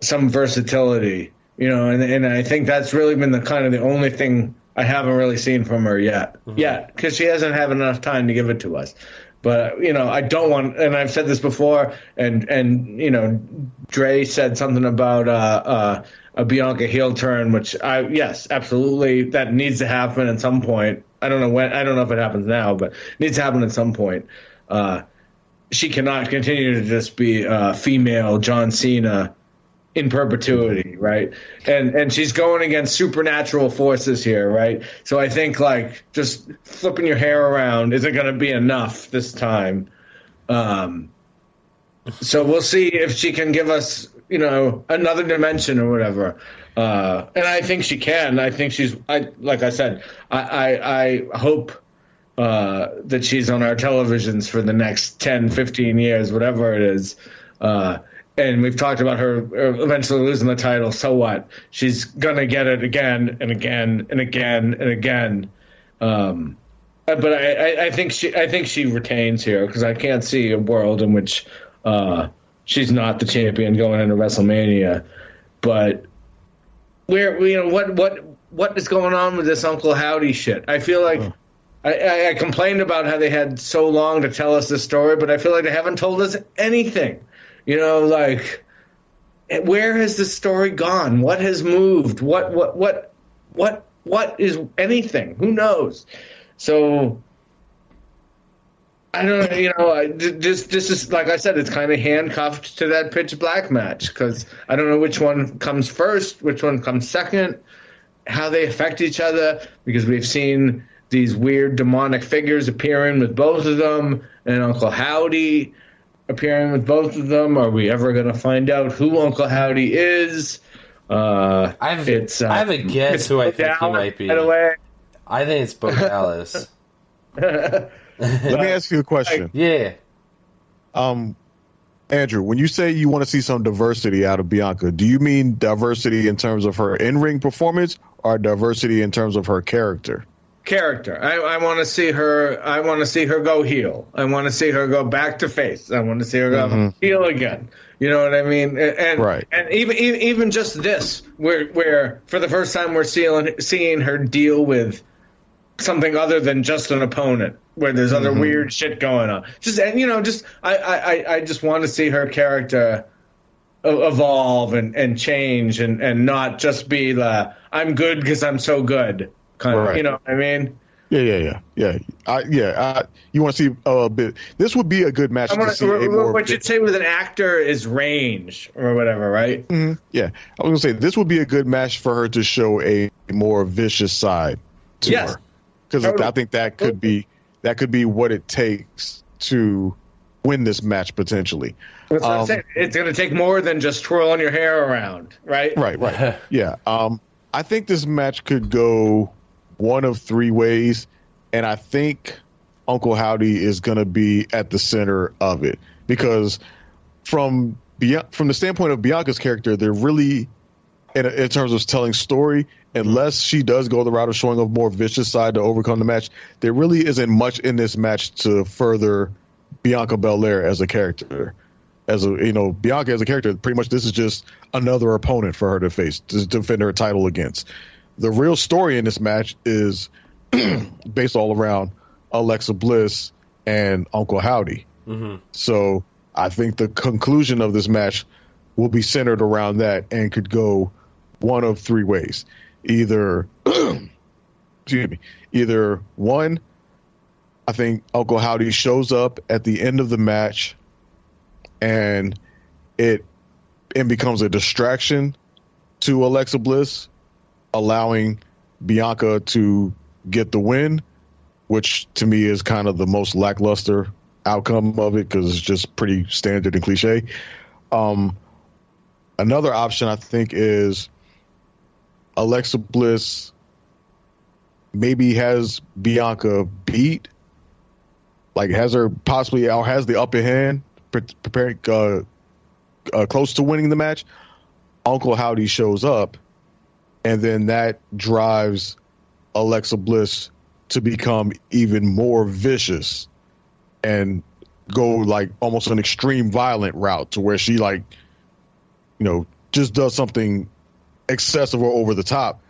some versatility, and I think that's really been the only thing I haven't really seen from her yet, because she hasn't had enough time to give it to us. But I don't want, and I've said this before, and Dre said something about a Bianca heel turn, which yes, absolutely, that needs to happen at some point. I don't know when. I don't know if it happens now, but it needs to happen at some point. She cannot continue to just be female John Cena in perpetuity, right? And she's going against supernatural forces here, right? So I think just flipping your hair around isn't going to be enough this time. So we'll see if she can give us, another dimension or whatever. And I think she can. I think like I said, I hope that she's on our televisions for the next 10, 15 years, whatever it is. And we've talked about her eventually losing the title. So what? She's gonna get it again and again and again and again. But I think she retains here, because I can't see a world in which she's not the champion going into WrestleMania. But what is going on with this Uncle Howdy shit? I feel like I complained about how they had so long to tell us this story, but I feel like they haven't told us anything. Where has this story gone? What has moved? What is anything? Who knows? So I don't know. This is, like I said, it's kind of handcuffed to that Pitch Black match, because I don't know which one comes first, which one comes second, how they affect each other, because we've seen these weird demonic figures appearing with both of them, and Uncle Howdy appearing with both of them. Are we ever going to find out who Uncle Howdy is? I have a guess who I think he might be. By the way, I think it's Bo Dallas. Let me ask you a question. Yeah. Andrew, when you say you want to see some diversity out of Bianca, do you mean diversity in terms of her in-ring performance, or diversity in terms of her character? Character. I want to see her. I want to see her go heel. I want to see her go back to face. I want to see her go heel again. You know what I mean? And right. And even just this, where for the first time we're seeing her deal with something other than just an opponent, where there's other weird shit going on. I just want to see her character evolve and change and not just be the I'm good because I'm so good kind of. You know what I mean? Yeah. You want to see a bit. This would be a good match to see. What you'd say with an actor is range or whatever, right? Mm-hmm. Yeah, I was gonna say this would be a good match for her to show a more vicious side to her, because I think that could be what it takes to win this match potentially. That's what I'm saying. It's going to take more than just twirling your hair around, right? Right. Yeah. I think this match could go one of three ways, and I think Uncle Howdy is going to be at the center of it, because from the standpoint of Bianca's character, they're really, in terms of telling story, unless she does go the route of showing a more vicious side to overcome the match, there really isn't much in this match to further Bianca Belair as a character. Bianca as a character, pretty much this is just another opponent for her to face, to defend her title against. The real story in this match is based all around Alexa Bliss and Uncle Howdy. Mm-hmm. So I think the conclusion of this match will be centered around that and could go one of three ways. either excuse me, either one, I think Uncle Howdy shows up at the end of the match and it becomes a distraction to Alexa Bliss, allowing Bianca to get the win, which to me is kind of the most lackluster outcome of it because it's just pretty standard and cliche. Another option I think is Alexa Bliss maybe has Bianca beat, like has her possibly or has the upper hand, preparing close to winning the match. Uncle Howdy shows up, and then that drives Alexa Bliss to become even more vicious and go like almost an extreme violent route to where she like, just does something excessive or over the top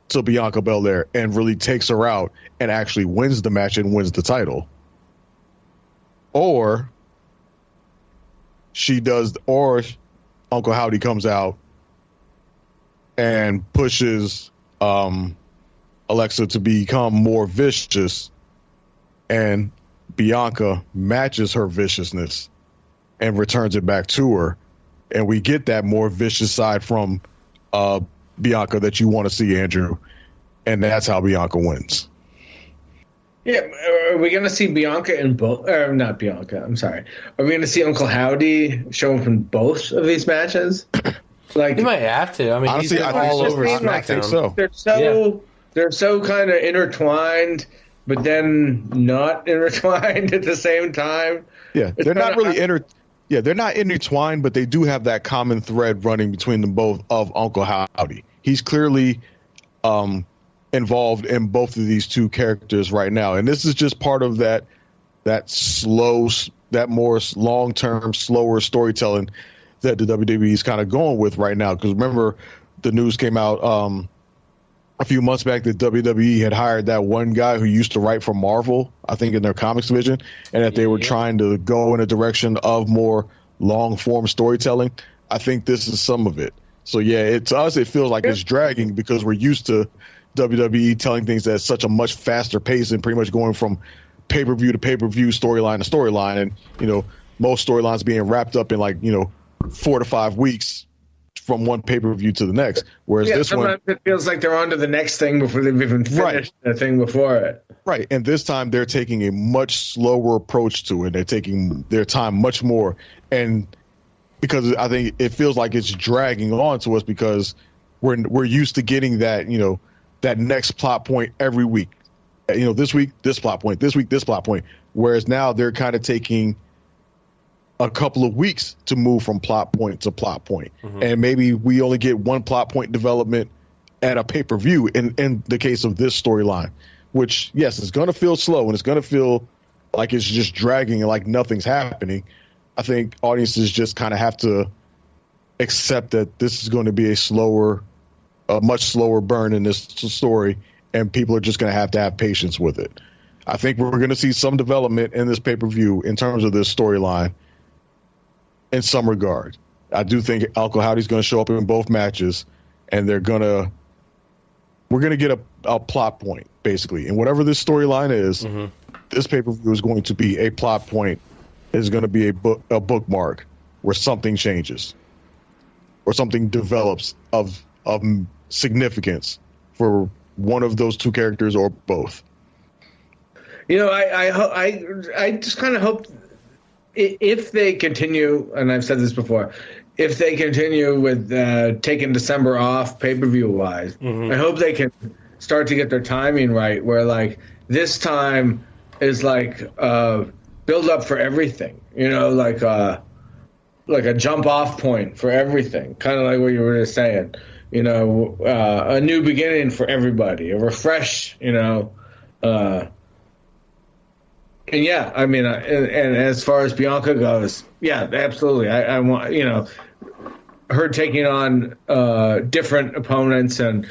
to Bianca Belair and really takes her out and actually wins the match and wins the title. Or Uncle Howdy comes out and pushes Alexa to become more vicious, and Bianca matches her viciousness and returns it back to her, and we get that more vicious side from Bianca that you want to see, Andrew, and that's how Bianca wins. Yeah, are we going to see Bianca in both? Or not Bianca, I'm sorry. Are we going to see Uncle Howdy show up in both of these matches? Like, he might have to. I mean, honestly, he's all over SmackDown. I think so. They're so kind of intertwined, but then not intertwined at the same time. Yeah, they're not really they're not intertwined, but they do have that common thread running between them both of Uncle Howdy. He's clearly involved in both of these two characters right now, and this is just part of that more long-term, slower storytelling that the WWE is kind of going with right now. Because remember, the news came out a few months back that WWE had hired that one guy who used to write for Marvel, I think in their comics division, and that they were trying to go in a direction of more long-form storytelling. I think this is some of it. So yeah, to us it feels like it's dragging because we're used to WWE telling things at such a much faster pace and pretty much going from pay-per-view to pay-per-view, storyline to storyline, and most storylines being wrapped up in 4 to 5 weeks from one pay-per-view to the next. Whereas this one, it feels like they're on to the next thing before they've even finished the thing before it. Right, and this time they're taking a much slower approach to it. They're taking their time much more, and because I think it feels like it's dragging on to us because we're used to getting that that next plot point every week. This week this plot point, this week this plot point. Whereas now they're kind of taking a couple of weeks to move from plot point to plot point. Mm-hmm. And maybe we only get one plot point development at a pay-per-view in the case of this storyline, which, yes, it's going to feel slow and it's going to feel like it's just dragging and like nothing's happening. I think audiences just kind of have to accept that this is going to be a much slower burn in this story, and people are just going to have patience with it. I think we're going to see some development in this pay-per-view in terms of this storyline in some regard. I do think Uncle Howdy's going to show up in both matches, and we're going to get a plot point, basically. And whatever this storyline is, this pay-per-view is going to be a plot point. It's going to be a bookmark where something changes or something develops of significance for one of those two characters or both. I just kind of hope if they continue, and I've said this before, if they continue with taking December off pay-per-view wise, I hope they can start to get their timing right, where like this time is like build up for everything, like a jump off point for everything, kind of like what you were just saying, a new beginning for everybody, a refresh, and yeah, I mean, and as far as Bianca goes, yeah, absolutely. I want, her taking on different opponents and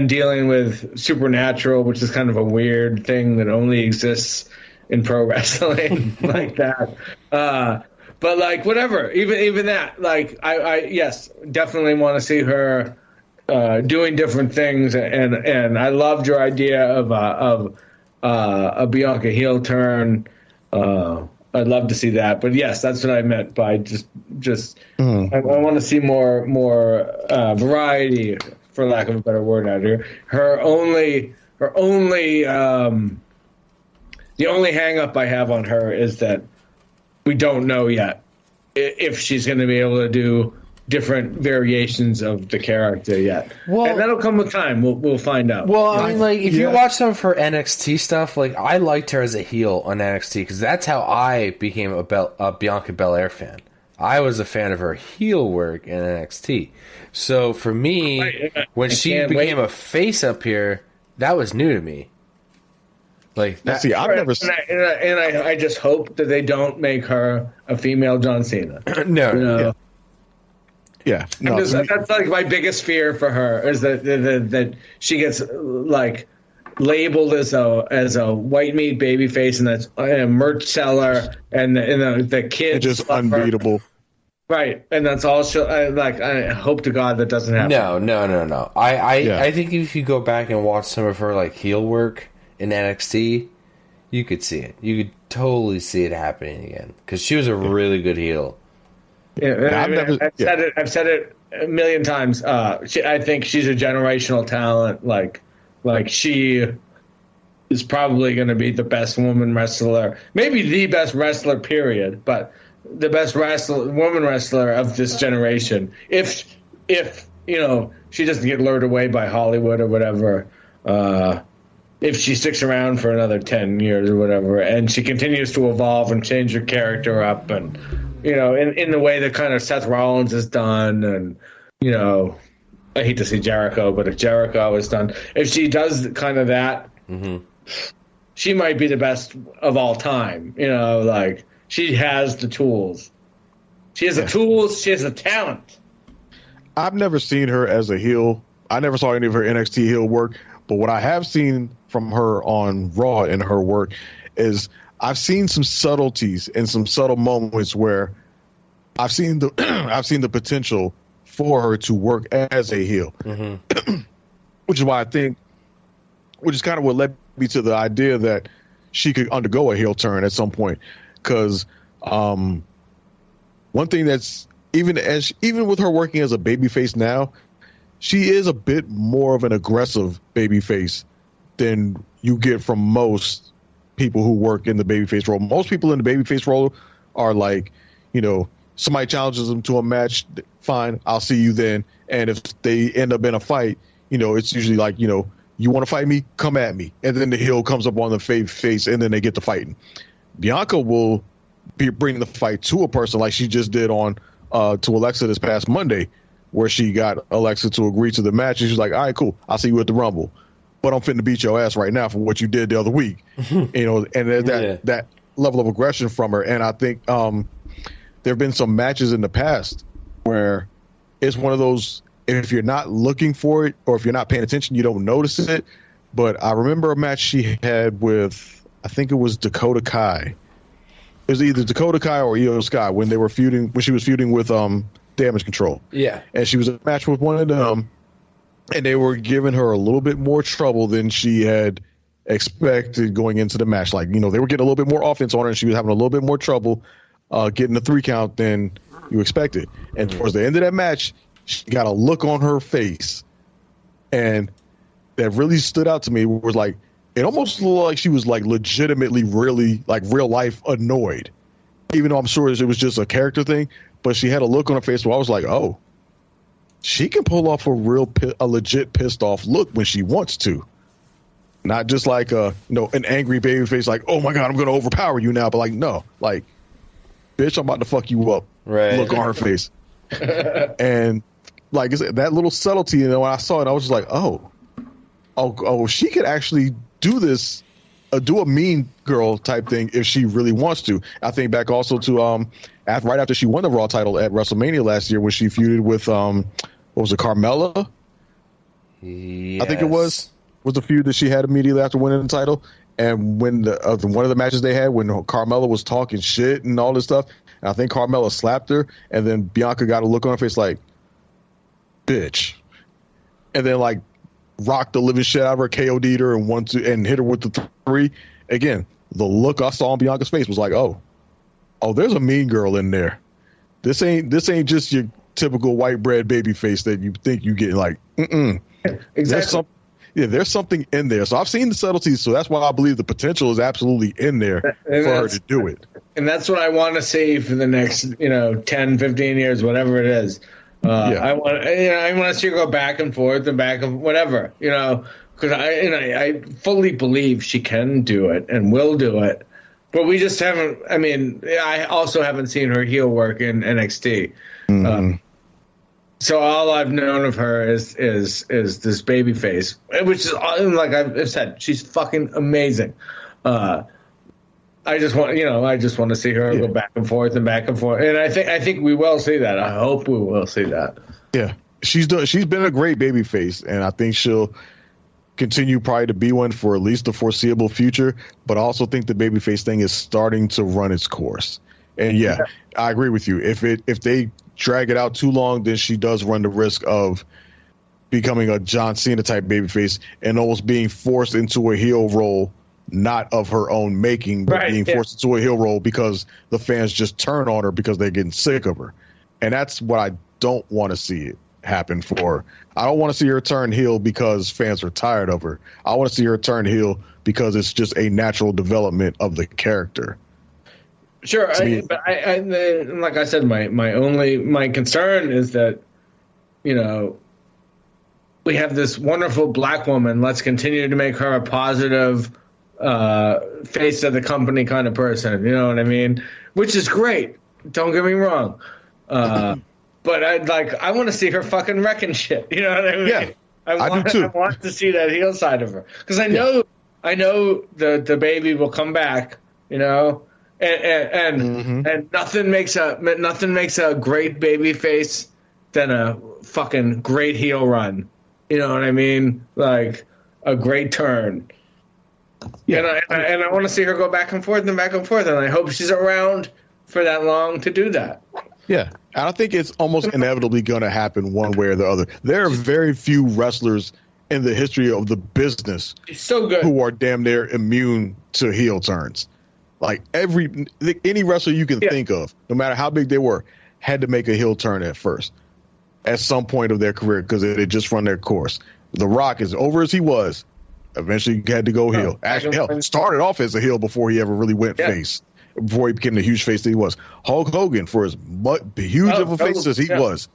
dealing with Supernatural, which is kind of a weird thing that only exists in pro wrestling like that. But like, whatever, even that, like, I yes, definitely want to see her doing different things, and I loved your idea of a Bianca heel turn. I'd love to see that, but yes, that's what I meant by just. I want to see more variety, for lack of a better word, out here. The only hang up I have on her is that we don't know yet if she's going to be able to do different variations of the character yet. Well, and that'll come with time. We'll find out. Well, I mean, like, if you watch some of her NXT stuff, like, I liked her as a heel on NXT because that's how I became a Bianca Belair fan. I was a fan of her heel work in NXT. So for me, when she became a face up here, that was new to me. Like that. See, I've never seen. And I just hope that they don't make her a female John Cena. No. You know? Yeah. No, that's like my biggest fear for her is that she gets like labeled as a white meat baby face and that's a merch seller and the kids just unbeatable. Right, and that's all. I hope to God that doesn't happen. No. I think if you go back and watch some of her like heel work in NXT, you could see it. You could totally see it happening again because she was a really good heel. Yeah, I've said it a million times. I think she's a generational talent. Like she is probably going to be the best woman wrestler, maybe the best wrestler. Period. But the best woman wrestler of this generation. If she doesn't get lured away by Hollywood or whatever. If she sticks around for another 10 years or whatever, and she continues to evolve and change her character up, and in the way that kind of Seth Rollins has done, and I hate to see Jericho, but if Jericho is done, if she does kind of that, she might be the best of all time. Like she has the tools, she has the tools, she has the talent. I've never seen her as a heel. I never saw any of her NXT heel work. But what I have seen from her on Raw in her work is I've seen some subtleties and some subtle moments where I've seen the potential for her to work as a heel, which is why which is kind of what led me to the idea that she could undergo a heel turn at some point. Because one thing that's even with her working as a babyface now, she is a bit more of an aggressive babyface than you get from most people who work in the babyface role. Most people in the babyface role are like, somebody challenges them to a match, fine, I'll see you then. And if they end up in a fight, it's usually like, you want to fight me? Come at me. And then the heel comes up on the face and then they get to fighting. Bianca will bring the fight to a person like she just did on to Alexa this past Monday, where she got Alexa to agree to the match. And she's like, all right, cool. I'll see you at the Rumble. But I'm finna beat your ass right now for what you did the other week. And there's that level of aggression from her. And I think there have been some matches in the past where it's one of those, if you're not looking for it or if you're not paying attention, you don't notice it. But I remember a match she had with, I think it was Dakota Kai. It was either Dakota Kai or Io Sky when she was feuding with Damage Control. Yeah. And she was a match with one of them, and they were giving her a little bit more trouble than she had expected going into the match. Like, they were getting a little bit more offense on her, and she was having a little bit more trouble getting the 3 count than you expected. And towards the end of that match, she got a look on her face, and that really stood out to me. Was like, it almost looked like she was like legitimately really like real life annoyed, even though I'm sure it was just a character thing. But she had a look on her face where I was like, oh, she can pull off a legit pissed off look when she wants to. Not just like an angry baby face, like, oh my God, I'm going to overpower you now. But like, no, like, bitch, I'm about to fuck you up. Right. Look on her face. And like I said, that little subtlety, when I saw it, I was just like, oh, she could actually do this, do a mean girl type thing if she really wants to. I think back also to right after she won the Raw title at WrestleMania last year when she feuded with what was it, Carmella? Yes. I think it was the feud that she had immediately after winning the title. And when one of the matches they had when Carmella was talking shit and all this stuff, and I think Carmella slapped her, and then Bianca got a look on her face like, bitch, and then like rocked the living shit out of her, KO'd her, and hit her with the 3. Again, the look I saw on Bianca's face was like, oh, there's a mean girl in there. This ain't just your typical white bread baby face that you think you get. Like, exactly. There's something in there. So I've seen the subtleties, so that's why I believe the potential is absolutely in there for her to do it. And that's what I want to see for the next, 10, 15 years, whatever it is. I want to see her go back and forth and back and whatever, because I fully believe she can do it and will do it, but we just haven't. I mean, I also haven't seen her heel work in NXT. So all I've known of her is this baby face, which is, like I've said, she's fucking amazing. I just want to see her go back and forth, and I think we will see that. I hope we will see that. Yeah, she's been a great baby face, and I think she'll continue probably to be one for at least the foreseeable future. But I also think the babyface thing is starting to run its course. And yeah, I agree with you. If they drag it out too long, then she does run the risk of becoming a John Cena type babyface and almost being forced into a heel role, not of her own making, but being forced into a heel role because the fans just turn on her because they're getting sick of her. And that's what I don't want to see it happen for. I don't want to see her turn heel because fans are tired of her. I want to see her turn heel because it's just a natural development of the character. Sure, but like I said, my concern is that, we have this wonderful black woman. Let's continue to make her a positive face of the company kind of person. You know what I mean? Which is great. Don't get me wrong. But I want to see her fucking wrecking shit. You know what I mean? Yeah, I do too. I want to see that heel side of her because I know the baby will come back. And nothing makes a great baby face than a fucking great heel run. You know what I mean? Like a great turn. Yeah. And I want to see her go back and forth, and I hope she's around for that long to do that. Yeah. And I think it's almost inevitably going to happen one way or the other. There are very few wrestlers in the history of the business who are damn near immune to heel turns. Like any wrestler you can think of, no matter how big they were, had to make a heel turn at first, at some point of their career, because it had just run their course. The Rock, as over as he was, eventually had to go heel. Actually, started off as a heel before he ever really went face, before he became the huge face that he was. Hulk Hogan, for as huge of a face as he was,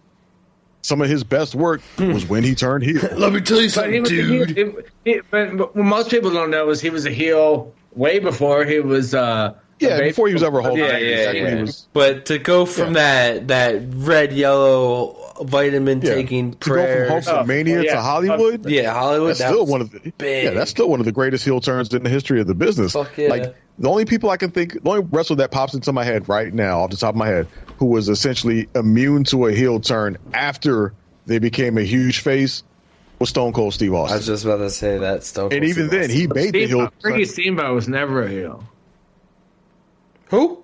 some of his best work was when he turned heel. Let me tell you something, dude. But what most people don't know is he was a heel way before he was before he was ever Hulk Hogan. But to go from that red yellow vitamin taking prayer, to go from Hulkamania to Hollywood, Hollywood, that's still one of the greatest heel turns in the history of the business. Like the only people I can think, the only wrestler that pops into my head right now, off the top of my head, who was essentially immune to a heel turn after they became a huge face, was Stone Cold Steve Austin. I was just about to say that Stone Cold. And even then, he made the heel. Ricky Steamboat was never a heel. Who?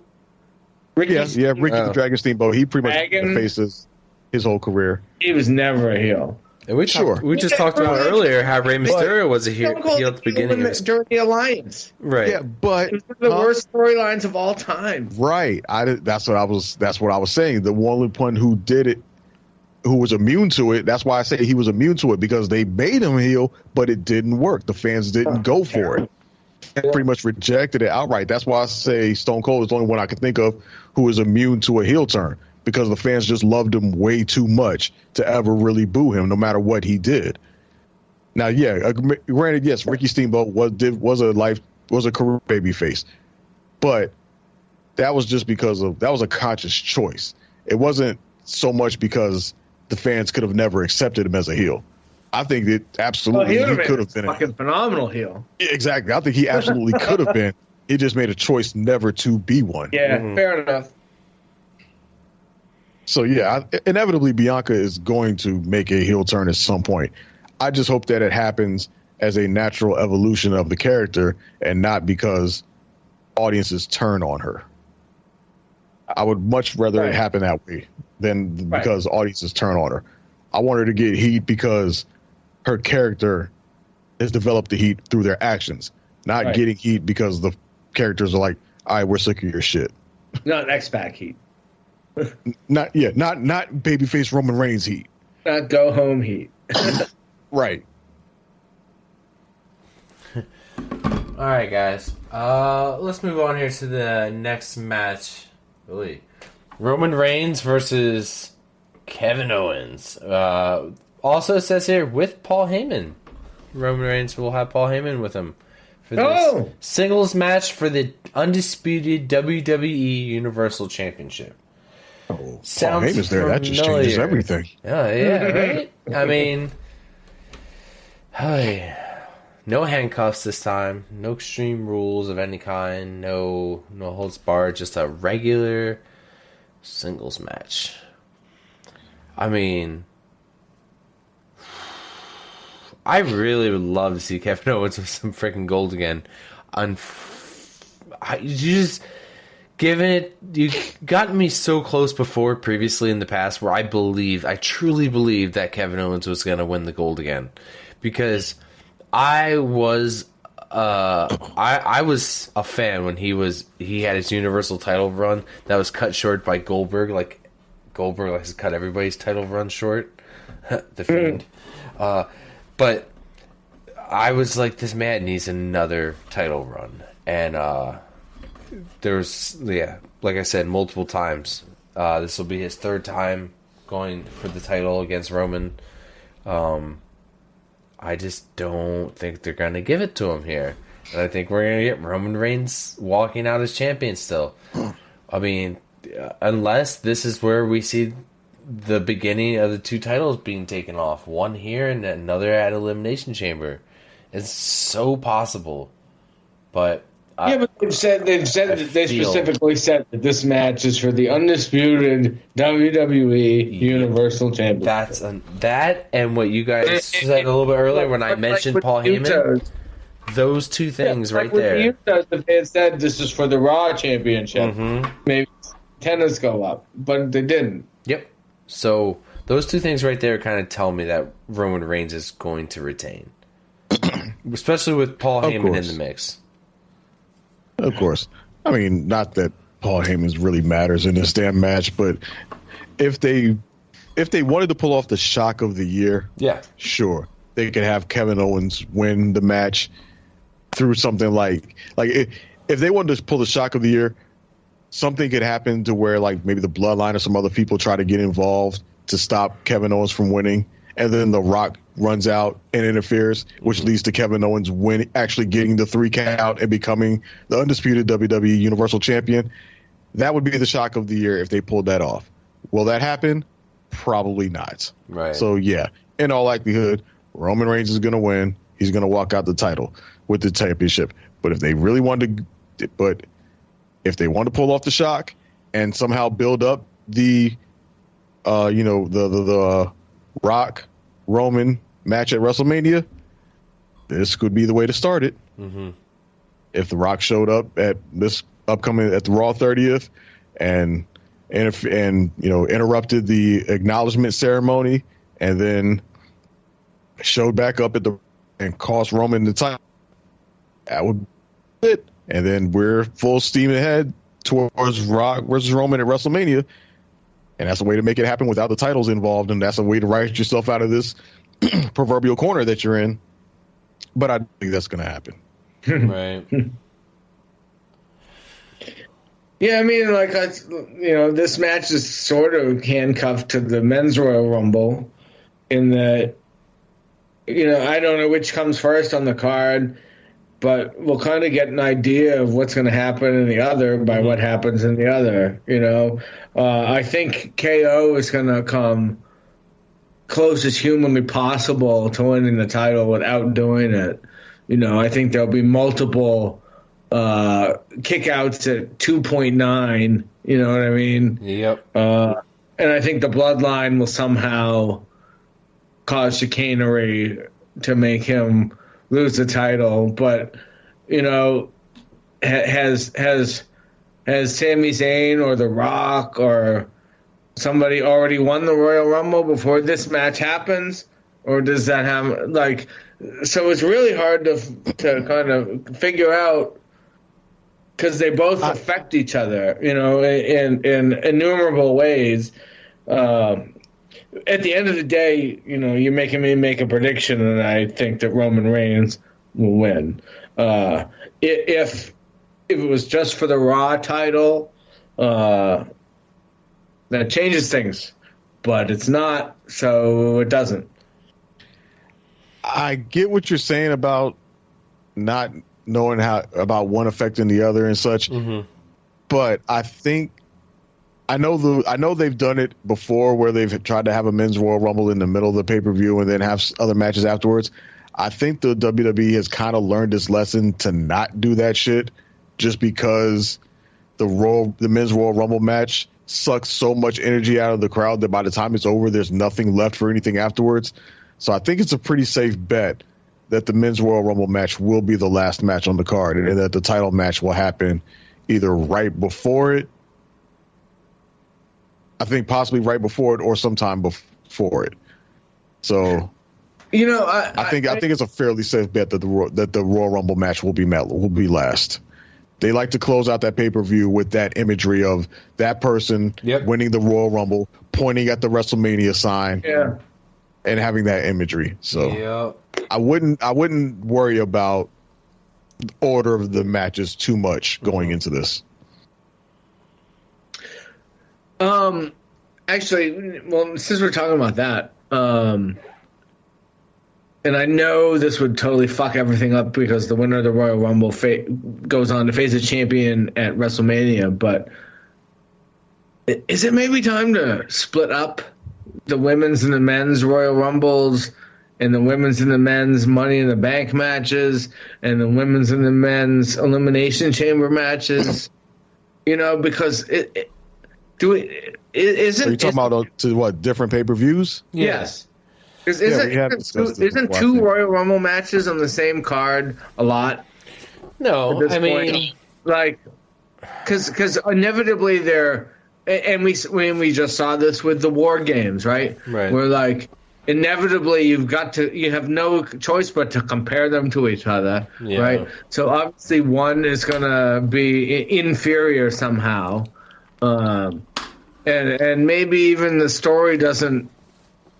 Ricky the Dragon Steamboat. He pretty much faces his whole career. He was never a heel. And we just talked about earlier how Rey Mysterio was a heel at the beginning during the Alliance. Right. Yeah, but it was one of the worst storylines of all time. Right. That's what I was saying. The one who did it, who was immune to it. That's why I say he was immune to it, because they made him heel, but it didn't work. The fans didn't go for it. They pretty much rejected it outright. That's why I say Stone Cold is the only one I can think of who is immune to a heel turn, because the fans just loved him way too much to ever really boo him, no matter what he did. Now, granted, yes, Ricky Steamboat was a career baby face, but that was just because that was a conscious choice. It wasn't so much because the fans could have never accepted him as a heel. I think that absolutely he could have been a fucking phenomenal heel. Exactly. I think he absolutely could have been. He just made a choice never to be one. Yeah, fair enough. So, inevitably, Bianca is going to make a heel turn at some point. I just hope that it happens as a natural evolution of the character and not because audiences turn on her. I would much rather it happen that way than because audiences turn on her. I want her to get heat because her character has developed the heat through their actions, not getting heat because the characters are like, all right, we're sick of your shit. Not X-Pac heat. Not babyface Roman Reigns heat. Not go home heat. Right. All right, guys. Let's move on here to the next match. Really, Roman Reigns versus Kevin Owens. Also says here with Paul Heyman. Roman Reigns will have Paul Heyman with him for this singles match for the undisputed WWE Universal Championship. Oh, Paul Heyman's there. That just changes everything. Yeah, right? I mean, no handcuffs this time. No extreme rules of any kind. No holds barred. Just a regular singles match. I mean, I really would love to see Kevin Owens with some freaking gold again. You got me so close before previously in the past where I truly believed that Kevin Owens was going to win the gold again, because I was a fan when he had his Universal title run that was cut short by Goldberg. Like Goldberg likes to cut everybody's title run short. The Fiend. But I was like, this man needs another title run. And there's, like I said, multiple times. This will be his third time going for the title against Roman. I just don't think they're going to give it to him here. And I think we're going to get Roman Reigns walking out as champion still. I mean, unless this is where we see the beginning of the two titles being taken off. One here and another at Elimination Chamber. It's so possible. But but they specifically said that this match is for the undisputed WWE Universal Championship. That's that, and what you guys said a little bit earlier when I mentioned Paul Heyman. Those two things right there. If they had said this is for the Raw Championship, maybe tennis go up, but they didn't. Yep. So those two things right there kind of tell me that Roman Reigns is going to retain, especially with Paul Heyman in the mix. Of course. I mean, not that Paul Heyman really matters in this damn match, but if they wanted to pull off the shock of the year, sure, they could have Kevin Owens win the match through something like if they wanted to pull the shock of the year, something could happen to where like maybe the Bloodline or some other people try to get involved to stop Kevin Owens from winning, and then The Rock runs out and interferes, which leads to Kevin Owens actually getting the 3 count and becoming the undisputed WWE Universal Champion. That would be the shock of the year if they pulled that off. Will that happen? Probably not. Right. So yeah, in all likelihood, Roman Reigns is going to win. He's going to walk out the title with the championship. But if they really wanted to, if they want to pull off the shock and somehow build up the, the Rock Roman match at WrestleMania, this could be the way to start it. Mm-hmm. If The Rock showed up at this upcoming at the Raw 30th and interrupted the acknowledgement ceremony and then showed back up and cost Roman the title, that would be it. And then we're full steam ahead towards Rock versus Roman at WrestleMania. And that's a way to make it happen without the titles involved. And that's a way to write yourself out of this proverbial corner that you're in. But I don't think that's going to happen. Right. Yeah, I mean, this match is sort of handcuffed to the Men's Royal Rumble in that, I don't know which comes first on the card, but we'll kind of get an idea of what's going to happen in the other by what happens in the other, I think KO is going to come close as humanly possible to winning the title without doing it. I think there'll be multiple kickouts at 2.9, you know what I mean? Yep. And I think the Bloodline will somehow cause chicanery to make him lose the title. But, has Sami Zayn or The Rock or somebody already won the Royal Rumble before this match happens? or does that have like? So it's really hard to kind of figure out because they both affect each other, in innumerable ways. At the end of the day, you're making me make a prediction, and I think that Roman Reigns will win. If it was just for the Raw title, that changes things, but it's not, so it doesn't. I get what you're saying about not knowing how about one affecting the other and such, but I know they've done it before where they've tried to have a men's Royal Rumble in the middle of the pay-per-view and then have other matches afterwards. I think the WWE has kind of learned this lesson to not do that shit, just because the men's Royal Rumble match sucks so much energy out of the crowd that by the time it's over, there's nothing left for anything afterwards. So I think it's a pretty safe bet that the men's Royal Rumble match will be the last match on the card, and that the title match will happen either right before it, I think possibly right before it, or sometime before it. So, I think it's a fairly safe bet that the Royal Rumble match will be last. They like to close out that pay-per-view with that imagery of that person winning the Royal Rumble, pointing at the WrestleMania sign, and having that imagery. So, I wouldn't worry about the order of the matches too much going into this. Actually, well, since we're talking about that, and I know this would totally fuck everything up because the winner of the Royal Rumble goes on to face a champion at WrestleMania, but is it maybe time to split up the women's and the men's Royal Rumbles and the women's and the men's Money in the Bank matches and the women's and the men's Elimination Chamber matches? Because are you talking about different pay-per-views? Yes. Isn't two Royal Rumble matches on the same card a lot? No, I mean, because inevitably they're, and we just saw this with the War Games, right? Right. Where inevitably you have no choice but to compare them to each other, right? So obviously one is gonna be inferior somehow, and maybe even the story doesn't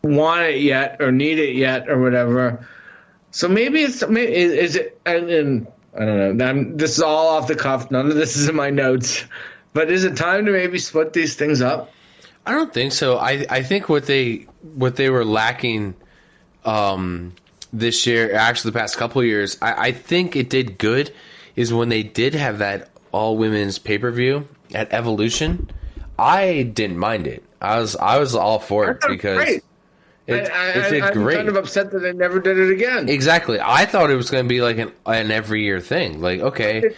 want it yet or need it yet or whatever. So maybe is it? And I don't know. This is all off the cuff. None of this is in my notes. But is it time to maybe split these things up? I don't think so. I think what they were lacking this year, actually the past couple of years, I think it did good, is when they did have that all women's pay-per-view at Evolution. I didn't mind it. I was all for it because great. It did great. I'm kind of upset that they never did it again. Exactly. I thought it was going to be like an every year thing. Like, okay,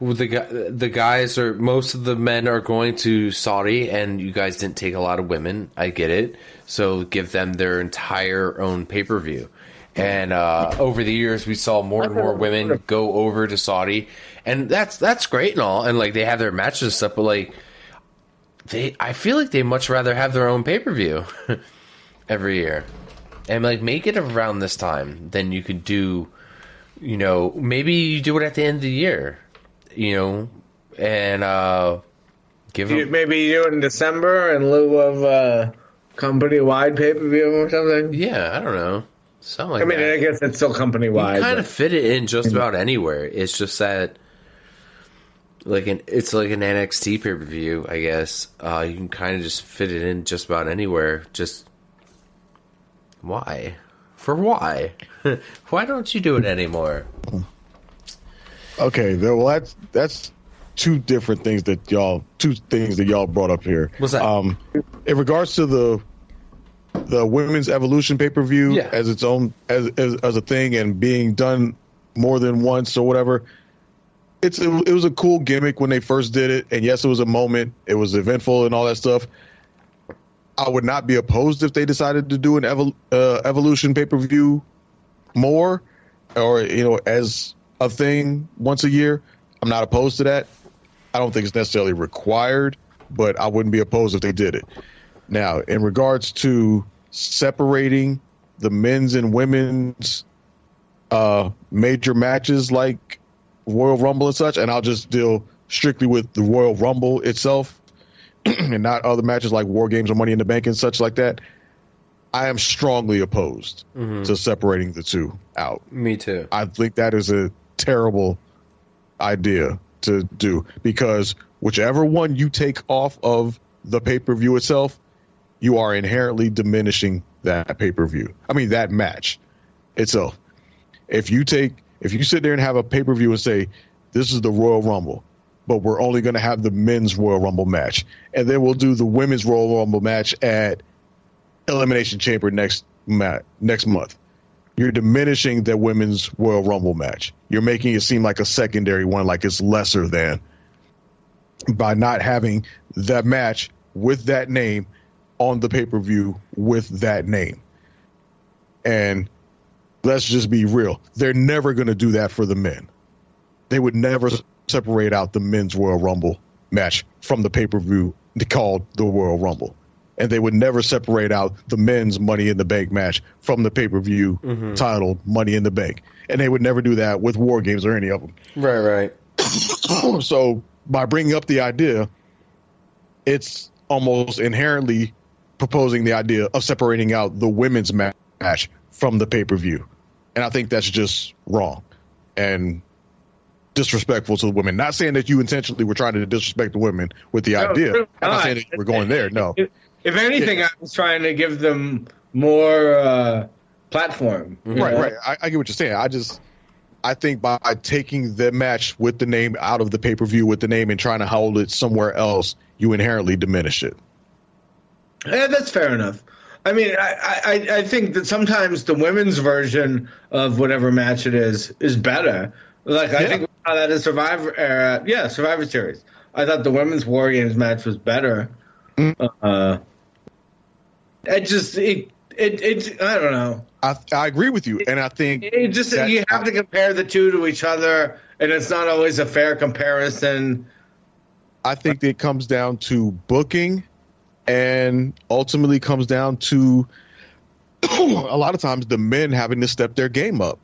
the guys are, most of the men are going to Saudi, and you guys didn't take a lot of women. I get it. So give them their entire own pay-per-view. And over the years, we saw more and more women go over to Saudi, and that's great and all. And they have their matches and stuff, but I feel like they much rather have their own pay-per-view every year, and make it around this time. Then you could do, maybe you do it at the end of the year, and give them. Maybe you do it in December in lieu of company-wide pay-per-view or something. Yeah, I don't know, something like that. I guess it's still company-wide. You kind of fit it in just about anywhere. It's just that. It's like an NXT pay-per-view, I guess. You can kind of just fit it in just about anywhere. Just why? For why? Why don't you do it anymore? Okay, well that's two things that y'all brought up here. What's that? In regards to the women's Evolution pay-per-view as its own as a thing and being done more than once or whatever. It was a cool gimmick when they first did it, and yes, it was a moment. It was eventful and all that stuff. I would not be opposed if they decided to do an Evolution pay-per-view more, or as a thing once a year. I'm not opposed to that. I don't think it's necessarily required, but I wouldn't be opposed if they did it. Now, in regards to separating the men's and women's major matches like Royal Rumble and such, and I'll just deal strictly with the Royal Rumble itself and not other matches like War Games or Money in the Bank and such like that, I am strongly opposed to separating the two out. Me too. I think that is a terrible idea to do, because whichever one you take off of the pay-per-view itself, you are inherently diminishing that pay-per-view. I mean, that match itself. If you sit there and have a pay-per-view and say, this is the Royal Rumble, but we're only going to have the men's Royal Rumble match, and then we'll do the women's Royal Rumble match at Elimination Chamber next month, you're diminishing the women's Royal Rumble match. You're making it seem like a secondary one, like it's lesser than, by not having that match with that name on the pay-per-view with that name. And let's just be real. They're never going to do that for the men. They would never separate out the men's Royal Rumble match from the pay-per-view called the Royal Rumble. And they would never separate out the men's Money in the Bank match from the pay-per-view titled Money in the Bank. And they would never do that with War Games or any of them. Right. So by bringing up the idea, it's almost inherently proposing the idea of separating out the women's match from the pay-per-view. And I think that's just wrong and disrespectful to the women. Not saying that you intentionally were trying to disrespect the women with the idea. I'm not saying that you were going there. No. If anything, I was trying to give them more platform. Right. I get what you're saying. I think by taking the match with the name out of the pay-per-view with the name and trying to hold it somewhere else, you inherently diminish it. Yeah, that's fair enough. I mean, I think that sometimes the women's version of whatever match it is better. Like, I think that is Survivor Series. I thought the women's War Games match was better. I don't know. I agree with you, and I think you have to compare the two to each other, and it's not always a fair comparison. I think it comes down to booking, and ultimately comes down to a lot of times the men having to step their game up,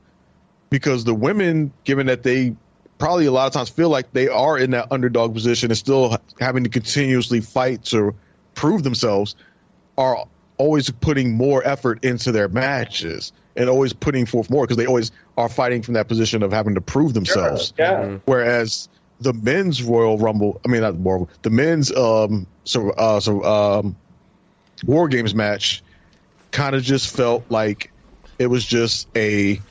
because the women, given that they probably a lot of times feel like they are in that underdog position and still having to continuously fight to prove themselves, are always putting more effort into their matches and always putting forth more, because they always are fighting from that position of having to prove themselves. Sure, yeah. Whereas the men's Royal Rumble, the men's War Games match kind of just felt like it was just a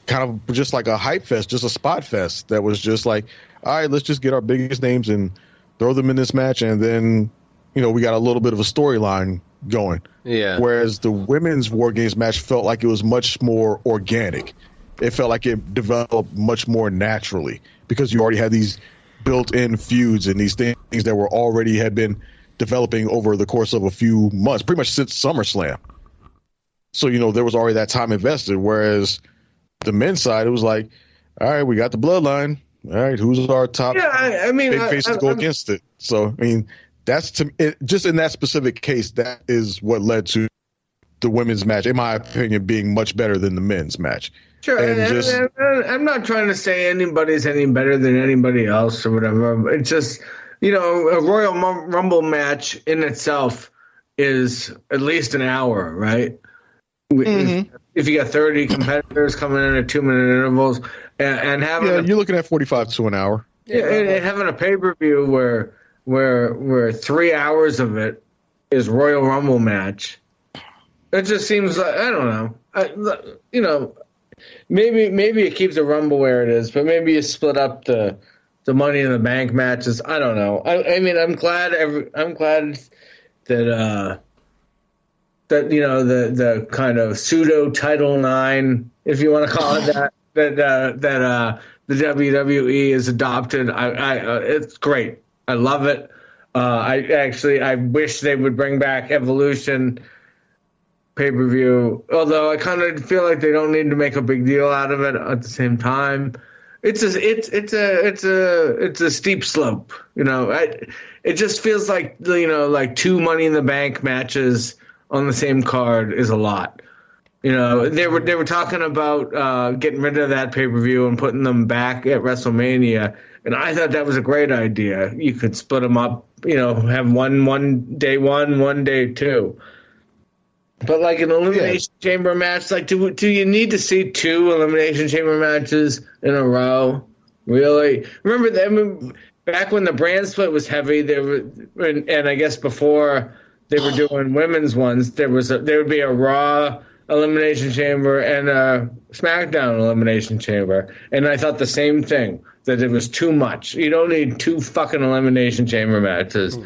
kind of just like a hype fest, just a spot fest that was just like, all right, let's just get our biggest names and throw them in this match, and then we got a little bit of a storyline going. Yeah. Whereas the women's War Games match felt like it was much more organic. It felt like it developed much more naturally, because you already had these built-in feuds and these things that had been developing over the course of a few months, pretty much since SummerSlam. So, there was already that time invested. Whereas the men's side, it was like, all right, we got the bloodline. All right, who's our top big faces to go against it? So, that's just in that specific case, that is what led to the women's match, in my opinion, being much better than the men's match. Sure, and I'm not trying to say anybody's any better than anybody else or whatever. It's just, a Royal Rumble match in itself is at least an hour, right? If you got 30 competitors coming in at 2-minute intervals, and having you're looking at 45 to an hour. Yeah, and having a pay-per-view where 3 hours of it is Royal Rumble match. It just seems like, I don't know. Maybe it keeps the Rumble where it is, but maybe you split up the Money in the Bank matches. I don't know. I'm glad that the kind of pseudo Title IX, if you want to call it that, that the WWE is adopted. It's great. I love it. I wish they would bring back Evolution pay-per-view, although I kind of feel like they don't need to make a big deal out of it at the same time. It's a steep slope, it just feels like, like 2 Money in the Bank matches on the same card is a lot. You know, they were talking about getting rid of that pay-per-view and putting them back at WrestleMania, and I thought that was a great idea. You could split them up, you know, have one day one day two. But like an Elimination Chamber match, like do you need to see 2 Elimination Chamber matches in a row? Really? Remember them back when the brand split was heavy? There were, and I guess before they were doing women's ones, there would be a Raw Elimination Chamber and a SmackDown Elimination Chamber, and I thought the same thing, that it was too much. You don't need 2 fucking Elimination Chamber matches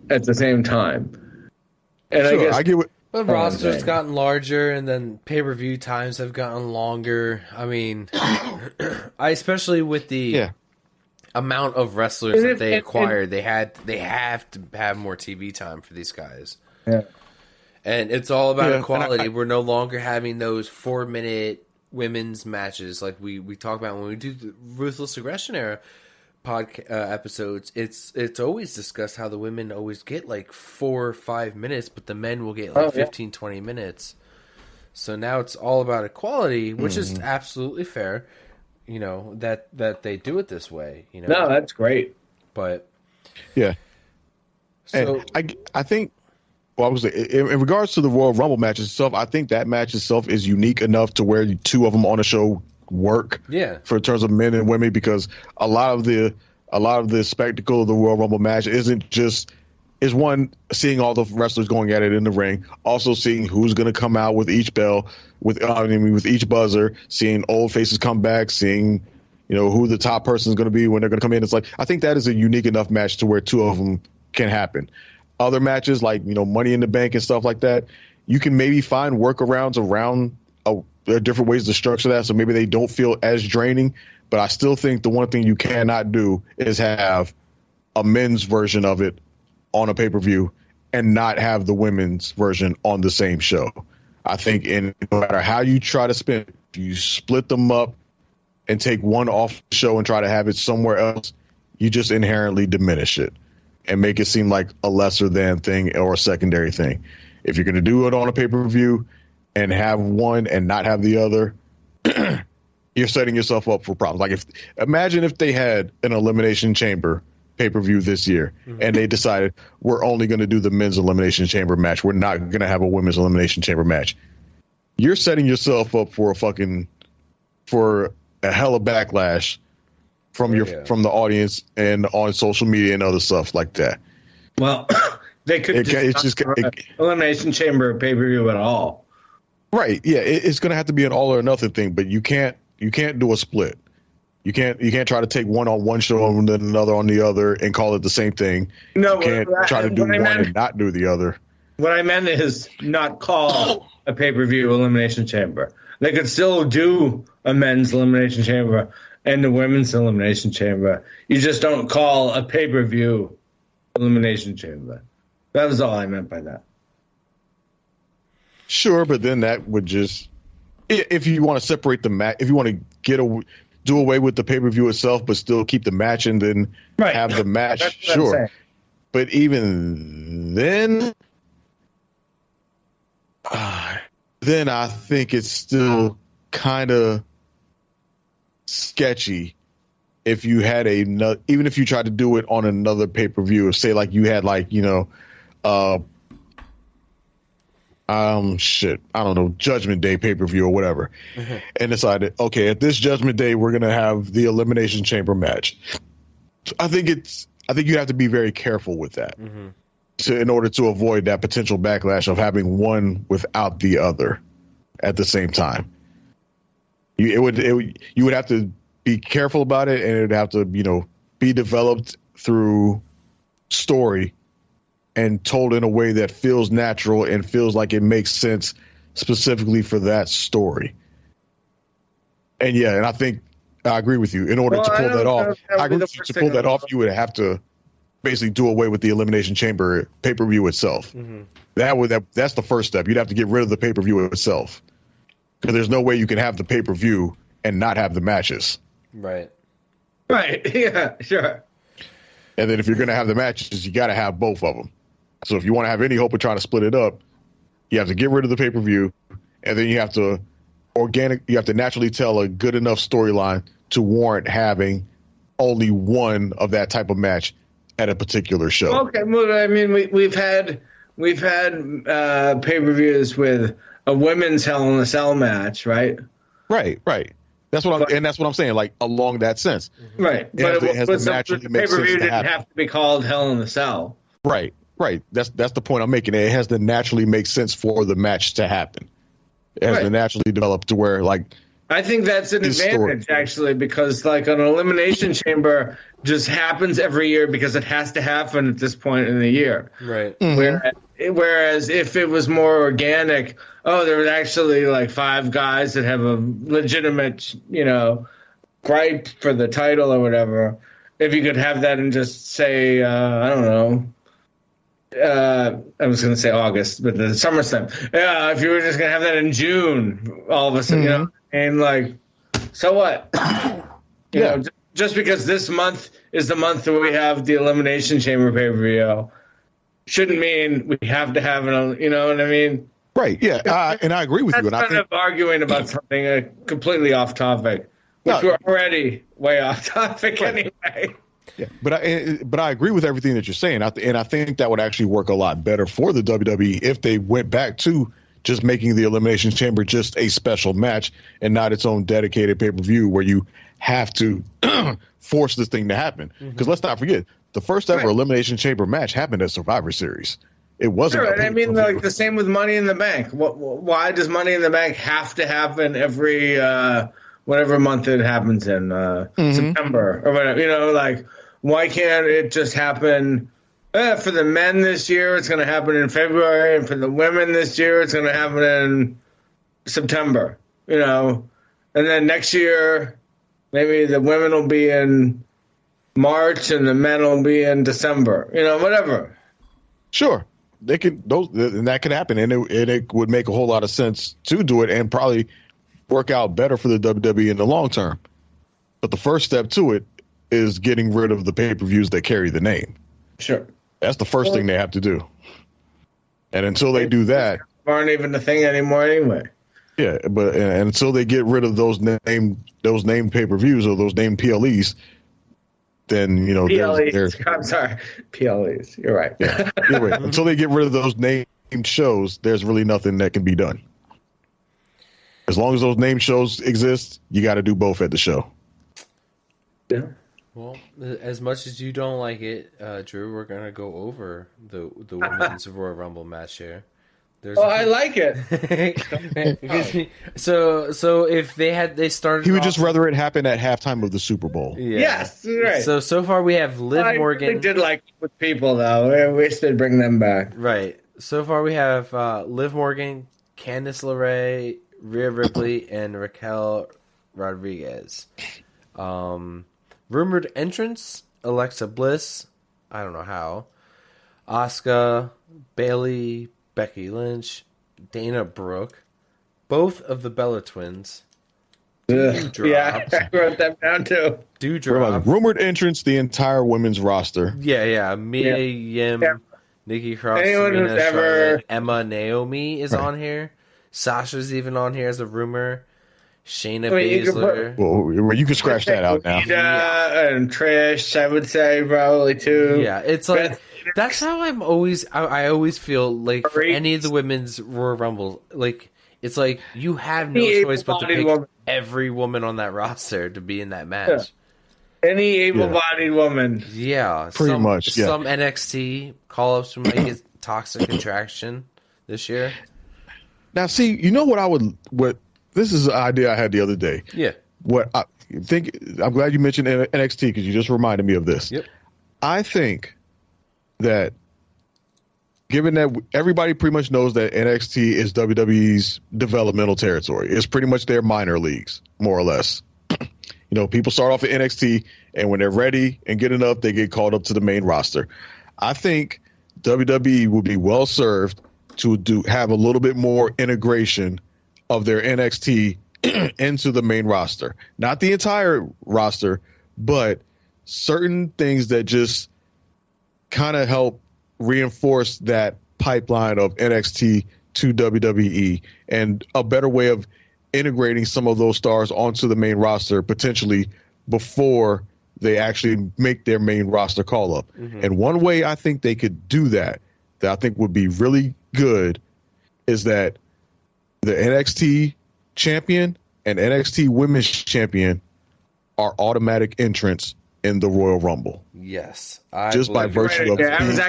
at the same time. And sure, I get what. The roster's gotten larger, and then pay-per-view times have gotten longer. I mean, especially with the amount of wrestlers that they acquired, they have to have more TV time for these guys. Yeah, and it's all about equality. We're no longer having those 4-minute women's matches like we talk about when we do the Ruthless Aggression era episodes. It's always discussed how the women always get like 4 or 5 minutes, but the men will get like 15, 20 minutes. So now it's all about equality, which is absolutely fair. You know, that they do it this way. You know, no, that's great. But yeah, so and I think. Well, I was in regards to the Royal Rumble match itself. I think that match itself is unique enough to where 2 of them on the show work. Yeah. For terms of men and women, because a lot of the spectacle of the Royal Rumble match is one, seeing all the wrestlers going at it in the ring, also seeing who's going to come out with each bell, with each buzzer, seeing old faces come back, seeing, you know, who the top person is going to be when they're going to come in. It's like, I think that is a unique enough match to where 2 of them can happen. Other matches like, you know, Money in the Bank and stuff like that, you can maybe find workarounds around different ways to structure that, so maybe they don't feel as draining. But I still think the one thing you cannot do is have a men's version of it on a pay-per-view and not have the women's version on the same show. I think no matter how you try to spin it, if you split them up and take one off the show and try to have it somewhere else, you just inherently diminish it and make it seem like a lesser than thing or a secondary thing. If you're going to do it on a pay-per-view and have one and not have the other, you're setting yourself up for problems. Like, imagine if they had an Elimination Chamber pay-per-view this year and they decided we're only going to do the men's Elimination Chamber match. We're not going to have a women's Elimination Chamber match. You're setting yourself up for a hell of backlash from the audience and on social media and other stuff like that. Well, they could Elimination Chamber pay-per-view at all. Right. Yeah. It's going to have to be an all or nothing thing, but you can't do a split. You can't try to take one on one show and then another on the other and call it the same thing. No, you can't try to do one and not do the other. What I meant is not call a pay-per-view Elimination Chamber. They could still do a men's Elimination Chamber and the women's Elimination Chamber. You just don't call a pay-per-view Elimination Chamber. That was all I meant by that. Sure, but then that would just, if you want to separate the match, if you want to do away with the pay-per-view itself, but still keep the match and then have the match, sure. But even then I think it's still kind of sketchy if you had even if you tried to do it on another pay-per-view, say like you had like, you know, I don't know, Judgment Day pay-per-view or whatever, and decided, okay, at this Judgment Day we're gonna have the Elimination Chamber match. I think you have to be very careful with that in order to avoid that potential backlash of having one without the other at the same time. You would have to be careful about it, and it would have to, you know, be developed through story and told in a way that feels natural and feels like it makes sense specifically for that story. And I think I agree with you. In order to pull that off, you would have to basically do away with the Elimination Chamber pay-per-view itself. That's the first step. You'd have to get rid of the pay-per-view itself, because there's no way you can have the pay-per-view and not have the matches. Right. Yeah, sure. And then if you're going to have the matches, you got to have both of them. So if you want to have any hope of trying to split it up, you have to get rid of the pay-per-view and then you have to naturally tell a good enough storyline to warrant having only one of that type of match at a particular show. Okay, well, I mean, we've had pay-per-views with a women's Hell in a Cell match, right? Right. That's what I'm saying. Like along that sense, right? But the pay-per-view didn't have to be called Hell in a Cell. Right. That's the point I'm making. It has to naturally make sense for the match to happen. It has to naturally develop to where, like, I think that's an advantage, actually, because like an Elimination Chamber just happens every year because it has to happen at this point in the year. Right. Mm-hmm. Whereas if it was more organic, there was actually like 5 guys that have a legitimate, gripe for the title or whatever. If you could have that and just say, I don't know. I was going to say August, but the SummerSlam. Yeah, if you were just going to have that in June, all of a sudden, and like, so what? You know, just because this month is the month that we have the Elimination Chamber pay-per-view shouldn't mean we have to have it. You know what I mean? Right. Yeah, and I agree with you. And I think arguing about something completely off topic, which we're already way off topic anyway. Yeah, but I agree with everything that you're saying, and I think that would actually work a lot better for the WWE if they went back to just making the Elimination Chamber just a special match and not its own dedicated pay-per-view where you have to force this thing to happen. Because let's not forget, the first ever Elimination Chamber match happened at Survivor Series. It wasn't. Sure, I mean, like the same with Money in the Bank. Why does Money in the Bank have to happen every whatever month it happens in September or whatever? Like. Why can't it just happen for the men this year? It's going to happen in February, and for the women this year, it's going to happen in September. And then next year, maybe the women will be in March, and the men will be in December. Whatever. Sure, and that could happen, and it would make a whole lot of sense to do it, and probably work out better for the WWE in the long term. But the first step to it is getting rid of the pay-per-views that carry the name. Sure. That's the first thing they have to do. And until they do that, aren't even a thing anymore anyway. Yeah, but and until they get rid of those named pay-per-views or those named PLEs, then PLEs. I'm sorry, PLEs. You're right. Yeah, you're right. Until they get rid of those named shows, there's really nothing that can be done. As long as those named shows exist, you got to do both at the show. Yeah. Well, as much as you don't like it, Drew, we're gonna go over the women's Royal Rumble match here. I like it. so if they started, he would just rather it happen at halftime of the Super Bowl. Yeah. Yes, right. So far we have Liv Morgan. I really did like it with people though. I wish they'd bring them back. Right. So far we have Liv Morgan, Candice LeRae, Rhea Ripley, and Raquel Rodriguez. Rumored entrants: Alexa Bliss, I don't know how, Asuka, Bayley, Becky Lynch, Dana Brooke, both of the Bella twins. Yeah, I wrote that down too. Doudrop. Rumored entrants: the entire women's roster. Yeah. Mia Yim, Nikki Cross, Serena, Charlotte, Emma, Naomi is on here. Sasha's even on here as a rumor. Shayna Baszler. You can scratch that out now. And Trish, I would say probably too. Yeah, it's like that's how I always feel like for any of the women's Royal Rumble, like it's like you have no choice but to pick every woman on that roster to be in that match. Yeah. Any able-bodied woman. Yeah, pretty much. Yeah. Some NXT call-ups from like Toxic Attraction this year. Now, see, you know what this is an idea I had the other day. Yeah. What I think, I'm glad you mentioned NXT because you just reminded me of this. Yep. I think that given that everybody pretty much knows that NXT is WWE's developmental territory, it's pretty much their minor leagues, more or less. People start off at NXT, and when they're ready and good enough, they get called up to the main roster. I think WWE would be well served to have a little bit more integration of their NXT into the main roster. Not the entire roster, but certain things that just kind of help reinforce that pipeline of NXT to WWE and a better way of integrating some of those stars onto the main roster potentially before they actually make their main roster call up. And one way I think they could do that I think would be really good is that the NXT champion and NXT women's champion are automatic entrants in the Royal Rumble. Yes. Just by virtue of I was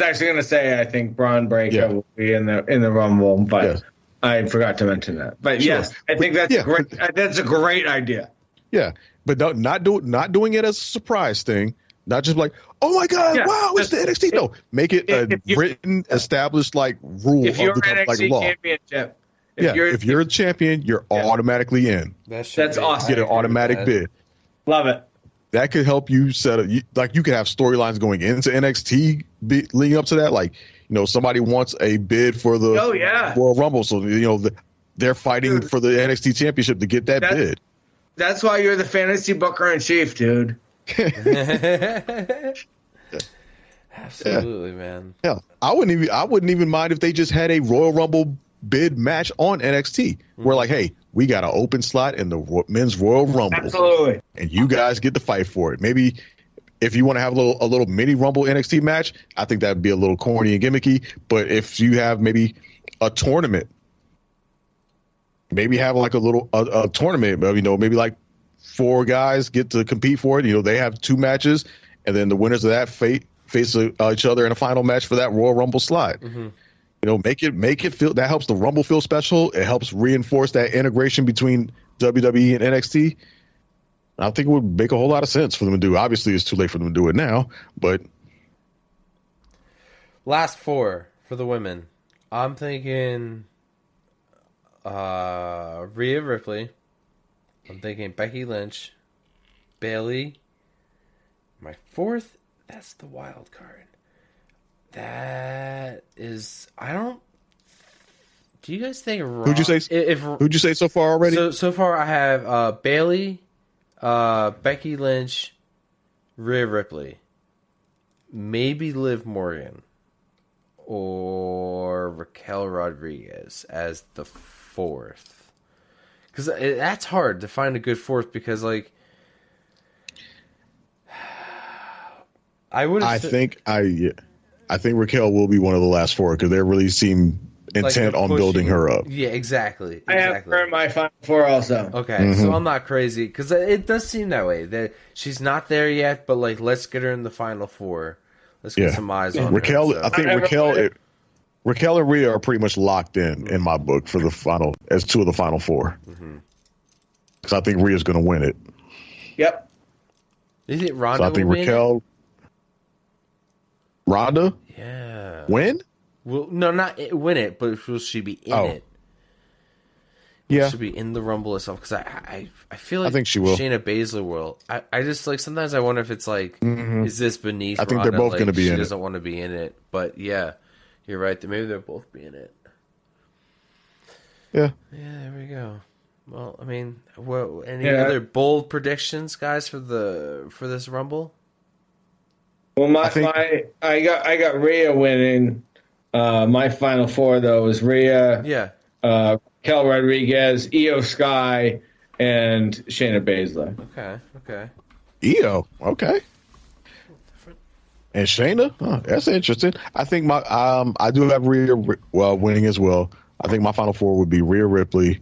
actually gonna say I think Braun Breaker will be in the Rumble, but I forgot to mention that. But yes, I think that's great. That's a great idea. Yeah, but not doing it as a surprise thing. Not just like, oh my God, wow, it's the NXT. No, make it a written, established like rule if you're of the NXT like law. Championship. If you're a champion, you're automatically in. That's awesome. Get an automatic bid. Love it. That could help you set up. Like you could have storylines going into NXT leading up to that. Like somebody wants a bid for the Royal Rumble, so they're fighting for the NXT Championship to get that bid. That's why you're the fantasy booker in chief, dude. Absolutely, man. Yeah, I wouldn't even mind if they just had a Royal Rumble bid match on NXT. We're like, hey, we got an open slot in the men's Royal Rumble. Absolutely. And you guys get to fight for it. Maybe if you want to have a little mini Rumble NXT match, I think that'd be a little corny and gimmicky. But if you have maybe a tournament, maybe have like a tournament, maybe like 4 guys get to compete for it. They have 2 matches, and then the winners of that face each other in a final match for that Royal Rumble slot. Make it feel, that helps the Rumble feel special. It helps reinforce that integration between WWE and NXT. I think it would make a whole lot of sense for them to do. Obviously, it's too late for them to do it now, but last 4 for the women. I'm thinking Rhea Ripley. I'm thinking Becky Lynch, Bayley. My 4th, that's the wild card. That is, do you guys think who'd you say so far already? So far I have Bayley, Becky Lynch, Rhea Ripley, maybe Liv Morgan, or Raquel Rodriguez as the 4th. Because that's hard to find a good 4th because, like, I think Raquel will be one of the last 4 because they really seem intent on building her up. Yeah, exactly. I have her in my final 4 also. Okay, so I'm not crazy because it does seem that way. That she's not there yet, but like, let's get her in the final 4. Let's get some eyes on Raquel. her. I think Raquel and Rhea are pretty much locked in my book for the final as 2 of the final 4. Because I think Rhea's going to win it. Yep. Is it Ronda? So I think Raquel. Ronda? Yeah. Win? Well, no, not win it, but will she be in it? Yeah. She'll be in the Rumble itself because I feel like I think she will. Shayna Baszler will. I just like sometimes I wonder if it's like is this beneath? I think Ronda? they're both going to be in it. She doesn't want to be in it, but yeah, you're right. Maybe they'll both be in it. Yeah. Yeah. There we go. Well, I mean, any other bold predictions, guys, for this Rumble? Well, I got Rhea winning. My final 4 though is Rhea. Yeah. Raquel Rodriguez, Io Sky, and Shayna Baszler. Okay. Io. Okay. And Shayna. Huh, that's interesting. I think I do have Rhea winning as well. I think my final 4 would be Rhea Ripley,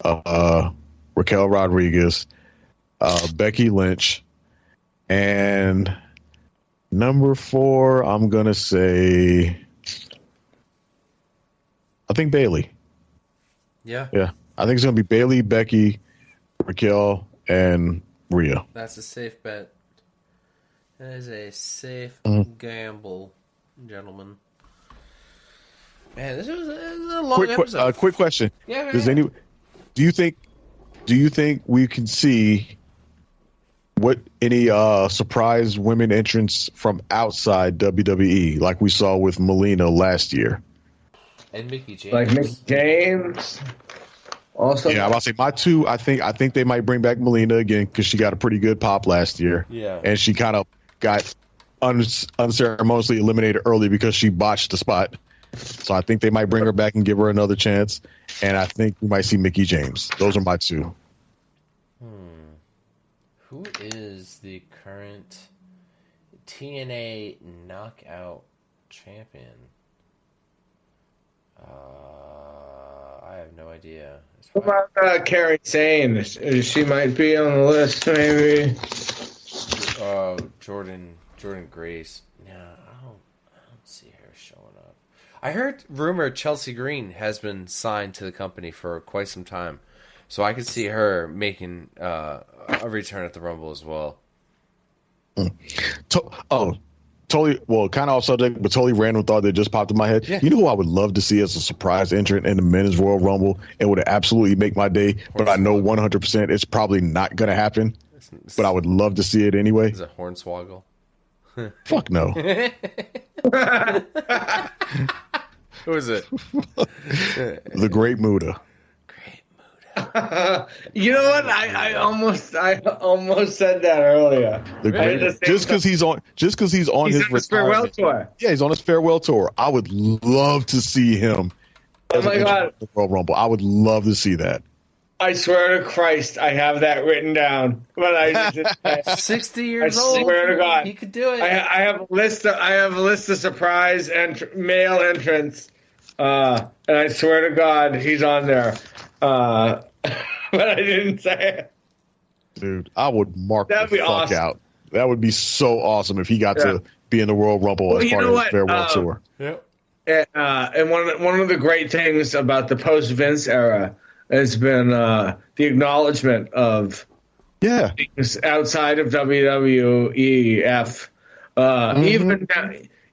Raquel Rodriguez, Becky Lynch, and number 4, I'm going to say, I think Bayley. Yeah. I think it's going to be Bayley, Becky, Raquel, and Rhea. That's a safe bet. That is a safe gamble, gentlemen. Man, this was a long episode. Quick question. Yeah. Do you think we can see any surprise women entrants from outside WWE, like we saw with Melina last year? And Mickie James. Like Mickie James. Also, yeah, I'm about to say my 2. I think they might bring back Melina again because she got a pretty good pop last year. Yeah, and she kind of got unceremoniously eliminated early because she botched the spot. So I think they might bring her back and give her another chance. And I think we might see Mickie James. Those are my two. Who is the current TNA Knockout champion? I have no idea. What about Carrie Sane? She might be on the list, maybe. Jordan Grace. No, I don't see her showing up. I heard rumor Chelsea Green has been signed to the company for quite some time, so I could see her making a return at the Rumble as well. Totally. Well, kind of off subject, but totally random thought that just popped in my head. Yeah. You know who I would love to see as a surprise entrant in the Men's Royal Rumble and would absolutely make my day, but I know 100% it's probably not going to happen. But I would love to see it anyway. Is it Hornswoggle? Fuck no. Who is it? The Great Muta. You know what? I almost said that earlier. The great, just because he's on his farewell tour. Yeah, he's on his farewell tour. I would love to see him. Oh my God! The Royal Rumble. I would love to see that. I swear to Christ, I have that written down. But I just 60 years old. I swear to God, he could do it. I have a list. I have a list of surprise and male entrants, and I swear to God, he's on there. But I didn't say it. Dude, I would mark That'd the be fuck awesome. out. That would be so awesome if he got to be in the Royal Rumble as part of his farewell tour. Yep. And one of the great things about the post Vince era has been the acknowledgement of things outside of WWEF,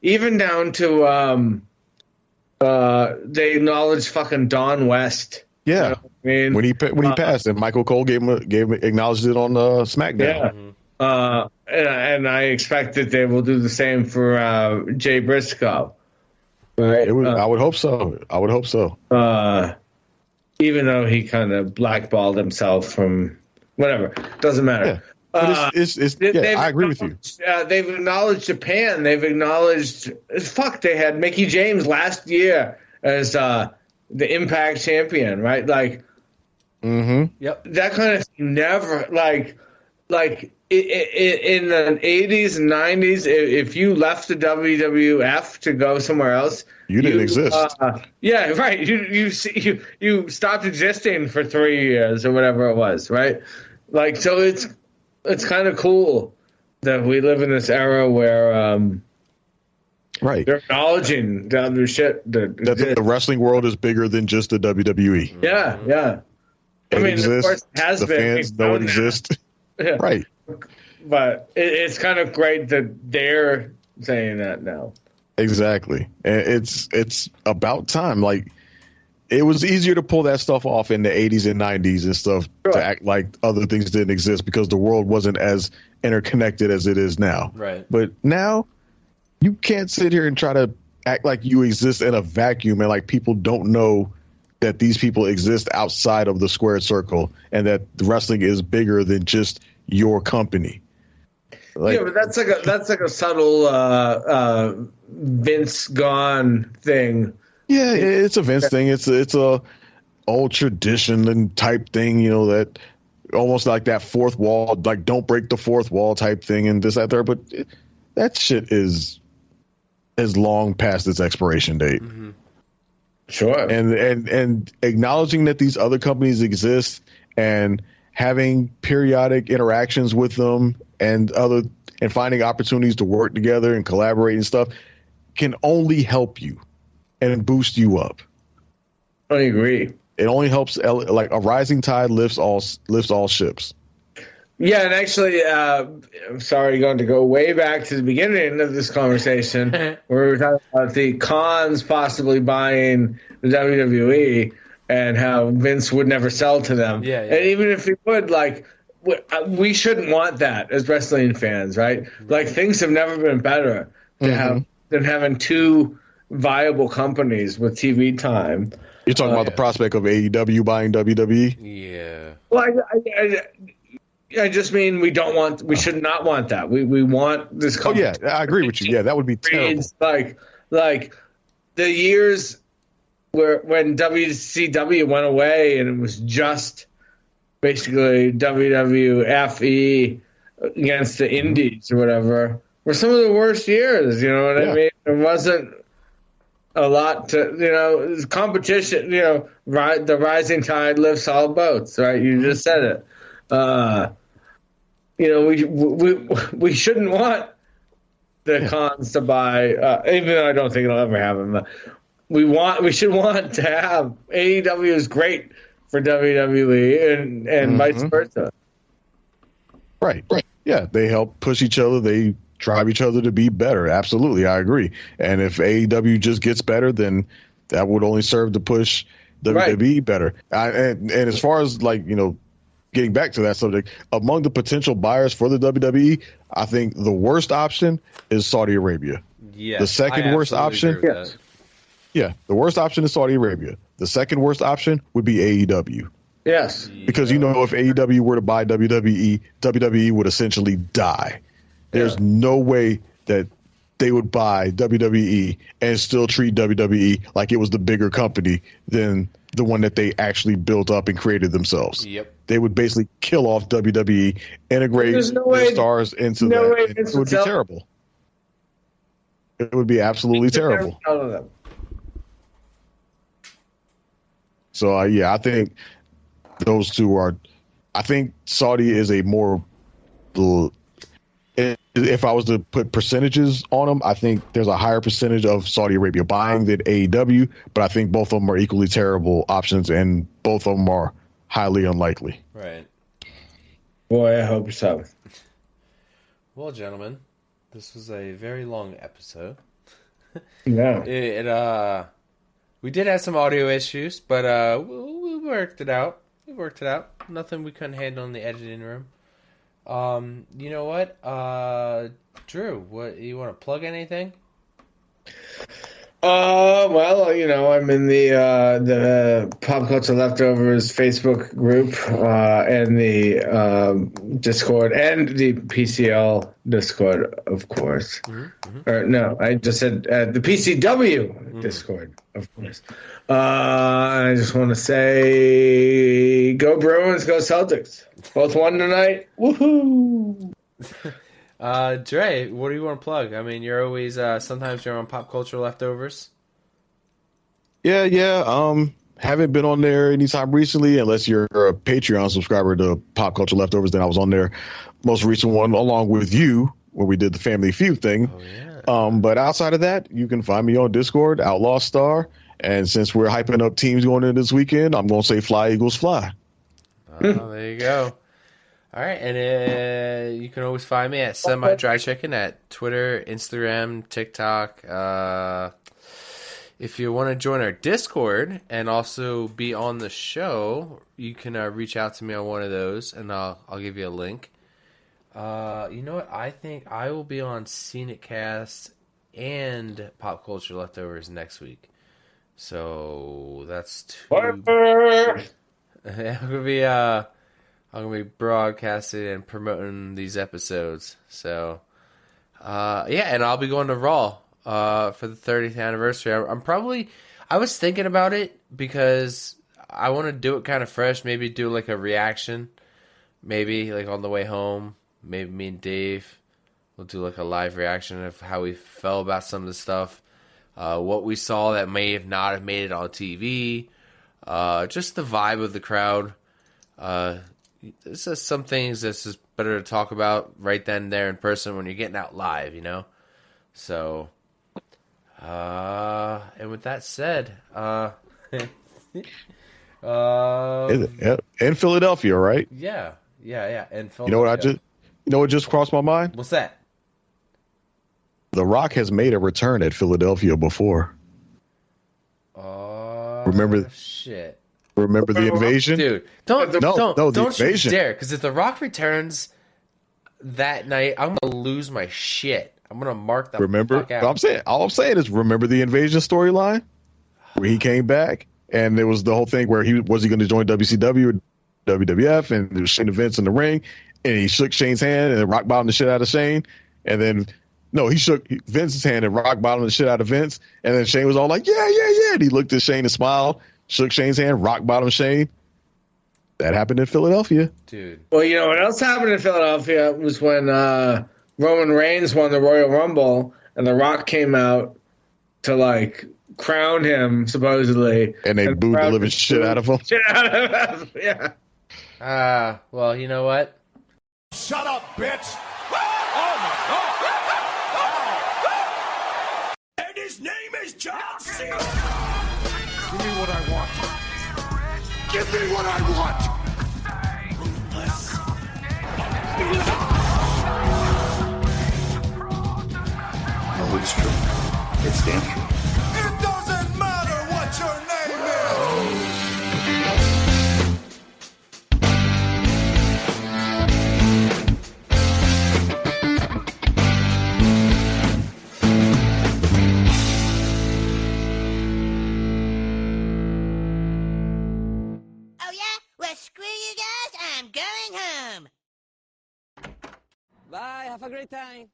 even down to they acknowledged fucking Don West. Yeah, you know what I mean, when he passed, and Michael Cole acknowledged it on SmackDown. Yeah, and I expect that they will do the same for Jay Briscoe. Right? I would hope so. Even though he kind of blackballed himself from whatever, doesn't matter. Yeah. I agree with you. They've acknowledged Japan. They've acknowledged they had Mickie James last year as the Impact champion, right? Like, yep, that kind of thing never like in the 80s and 90s. If you left the WWF to go somewhere else, you didn't exist. Yeah, right. You stopped existing for 3 years or whatever it was, right? Like, so it's kind of cool that we live in this era where they're acknowledging the other shit that the wrestling world is bigger than just the WWE. Yeah. I mean, exists, of course, it has the been. Fans know it exists. Yeah. Right. But it's kind of great that they're saying that now. Exactly. And it's about time. Like, it was easier to pull that stuff off in the 80s and 90s and stuff to act like other things didn't exist because the world wasn't as interconnected as it is now. Right. But now you can't sit here and try to act like you exist in a vacuum and like people don't know that these people exist outside of the squared circle and that wrestling is bigger than just your company. Like, but that's like a subtle Vince gone thing. Yeah, it's a Vince thing. It's a old tradition and type thing, that almost like that fourth wall, like don't break the fourth wall type thing and this, that, there. But that shit is long past its expiration date. Mm-hmm. Sure. And acknowledging that these other companies exist and having periodic interactions with them and finding opportunities to work together and collaborate and stuff can only help you and boost you up. I agree. It only helps, like a rising tide lifts all ships. Yeah, and actually, I'm sorry, going to go way back to the beginning of this conversation where we were talking about the cons possibly buying the WWE and how Vince would never sell to them. Yeah. And even if he would, like, we shouldn't want that as wrestling fans, right? Like, things have never been better than having two viable companies with TV time. You're talking about the prospect of AEW buying WWE? Yeah. Well, I just mean we should not want that. We want this company. Oh, yeah, I agree with you. Yeah, that would be terrible. Like the years when WCW went away and it was just basically WWFE against the indies or whatever were some of the worst years. You know what I mean? It wasn't a lot to, competition, the rising tide lifts all boats, right? You just said it. We shouldn't want the cons to buy, even though I don't think it'll ever happen, but we should want to have AEW is great for WWE and vice versa. Right. Yeah, they help push each other. They drive each other to be better. Absolutely, I agree. And if AEW just gets better, then that would only serve to push WWE better. And as far as getting back to that subject, among the potential buyers for the WWE, I think the worst option is Saudi Arabia. Yes, the second worst option, the worst option is Saudi Arabia. The second worst option would be AEW. Yes, because if AEW were to buy WWE would essentially die. There's no way that they would buy WWE and still treat WWE like it was the bigger company than the one that they actually built up and created themselves. Yep. They would basically kill off WWE, integrate their stars into that. It would be terrible. It would be absolutely terrible. So, I think those two are – I think Saudi is a more – if I was to put percentages on them, I think there's a higher percentage of Saudi Arabia buying than AEW, but I think both of them are equally terrible options, and both of them are highly unlikely. Right. Boy, I hope so. Well, gentlemen, this was a very long episode. Yeah. We did have some audio issues, but we worked it out. Nothing we couldn't handle in the editing room. You know what? Drew, what you want to plug anything? Well, I'm in the Pop Culture Leftovers Facebook group, and the Discord and the PCL Discord, of course. Mm-hmm. Or no, I just said the PCW Discord, of course. I just want to say, go Bruins, go Celtics. Both won tonight. Woohoo! Dre, what do you want to plug? I mean, you're always sometimes you're on Pop Culture Leftovers. Yeah. Haven't been on there anytime recently, unless you're a Patreon subscriber to Pop Culture Leftovers. Then I was on there, most recent one, along with you, where we did the Family Feud thing. Oh, yeah. But outside of that, you can find me on Discord, Outlaw Star. And since we're hyping up teams going in this weekend, I'm going to say Fly, Eagles, Fly. Oh, there you go. All right, and you can always find me at Semi Dry Chicken at Twitter, Instagram, TikTok. If you want to join our Discord and also be on the show, you can reach out to me on one of those, and I'll give you a link. You know what? I think I will be on Scenic Cast and Pop Culture Leftovers next week. So that's two. I'm gonna be broadcasting and promoting these episodes. So, and I'll be going to Raw for the 30th anniversary. I was thinking about it because I want to do it kind of fresh. Maybe do like a reaction. Maybe like on the way home. Maybe me and Dave will do like a live reaction of how we felt about some of the stuff. What we saw that may have not have made it on TV. Just the vibe of the crowd. This is some things that's just better to talk about right then and there in person when you're getting out live, So, and with that said, in Philadelphia, right? Yeah. And Philadelphia. You know what just crossed my mind? What's that? The Rock has made a return at Philadelphia before. Remember? Shit. Remember the invasion, dude? Don't you dare! Because if The Rock returns that night, I'm gonna lose my shit. I'm gonna mark the fuck out. All I'm saying is remember the invasion storyline where he came back and there was the whole thing where he going to join WCW or WWF, and there was Shane events in the ring, and he shook Shane's hand and rock bottomed the shit out of Shane, and then No, he shook Vince's hand and rock bottom the shit out of Vince. And then Shane was all like, yeah. And he looked at Shane and smiled, shook Shane's hand, rock bottom Shane. That happened in Philadelphia. Dude. Well, you know what else happened in Philadelphia was when Roman Reigns won the Royal Rumble and The Rock came out to, like, crown him, supposedly. And they booed the living shit out of him. Yeah. Well, you know what? Shut up, bitch! Oh my God! And his name is John Cena! Give me what I want. Give me what I want! Oh, it's true. It's damn true. It doesn't matter what your name is! Oh yeah? Well, screw you guys. I'm going home. Bye. Have a great time.